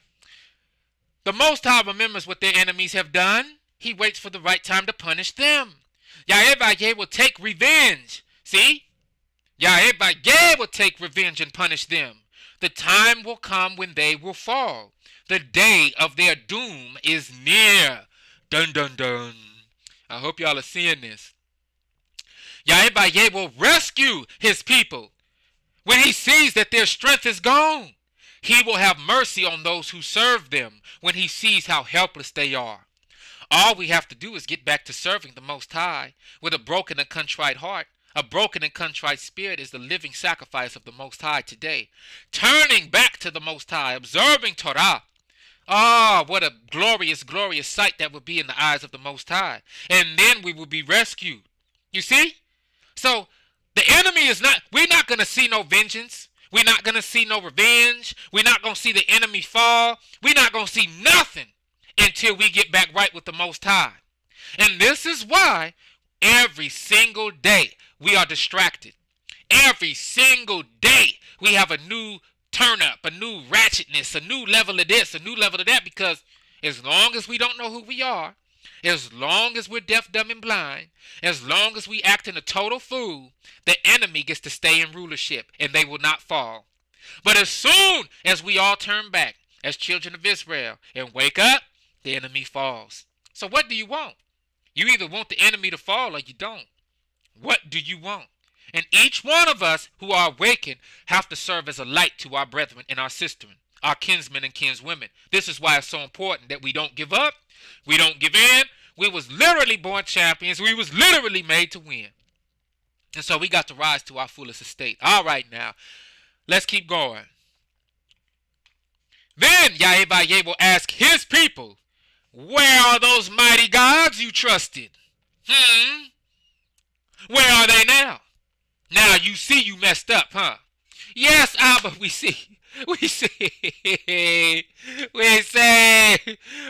[SPEAKER 1] The Most High remembers what their enemies have done. He waits for the right time to punish them. Yahweh will take revenge. See? Yahweh will take revenge and punish them. The time will come when they will fall. The day of their doom is near. Dun dun dun. I hope y'all are seeing this. Yahweh will rescue his people. When he sees that their strength is gone, he will have mercy on those who serve them when he sees how helpless they are. All we have to do is get back to serving the Most High with a broken and contrite heart. A broken and contrite spirit is the living sacrifice of the Most High today. Turning back to the Most High, observing Torah. Ah, what a glorious, glorious sight that would be in the eyes of the Most High. And then we will be rescued. You see? So, the enemy is not, we're not going to see no vengeance. We're not going to see no revenge. We're not going to see the enemy fall. We're not going to see nothing until we get back right with the Most High. And this is why every single day we are distracted. Every single day we have a new turn up, a new ratchetness, a new level of this, a new level of that, because as long as we don't know who we are, as long as we're deaf, dumb, and blind, as long as we act in a total fool, the enemy gets to stay in rulership and they will not fall. But as soon as we all turn back as children of Israel and wake up, the enemy falls. So what do you want? You either want the enemy to fall or you don't. What do you want? And each one of us who are awakened have to serve as a light to our brethren and our sisters, our kinsmen and kinswomen. This is why it's so important that we don't give up. We don't give in. We was literally born champions. We was literally made to win. And so we got to rise to our fullest estate. All right now, let's keep going. Then Yahweh will ask his people, where are those mighty gods you trusted? Where are they now? Now you see you messed up, huh? Yes, Abba, we see. We see. We say,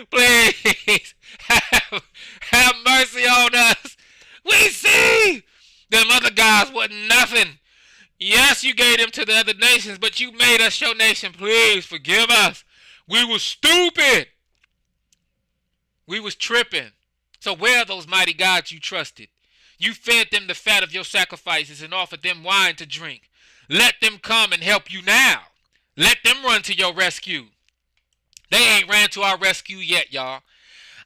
[SPEAKER 1] please have mercy on us. We see. Them other guys wasn't nothing. Yes, you gave them to the other nations, but you made us your nation. Please forgive us. We was stupid. We was tripping. So where are those mighty gods you trusted? You fed them the fat of your sacrifices and offered them wine to drink. Let them come and help you now. Let them run to your rescue. They ain't ran to our rescue yet, y'all.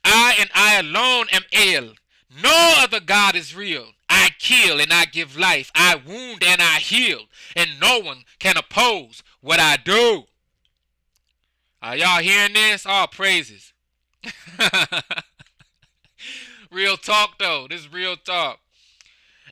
[SPEAKER 1] I and I alone am El. No other God is real. I kill and I give life. I wound and I heal. And no one can oppose what I do. Are y'all hearing this? All praises. Real talk though. This is real talk.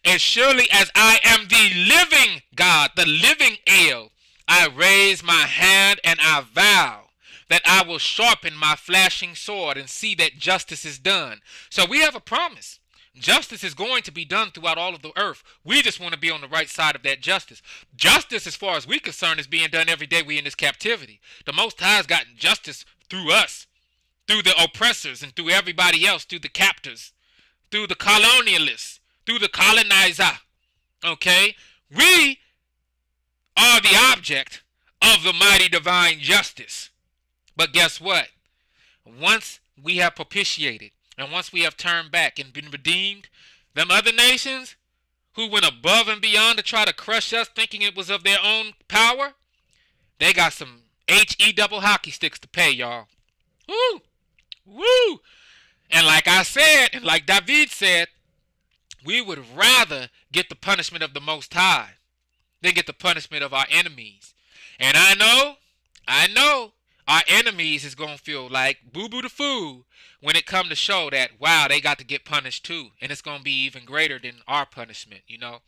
[SPEAKER 1] As surely as I am the living God, the living El, I raise my hand and I vow that I will sharpen my flashing sword and see that justice is done. So we have a promise. Justice is going to be done throughout all of the earth. We just want to be on the right side of that justice. Justice, as far as we're concerned, is being done every day we in this captivity. The Most High has gotten justice through us, through the oppressors and through everybody else, through the captors, through the colonialists, through the colonizer. Okay? We are the object of the mighty divine justice. But guess what? Once we have propitiated and once we have turned back and been redeemed, them other nations who went above and beyond to try to crush us thinking it was of their own power, they got some H-E double hockey sticks to pay, y'all. Woo! Woo! And like I said, and like David said, we would rather get the punishment of the Most High than get the punishment of our enemies. And I know, our enemies is going to feel like boo-boo the fool when it come to show that, wow, they got to get punished too. And it's going to be even greater than our punishment, you know.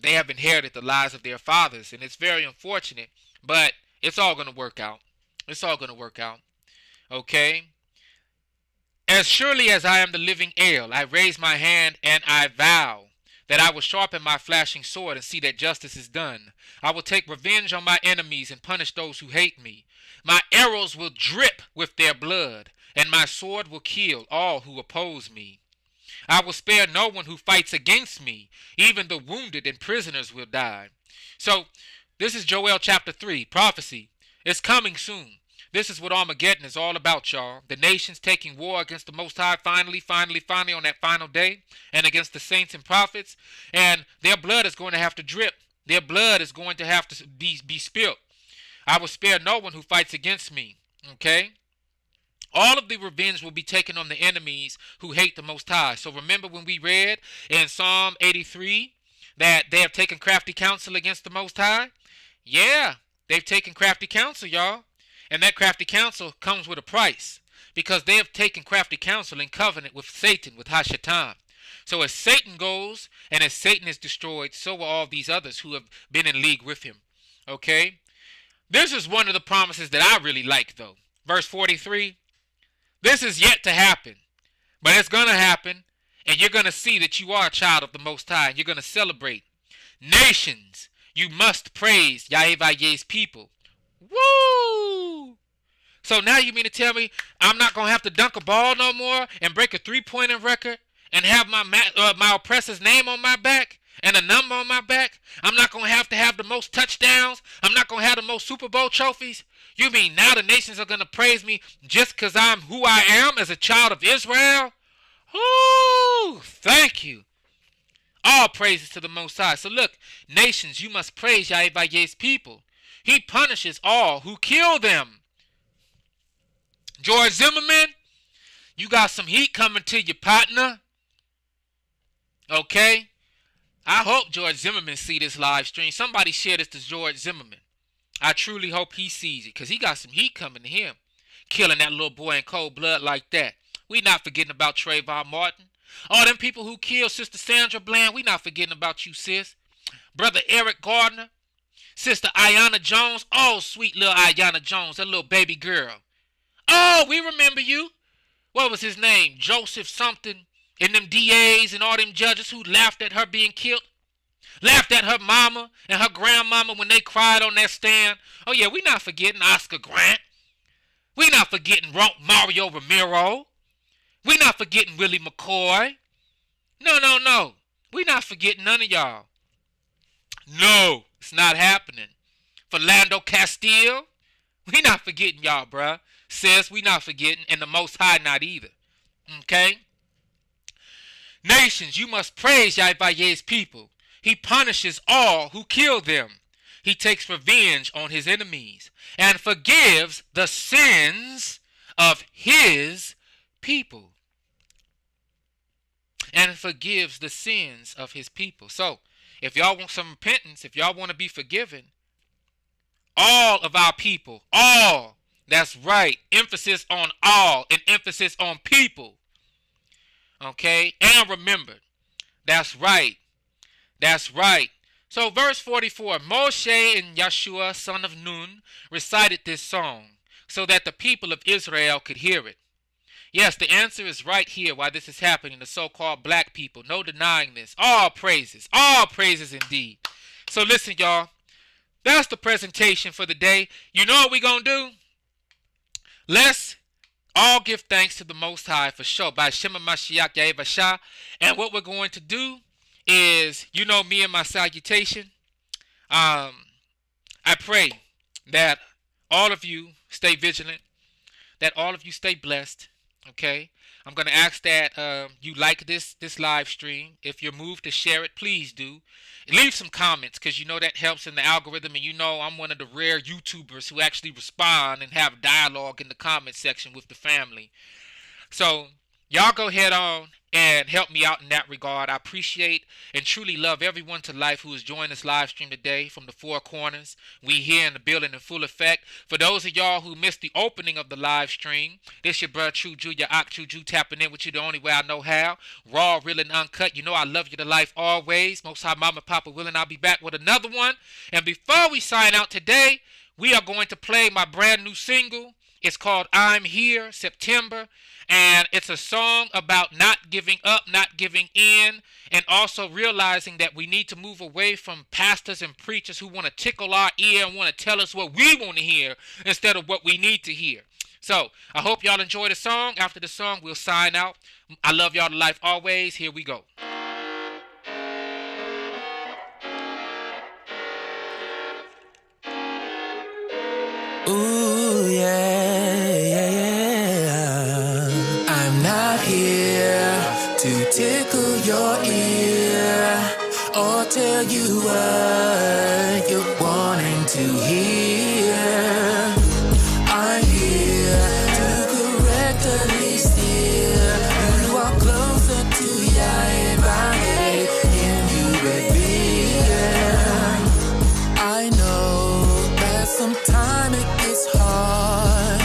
[SPEAKER 1] They have inherited the lies of their fathers, and it's very unfortunate, but it's all going to work out. It's all going to work out. Okay? As surely as I am the living El, I raise my hand and I vow that I will sharpen my flashing sword and see that justice is done. I will take revenge on my enemies and punish those who hate me. My arrows will drip with their blood, and my sword will kill all who oppose me. I will spare no one who fights against me. Even the wounded and prisoners will die. So, this is Joel chapter 3, prophecy. It's coming soon. This is what Armageddon is all about, y'all. The nations taking war against the Most High finally on that final day, and against the saints and prophets. And their blood is going to have to drip. Their blood is going to have to be spilled. I will spare no one who fights against me. Okay? All of the revenge will be taken on the enemies who hate the Most High. So remember when we read in Psalm 83 that they have taken crafty counsel against the Most High? Yeah, they've taken crafty counsel, y'all. And that crafty counsel comes with a price, because they have taken crafty counsel in covenant with Satan, with Hashatan. So as Satan goes and as Satan is destroyed, so will all these others who have been in league with him. Okay? This is one of the promises that I really like, though. Verse 43, this is yet to happen, but it's going to happen, and you're going to see that you are a child of the Most High, and you're going to celebrate. Nations, you must praise Yahweh's people. Woo! So now you mean to tell me I'm not going to have to dunk a ball no more and break a three-pointer record and have my oppressor's name on my back and a number on my back? I'm not going to have the most touchdowns? I'm not going to have the most Super Bowl trophies? You mean now the nations are going to praise me just because I'm who I am as a child of Israel? Ooh, thank you. All praises to the Most High. So look, nations, you must praise Yahweh's people. He punishes all who kill them. George Zimmerman, you got some heat coming to you, partner. Okay? I hope George Zimmerman see this live stream. Somebody share this to George Zimmerman. I truly hope he sees it, because he got some heat coming to him. Killing that little boy in cold blood like that. We not forgetting about Trayvon Martin. All them people who killed Sister Sandra Bland, we not forgetting about you, sis. Brother Eric Gardner. Sister Ayanna Jones. Oh, sweet little Ayanna Jones, that little baby girl. Oh, we remember you. What was his name? Joseph something. And them DAs and all them judges who laughed at her being killed. Laughed at her mama and her grandmama when they cried on that stand. Oh yeah, we not forgetting Oscar Grant. We not forgetting Mario Romero. We not forgetting Willie McCoy. No. We not forgetting none of y'all. No, it's not happening. Philando Castile. We not forgetting y'all, bruh. Sis, we not forgetting, and the Most High not either. Okay? Nations, you must praise Yahweh's people. He punishes all who kill them. He takes revenge on his enemies and forgives the sins of his people. And forgives the sins of his people. So, if y'all want some repentance, if y'all want to be forgiven, all of our people, all, that's right, emphasis on all and emphasis on people. Okay, and remember, that's right. So verse 44, Moshe and Yeshua, son of Nun, recited this song so that the people of Israel could hear it. Yes, the answer is right here why this is happening, the so-called black people. No denying this. All praises indeed. So listen, y'all. That's the presentation for the day. You know what we're going to do? Let's all give thanks to the Most High for sure. By Shema Mashiach Yahweh. And what we're going to do is, you know me and my salutation. I pray that all of you stay vigilant, that all of you stay blessed. Okay, I'm going to ask that you like this live stream. If you're moved to share it, please do. Leave some comments because you know that helps in the algorithm. And you know I'm one of the rare YouTubers who actually respond and have dialogue in the comment section with the family. So y'all go ahead on and help me out in that regard. I appreciate and truly love everyone to life who has joined this live stream today from the four corners. We here in the building in full effect. For those of y'all who missed the opening of the live stream, this your brother True Jew, your Ak True Jew, tapping in with you the only way I know how. Raw, real, and uncut. You know I love you to life always. Most High Mama, Papa willing, I'll be back with another one. And before we sign out today, we are going to play my brand new single. It's called I'm Here, September. And it's a song about not giving up, not giving in, and also realizing that we need to move away from pastors and preachers who want to tickle our ear and want to tell us what we want to hear instead of what we need to hear. So I hope y'all enjoy the song. After the song, we'll sign out. I love y'all to life always. Here we go.
[SPEAKER 2] Ooh, yeah. I'm not here to tickle your ear or tell you what you're wanting to hear. I'm here to correctly steer you are closer to Yahweh in you revere. I know that sometimes it gets hard,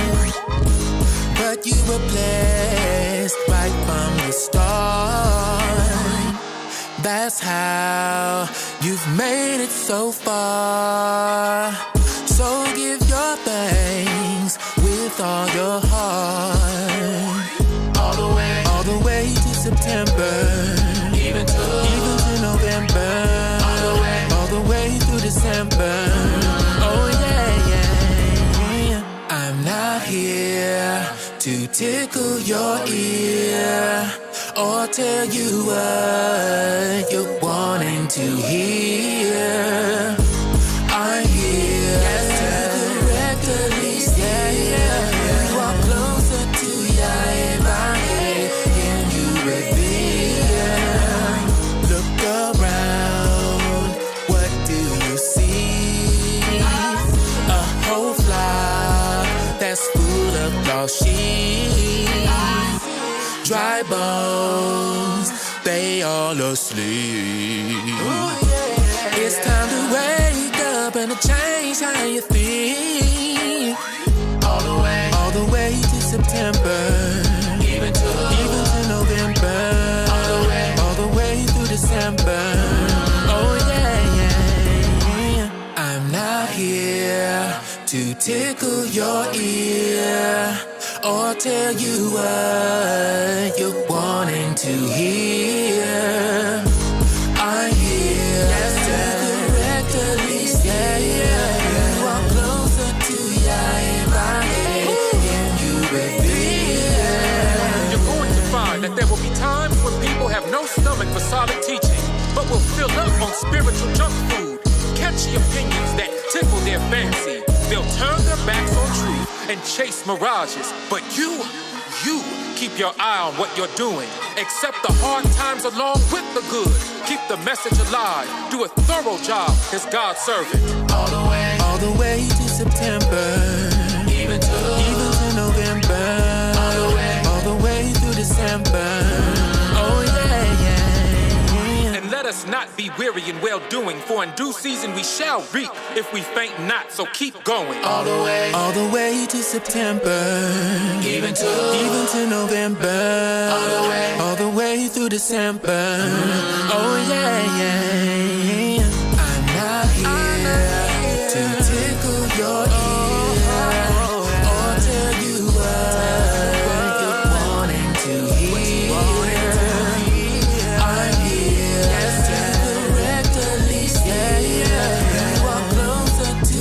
[SPEAKER 2] but you were blessed right from the start. That's how you've made it so far. So give your thanks with all your heart. All the way to September, even to November, all the way through December. Oh yeah. I'm not here to tickle your ear or tell you what you're wanting to hear. I'm here to correctly steer you are closer to Yahweh in you revere. Look around, what do you see? A whole flock that's full of lost sheep. Dry bones, they all asleep. It's time to wake up and to change how you think. All the way to September, even to November, all the way through December. Oh yeah. I'm not here to tickle your ear or tell you what you're wanting to hear. I'm here
[SPEAKER 3] that there will be times when people have no stomach for solid teaching, but will fill up on spiritual junk food, catchy opinions that tickle their fancy. They'll turn their backs on truth and chase mirages. But you keep your eye on what you're doing. Accept the hard times along with the good. Keep the message alive. Do a thorough job as God's servant.
[SPEAKER 2] All the way to September, even to November, all the way through December. Oh yeah, yeah.
[SPEAKER 3] And let us not be weary in well-doing, for in due season we shall reap if we faint not. So keep going.
[SPEAKER 2] All the way to September, even to November, all the way through December. Oh yeah, yeah. I'm not here to tickle your ear or tell you what you're wanting to hear. I'm here to correct the least. You are closer to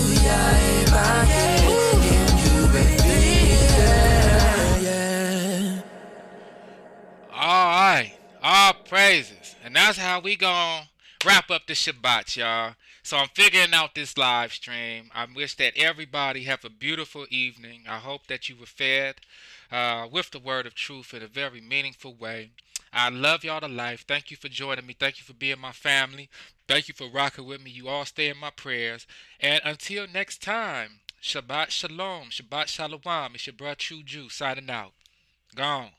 [SPEAKER 1] All right, all praises. And that's how we gonna wrap up the Shabbat, y'all. So I'm figuring out this live stream. I wish that everybody have a beautiful evening. I hope that you were fed with the word of truth in a very meaningful way. I love y'all to life. Thank you for joining me. Thank you for being my family. Thank you for rocking with me. You all stay in my prayers. And until next time, Shabbat Shalom. Shabbat Shalom. It's your brother True Jew signing out. Gone.